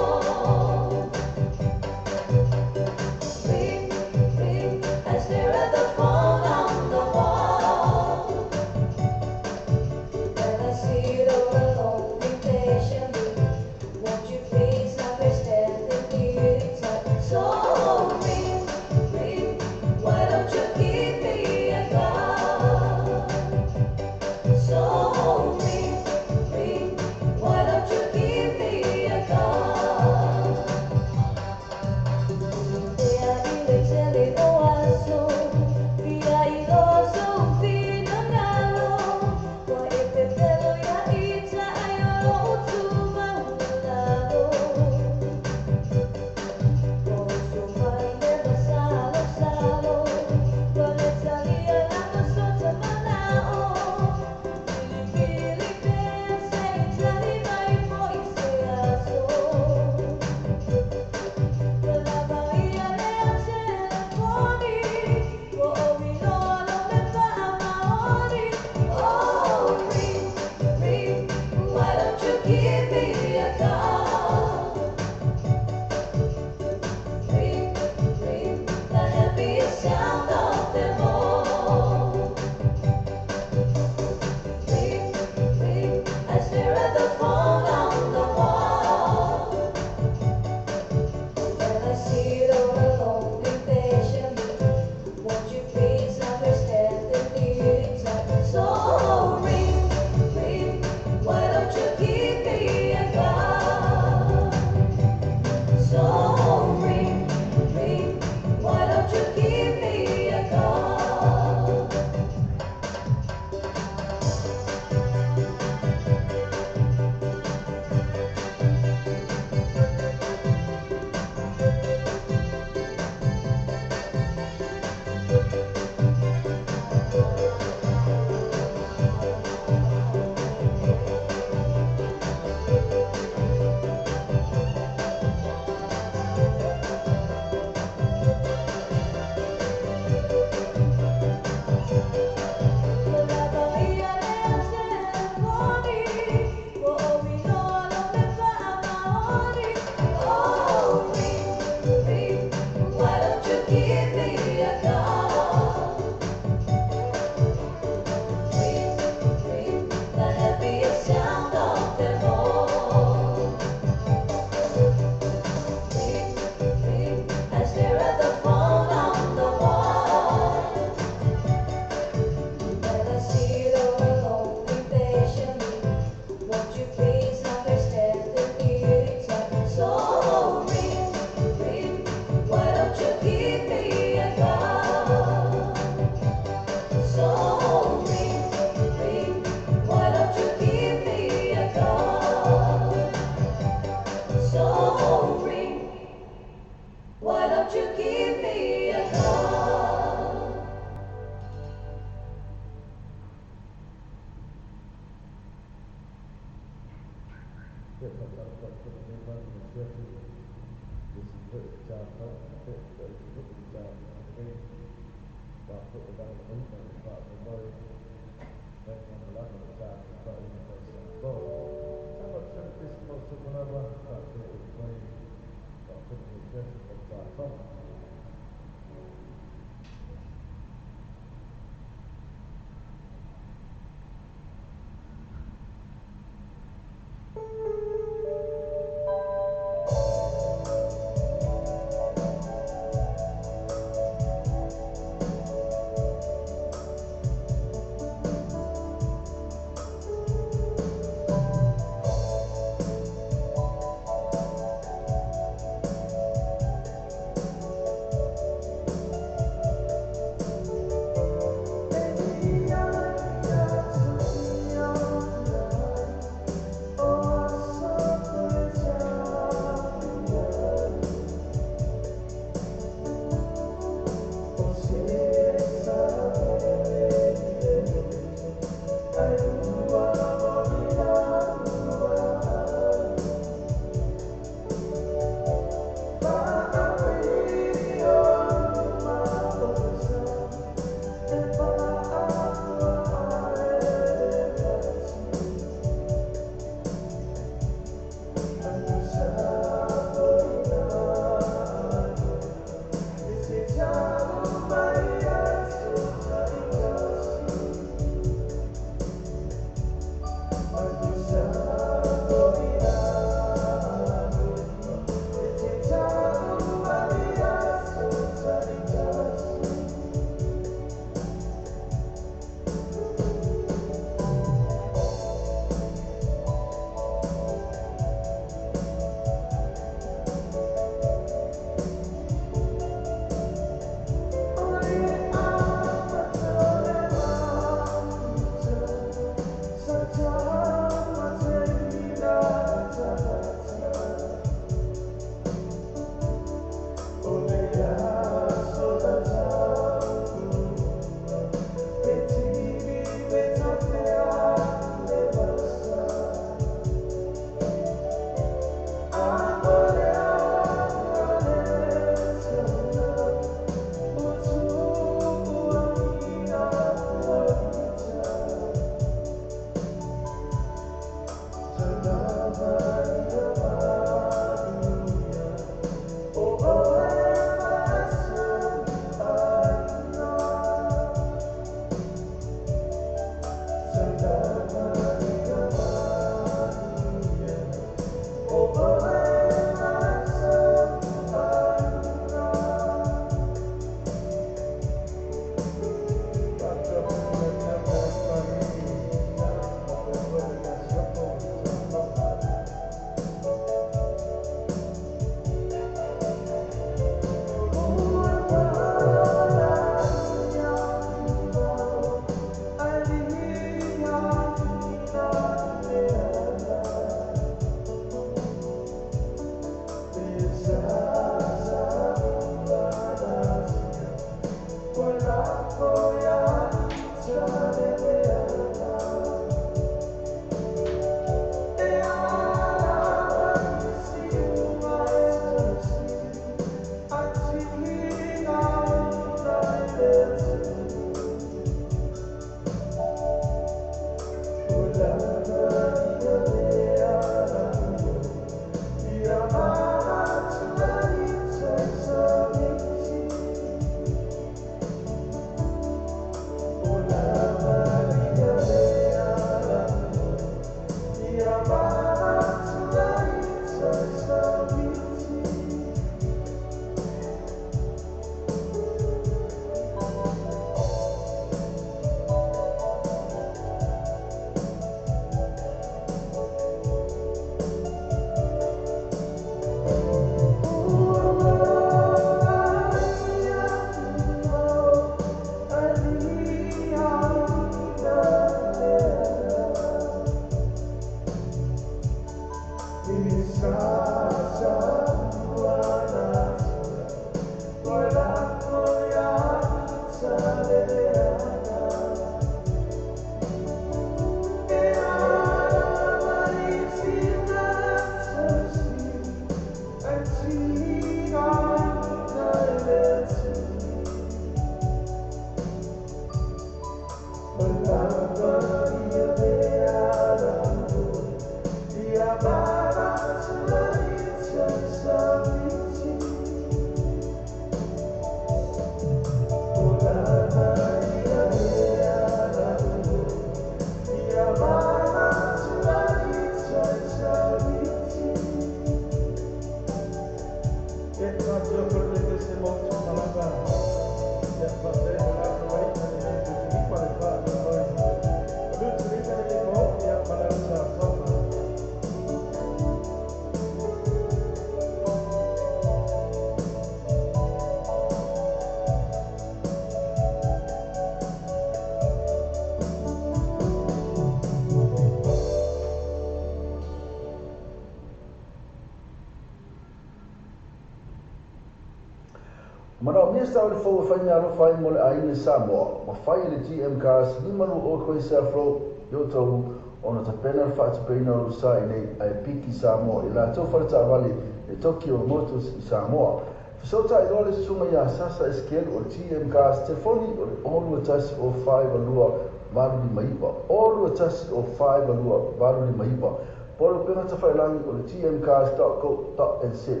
Mana mia sa le fo fa nya ro fa mo le ai ni Samoa. Ma fa le GM cars ni malu o ko se afro yo to ona ta pena fa ta pena ro sa nei ai piki Samoa. Ila to fa ta vale e Tokyo Motors i Samoa. So ta i ole suma ya sasa eskel o GM cars te foni o le olu tasi o 5 alua valu di maipa. Olu tasi o 5 alua valu di maipa. Polo pena ta fa langi o le GM cars ta and sit.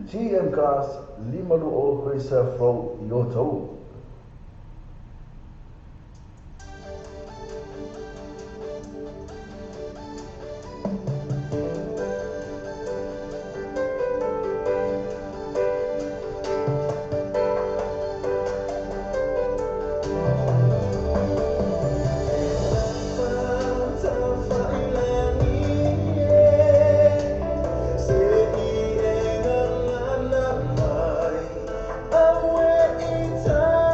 GM cars lima lu o koe sa fau I o tau. Time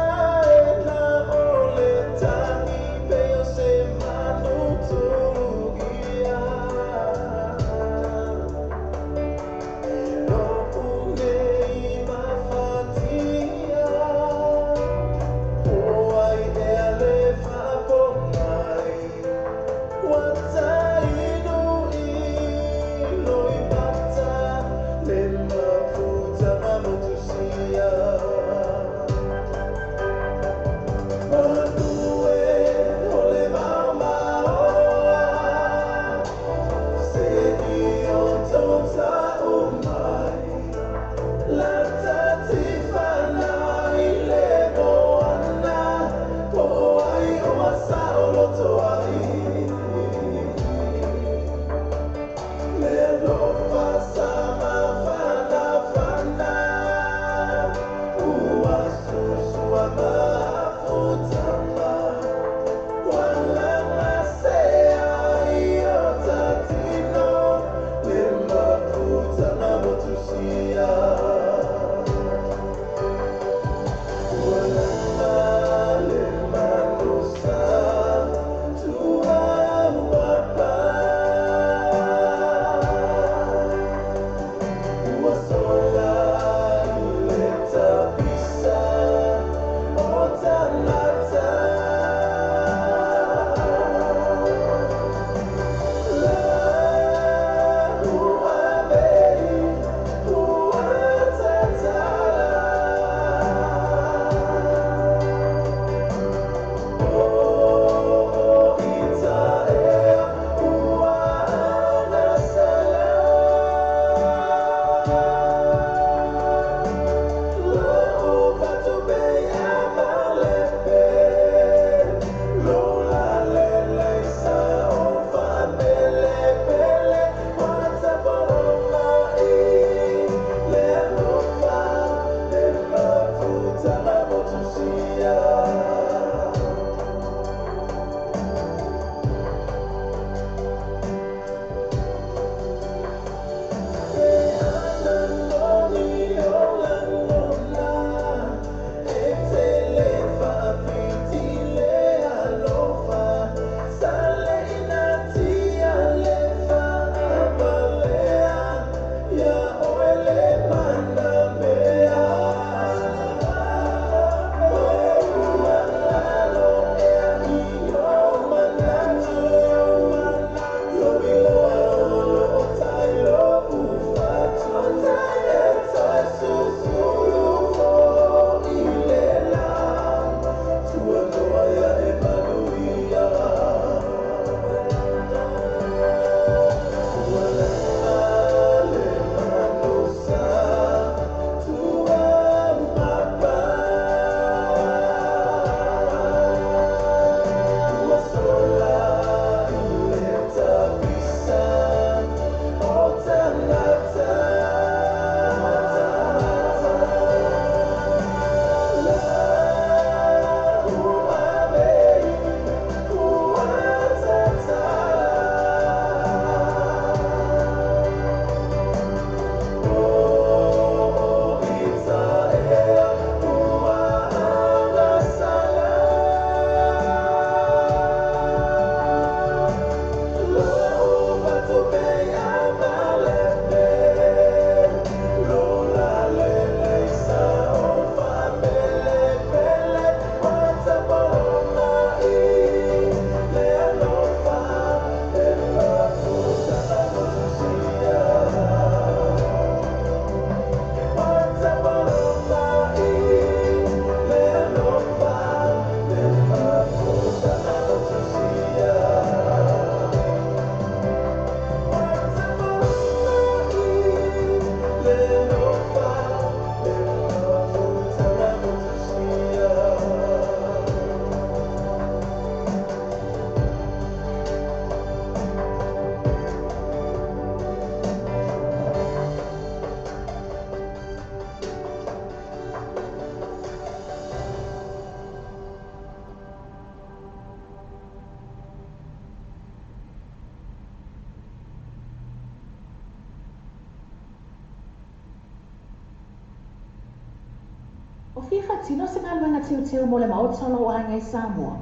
O whiwha tino se ngā luenga tiu mo le maotolo o hangai Samoa.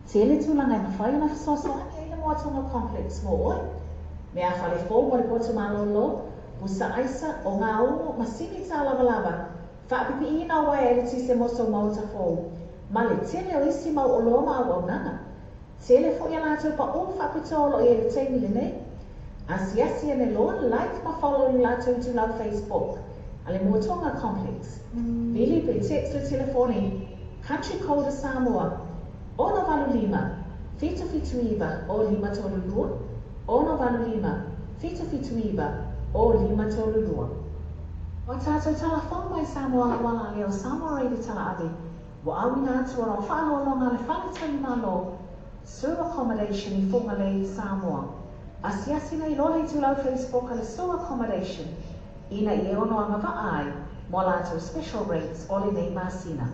Tele tūlanga i mawhai ona whasoasoani e le Moatonga Complex mo oi. Mea whale fō mo le poto malolo, pusa aisa o ngā o masini tā lava lava. Whaapipi ina wai e le tise moso mauta fō. Ma le tele o isi mau o loma au au nanga. Tele fo ia lātou pa o whapitolo e le teimi le nei. Asiasi e ne loa like ma follow ni lātou tu lau Facebook. Ale Moatonga Complex. Vili pe text le telefoni. Country Code Samoa. Ono valu lima. Fitu fitu iwa o lima tolu lua. Ono valu lima. Fitu fitu iwa o lima tolu lua. O tātou tala whau mai Samoa la wala leo Samoa reidi tala ade. Wa awina atu ora o whaano longa le whanatani malo. Sewer accommodation I whunga le Samoa. Asiasi nei lole tu lau Facebook ale sewer accommodation. Ina I ono anga vaai, mo lātou special rates o le nei masina.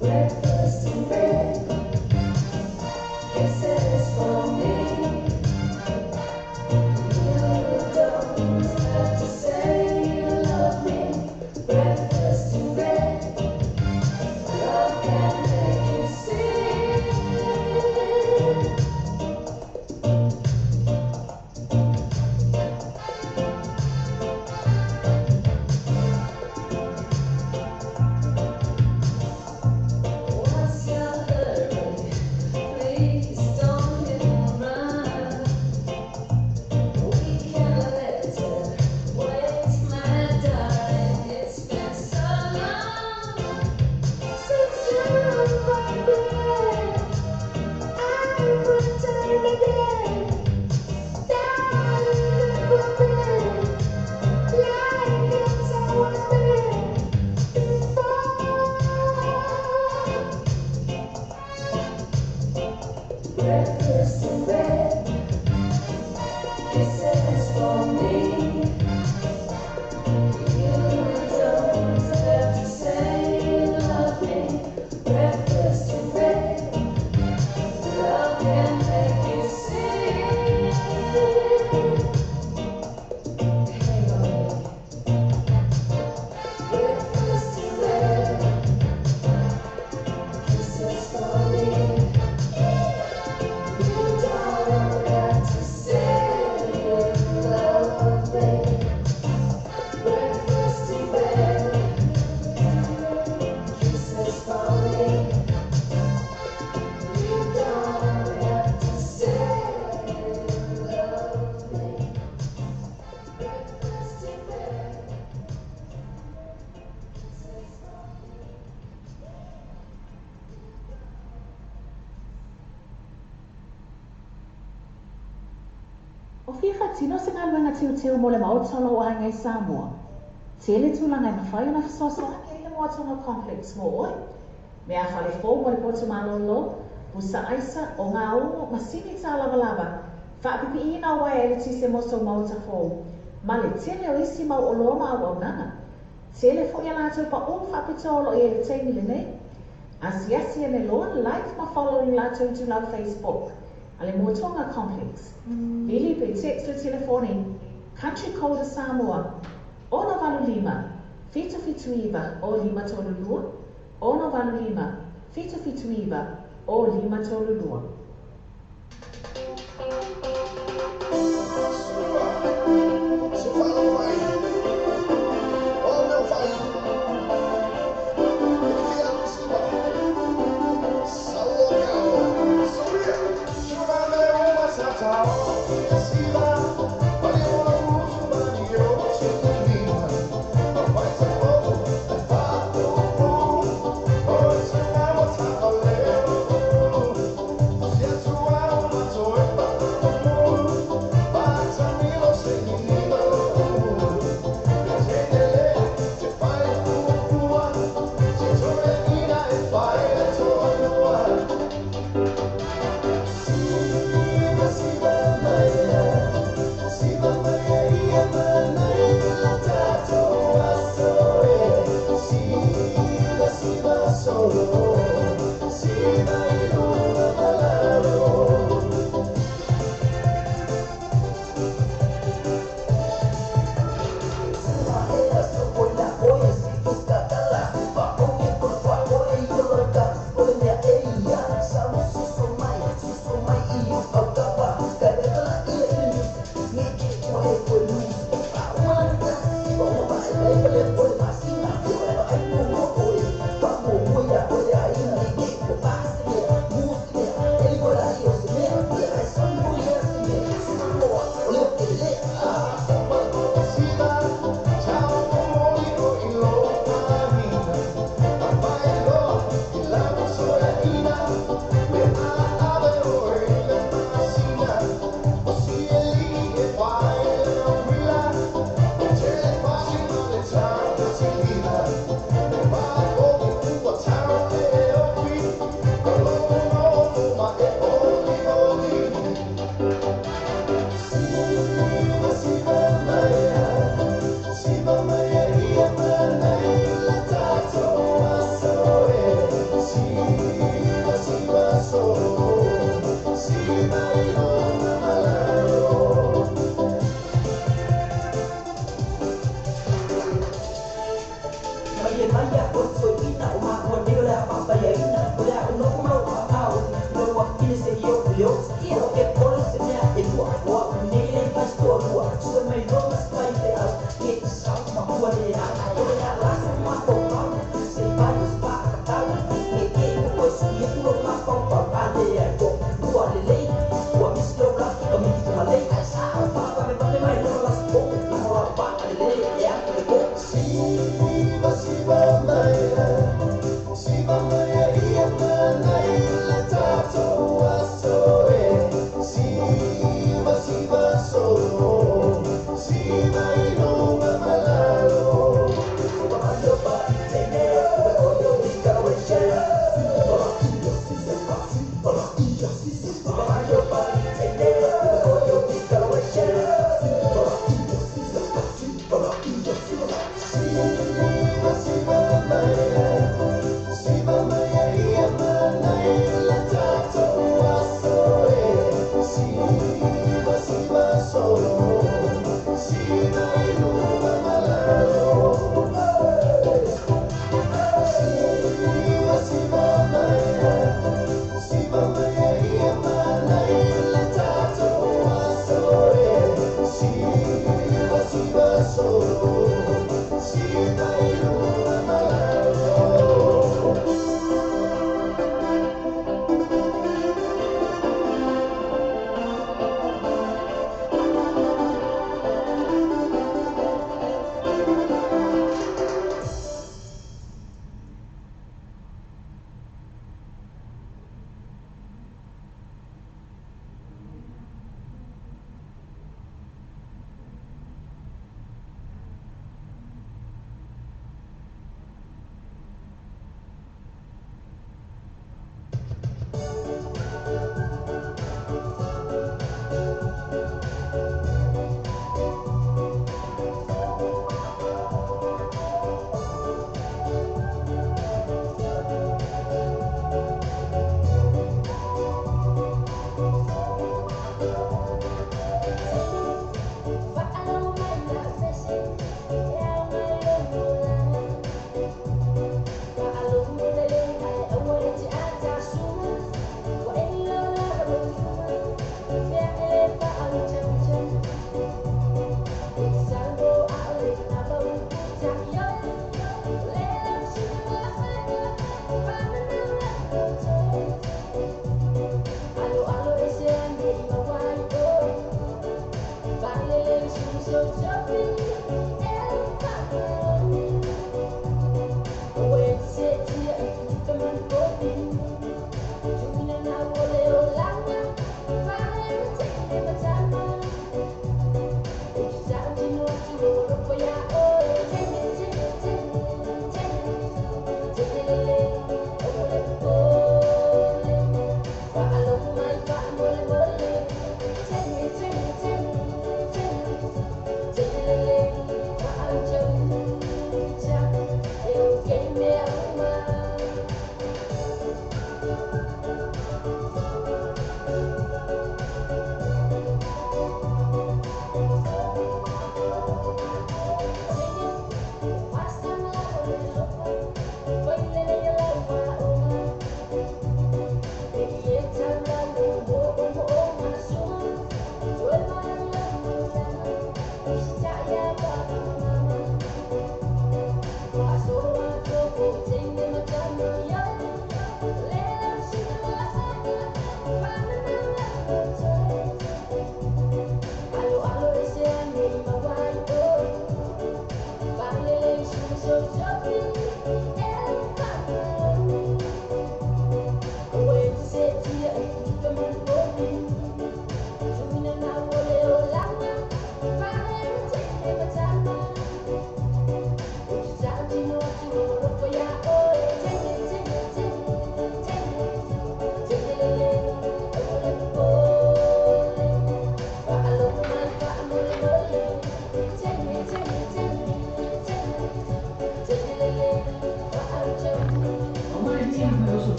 Breakfast in bed, kisses for me. You don't have to say you love me. Breakfast in bed, love can make you sing. What's your hurry? Please don't hit and run. We can let it wait, my darling. It's been so long since you've been there. I'm returning again, darling, for me, like it's always been before. Breakfast in bed, kisses for me. You don't have to say you love me. Breakfast in bed, love can make you sing. Hang on. Breakfast in bed, kisses for me. You don't have to say you love me. Breakfast in bed, kisses for me. You don't have to say you love me. Breakfast in bed, kisses for me. O whiwha tino se ngā luenga tiu mo le maotolo o hangai Samoa. Tele tūlanga I mawhai ona whasoasoani e le Moatonga Complex mo oi. Mea whale fō mo le poto malolo, pusa aisa o ngā o masini tā lava lava. Whaapipi ina wai e le tise moso mauta fō. Ma le tele o isi mau o loma au au nanga. Tele fo ia lātou pa o whapitolo e le teimi le nei. Asiasi e ne loa like ma follow ni lātou tu lau Facebook. Ale Moatonga Complex. Vili pe text le telefoni. Country Code Samoa. Ono valu lima. Fitu fitu iwa o lima tolu lua. Ono valu lima. Fitu fitu iwa o lima tolu lua. solo. Si bailo una malaro. Siva Maya, iya Maya.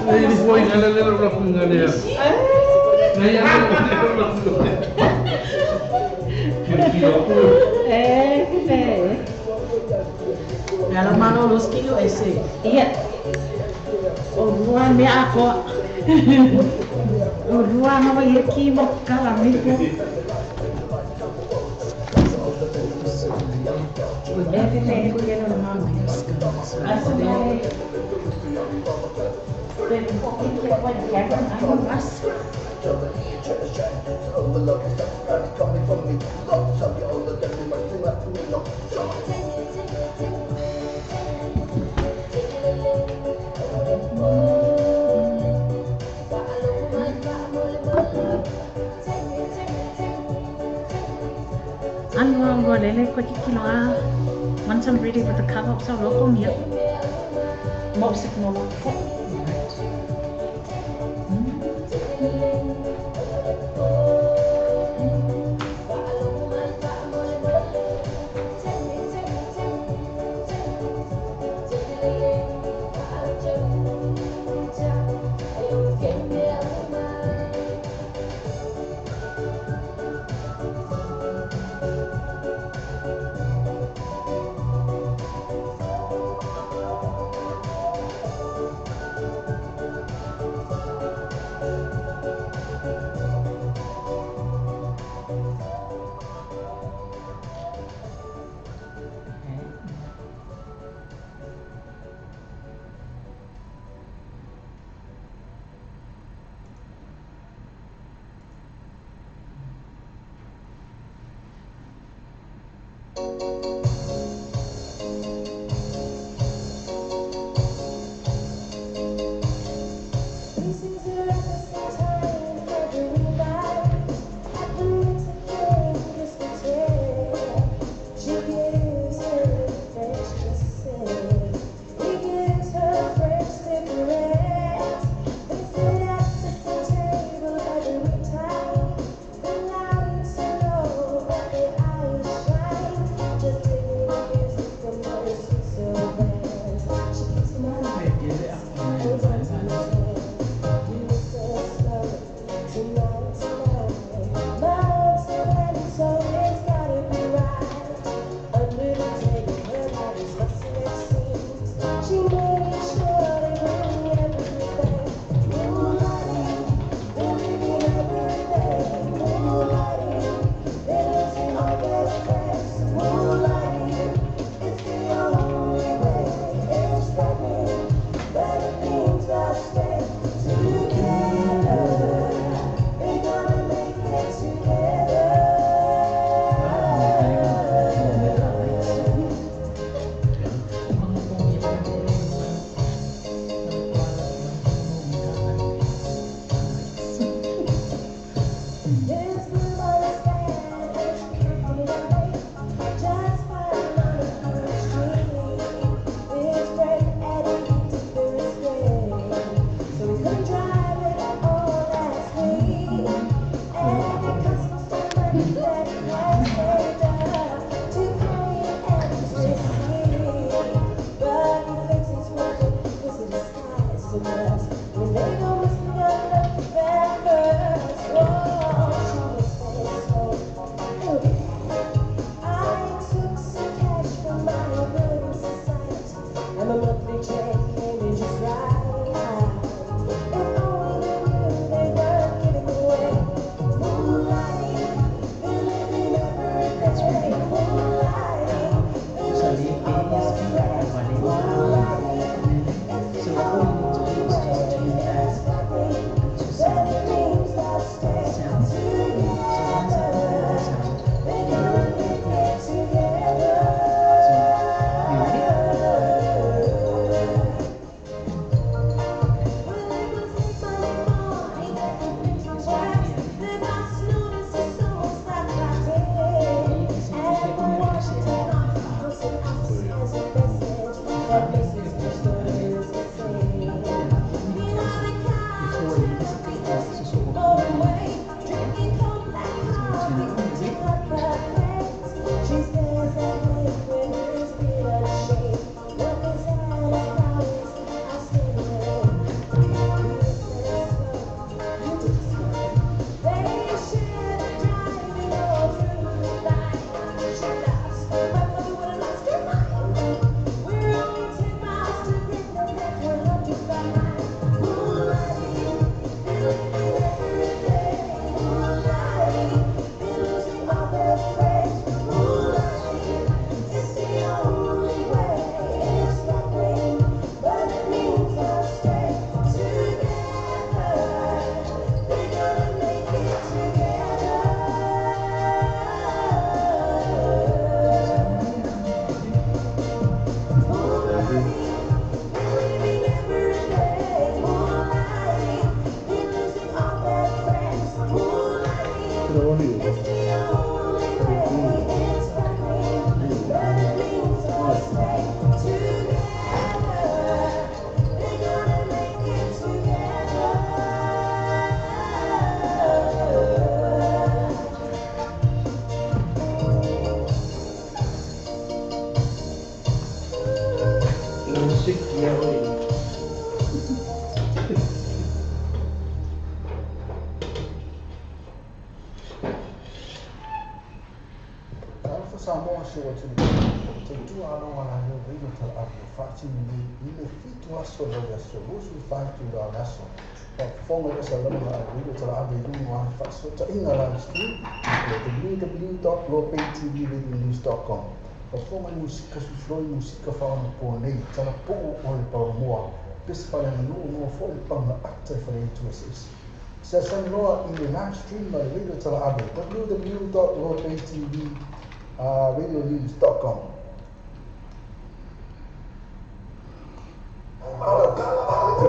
Ini poin ala lelo la kunga dia. Nai ala lelo la kunga. Kalau malu los kilo ese. Iya. Oruan me ako. Oruan apa yaki makala miku. Bebe ko yan ang mama. Asa na. Bebe ko yan ang mas. Ang lele ko kikilo man some ready with the cover up sa lokong ya. Mopsik mo po. So Samoa se o tunu te tu ano ala yo vino tal abo fati ni ile fitu aso lo aso usu fatu da aso pa fonga esa lo ma vino tal abo ni wa fa so ta inga la street www.lopaytvradio.com pa fonga musika su floi musika fa no po nei tala po o le pa moa pes pa na no fo le pa na acte fa le tu es se san loa in the live stream ma radio tal abo www.lopaytvradio.com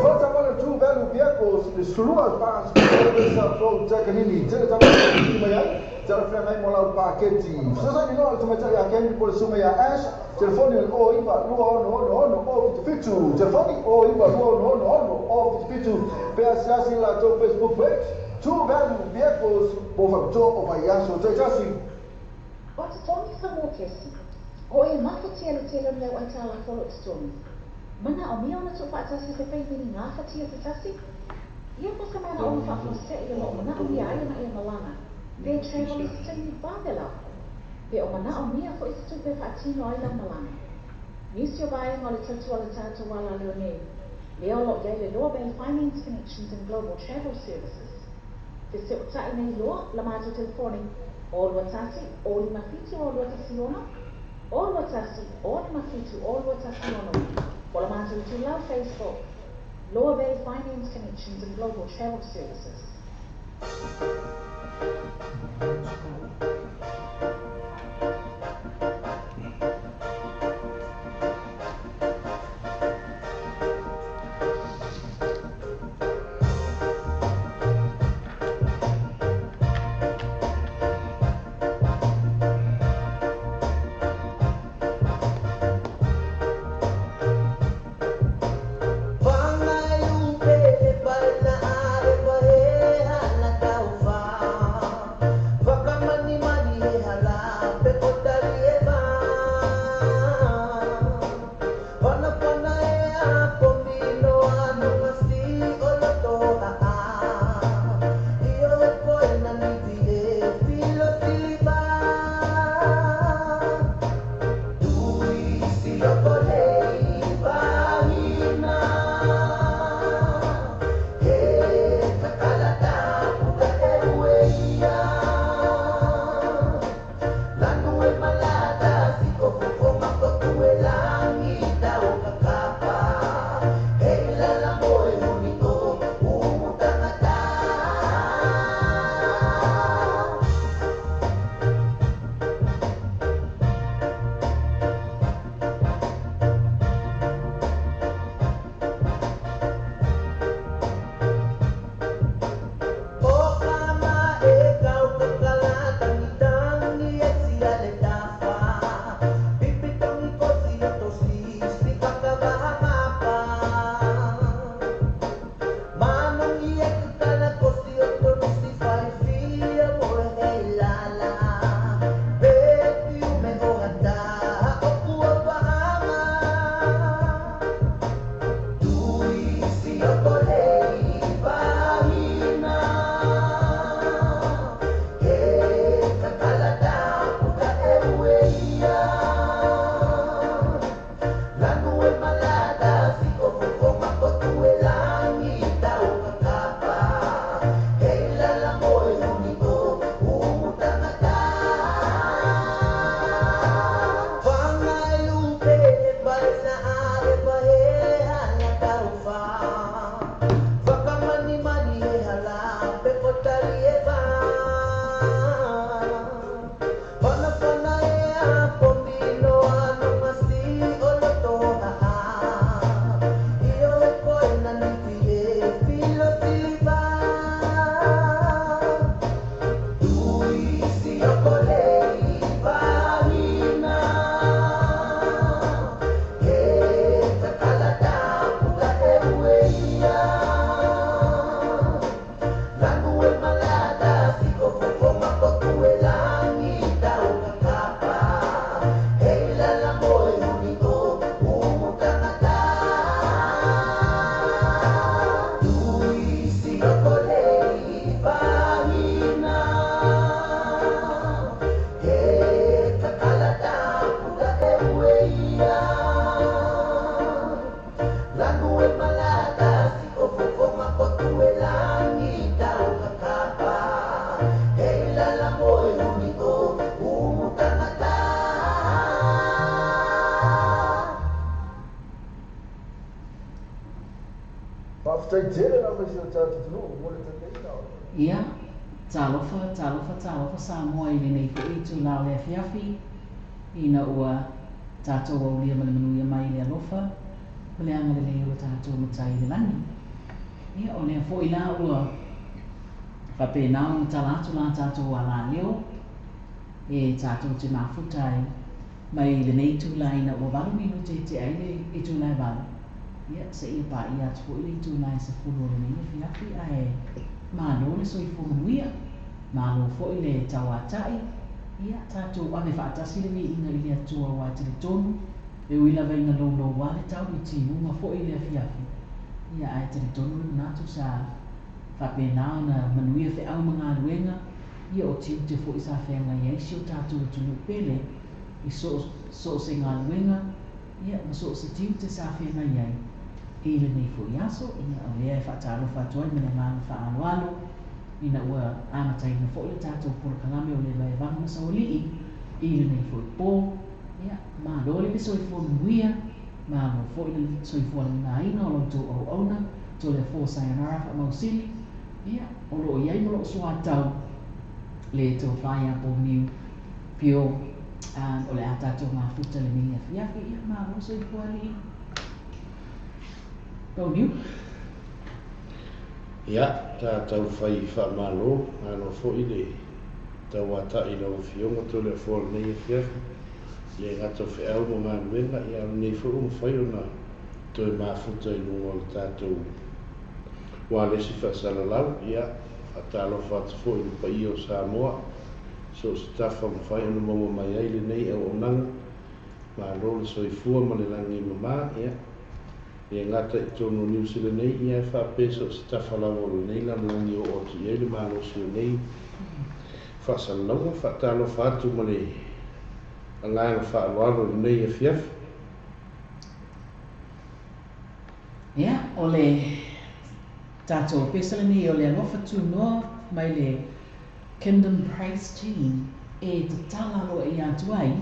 Volta para tu velho vehicles de suas para essa flow tecnini tele tama ni maya tele frame mai mola paquete sasa ni no tu meta ya kendi por suma ya ash telefone o iba no o fitu telefone o iba no o fitu pe asiasi la to Facebook page tu velho vehicles por to o vai aso te jasi What's Tony Samokesi? O e mafu tele tele leo ai tala follow Tony. Mana o mia ona tupa atasi te pei mini ngā whatia te tasi? Ia poka mana o whawha se i lo mana o mia ai na i malana. They travel is tini bāwela. Pe o mana o mia ko i te tupe whaatino ai la malana. Nisi o vai ngā le tautua le tātou wala leo nei. Leo lo iai le loa bei Finance Connections and Global Travel Services. Te se o tai nei loa la mātou telefoni. O lua tasi, o lima fitu o lua tasi ono. O lua tasi, o lima fitu o lua tasi ono. Well, I'm on to love Facebook, Lower Bay Finance Connections and Global Travel Services. Baka tai tele na mai sa tatu no mo le tete na. Ia, talofa Samoa i nei ko i tu la le fiafi ina ua tātou au lia mana manuia mai le alofa ma le anga le ua tātou matai le lani. Ia, o lea fo i la ua whapena o talatu la tātou a la leo e tātou te mafutai mai le nei tu la ina ua walu minu te aile i tu la walu. Ia, se ia pa ia atu fo i tu la se fulu le nei fiafi a e malo le soifo manuia. Malo fo i le tauatai, ia tātou ame whaatasi le mi inga i le atua wa te le tonu, e uila vaina lo wale tau i tinu ma fo i le afiafi. Ia ai te le tonu natu sa whapena na manuia fe au mga aluenga, ia o tiu te fo i sa whenga i eisi o tātou tunu pele, i so se ngā aluenga, ia ma so se tiu te sa whenga i ei. I le nei fo i aso, ia o lea e whaatalo whatuai mene ngāna whaaloalo, ina ua amatai na fo le tātou pura kalame o le lai vanga sa o lii i le nei fo i pō ia ma lo le so i fo nuia ma lo fo i so i fo na ina o lo tō au auna tō le fo sayonara wha mausili ia o lo iai mo lo soa tau le tō whai a pō niu pio o le a tātou ma futa le mea fiafi ia ma lo so i fo ali pō niu Ia, tātou whai whamalo, ano fo i le tauata i lau fionga tō le fōle nei e whiafi. Le ngato whiau mo ngā nuenga i au nei fo whai o na tō e mafuta i lunga le tātou wālesi whaasalalau. Ia, a tālo whātu fo i lupa i o Samoa. So se tafa mo whai anu maua mai ai le nei au onanga. Ma lo le soifua ma le langi mama, ia. E ngata I tōnu New Zealand nei, ia e whapeso se tawhalawa o nei la mlangi o oti e le mālosi o nei. Whaasalaunga, whaatalo whātu ma le anganga whaaloalo o nei e fiafi. Ia, o le tātou pesala nei o le alofa tūnoa mai le Kingdom Praise Team e te talalo I atuai,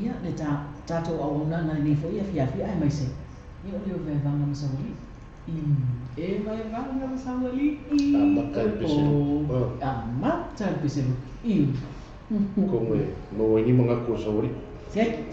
ia le tātou auna na nei fo ia fiafi ai mai se. Ia o leo vai vanga masawali. E vai vanga masawali. Amatai peselu. Amatai peselu. Iu. Como é? Não é nenhuma coisa ali. Segue.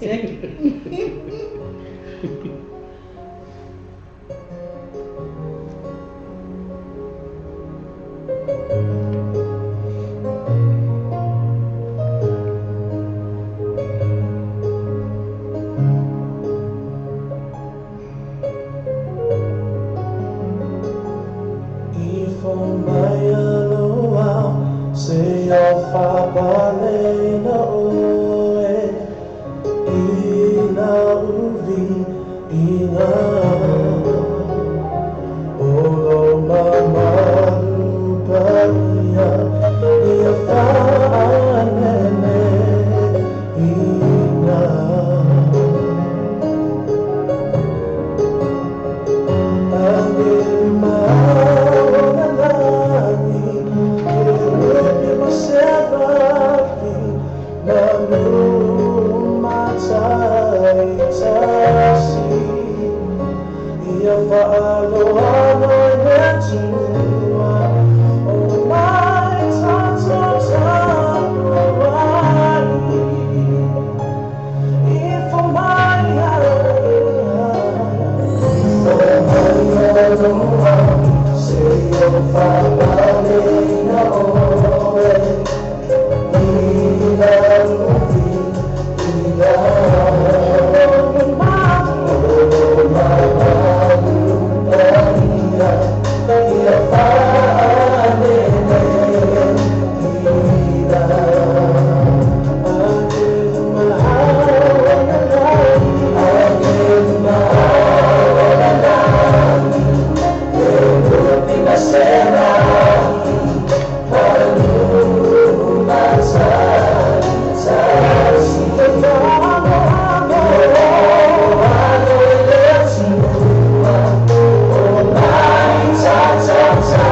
Cha cha cha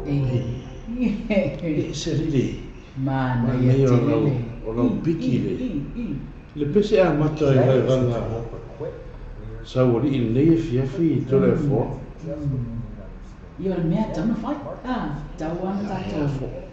e se lili Mana ia ia o te lau lele. o lau piki le pese a mata i vai vanga sau li il nei fiafi telefon Ia le mea tauna whai. Tau ana tātou.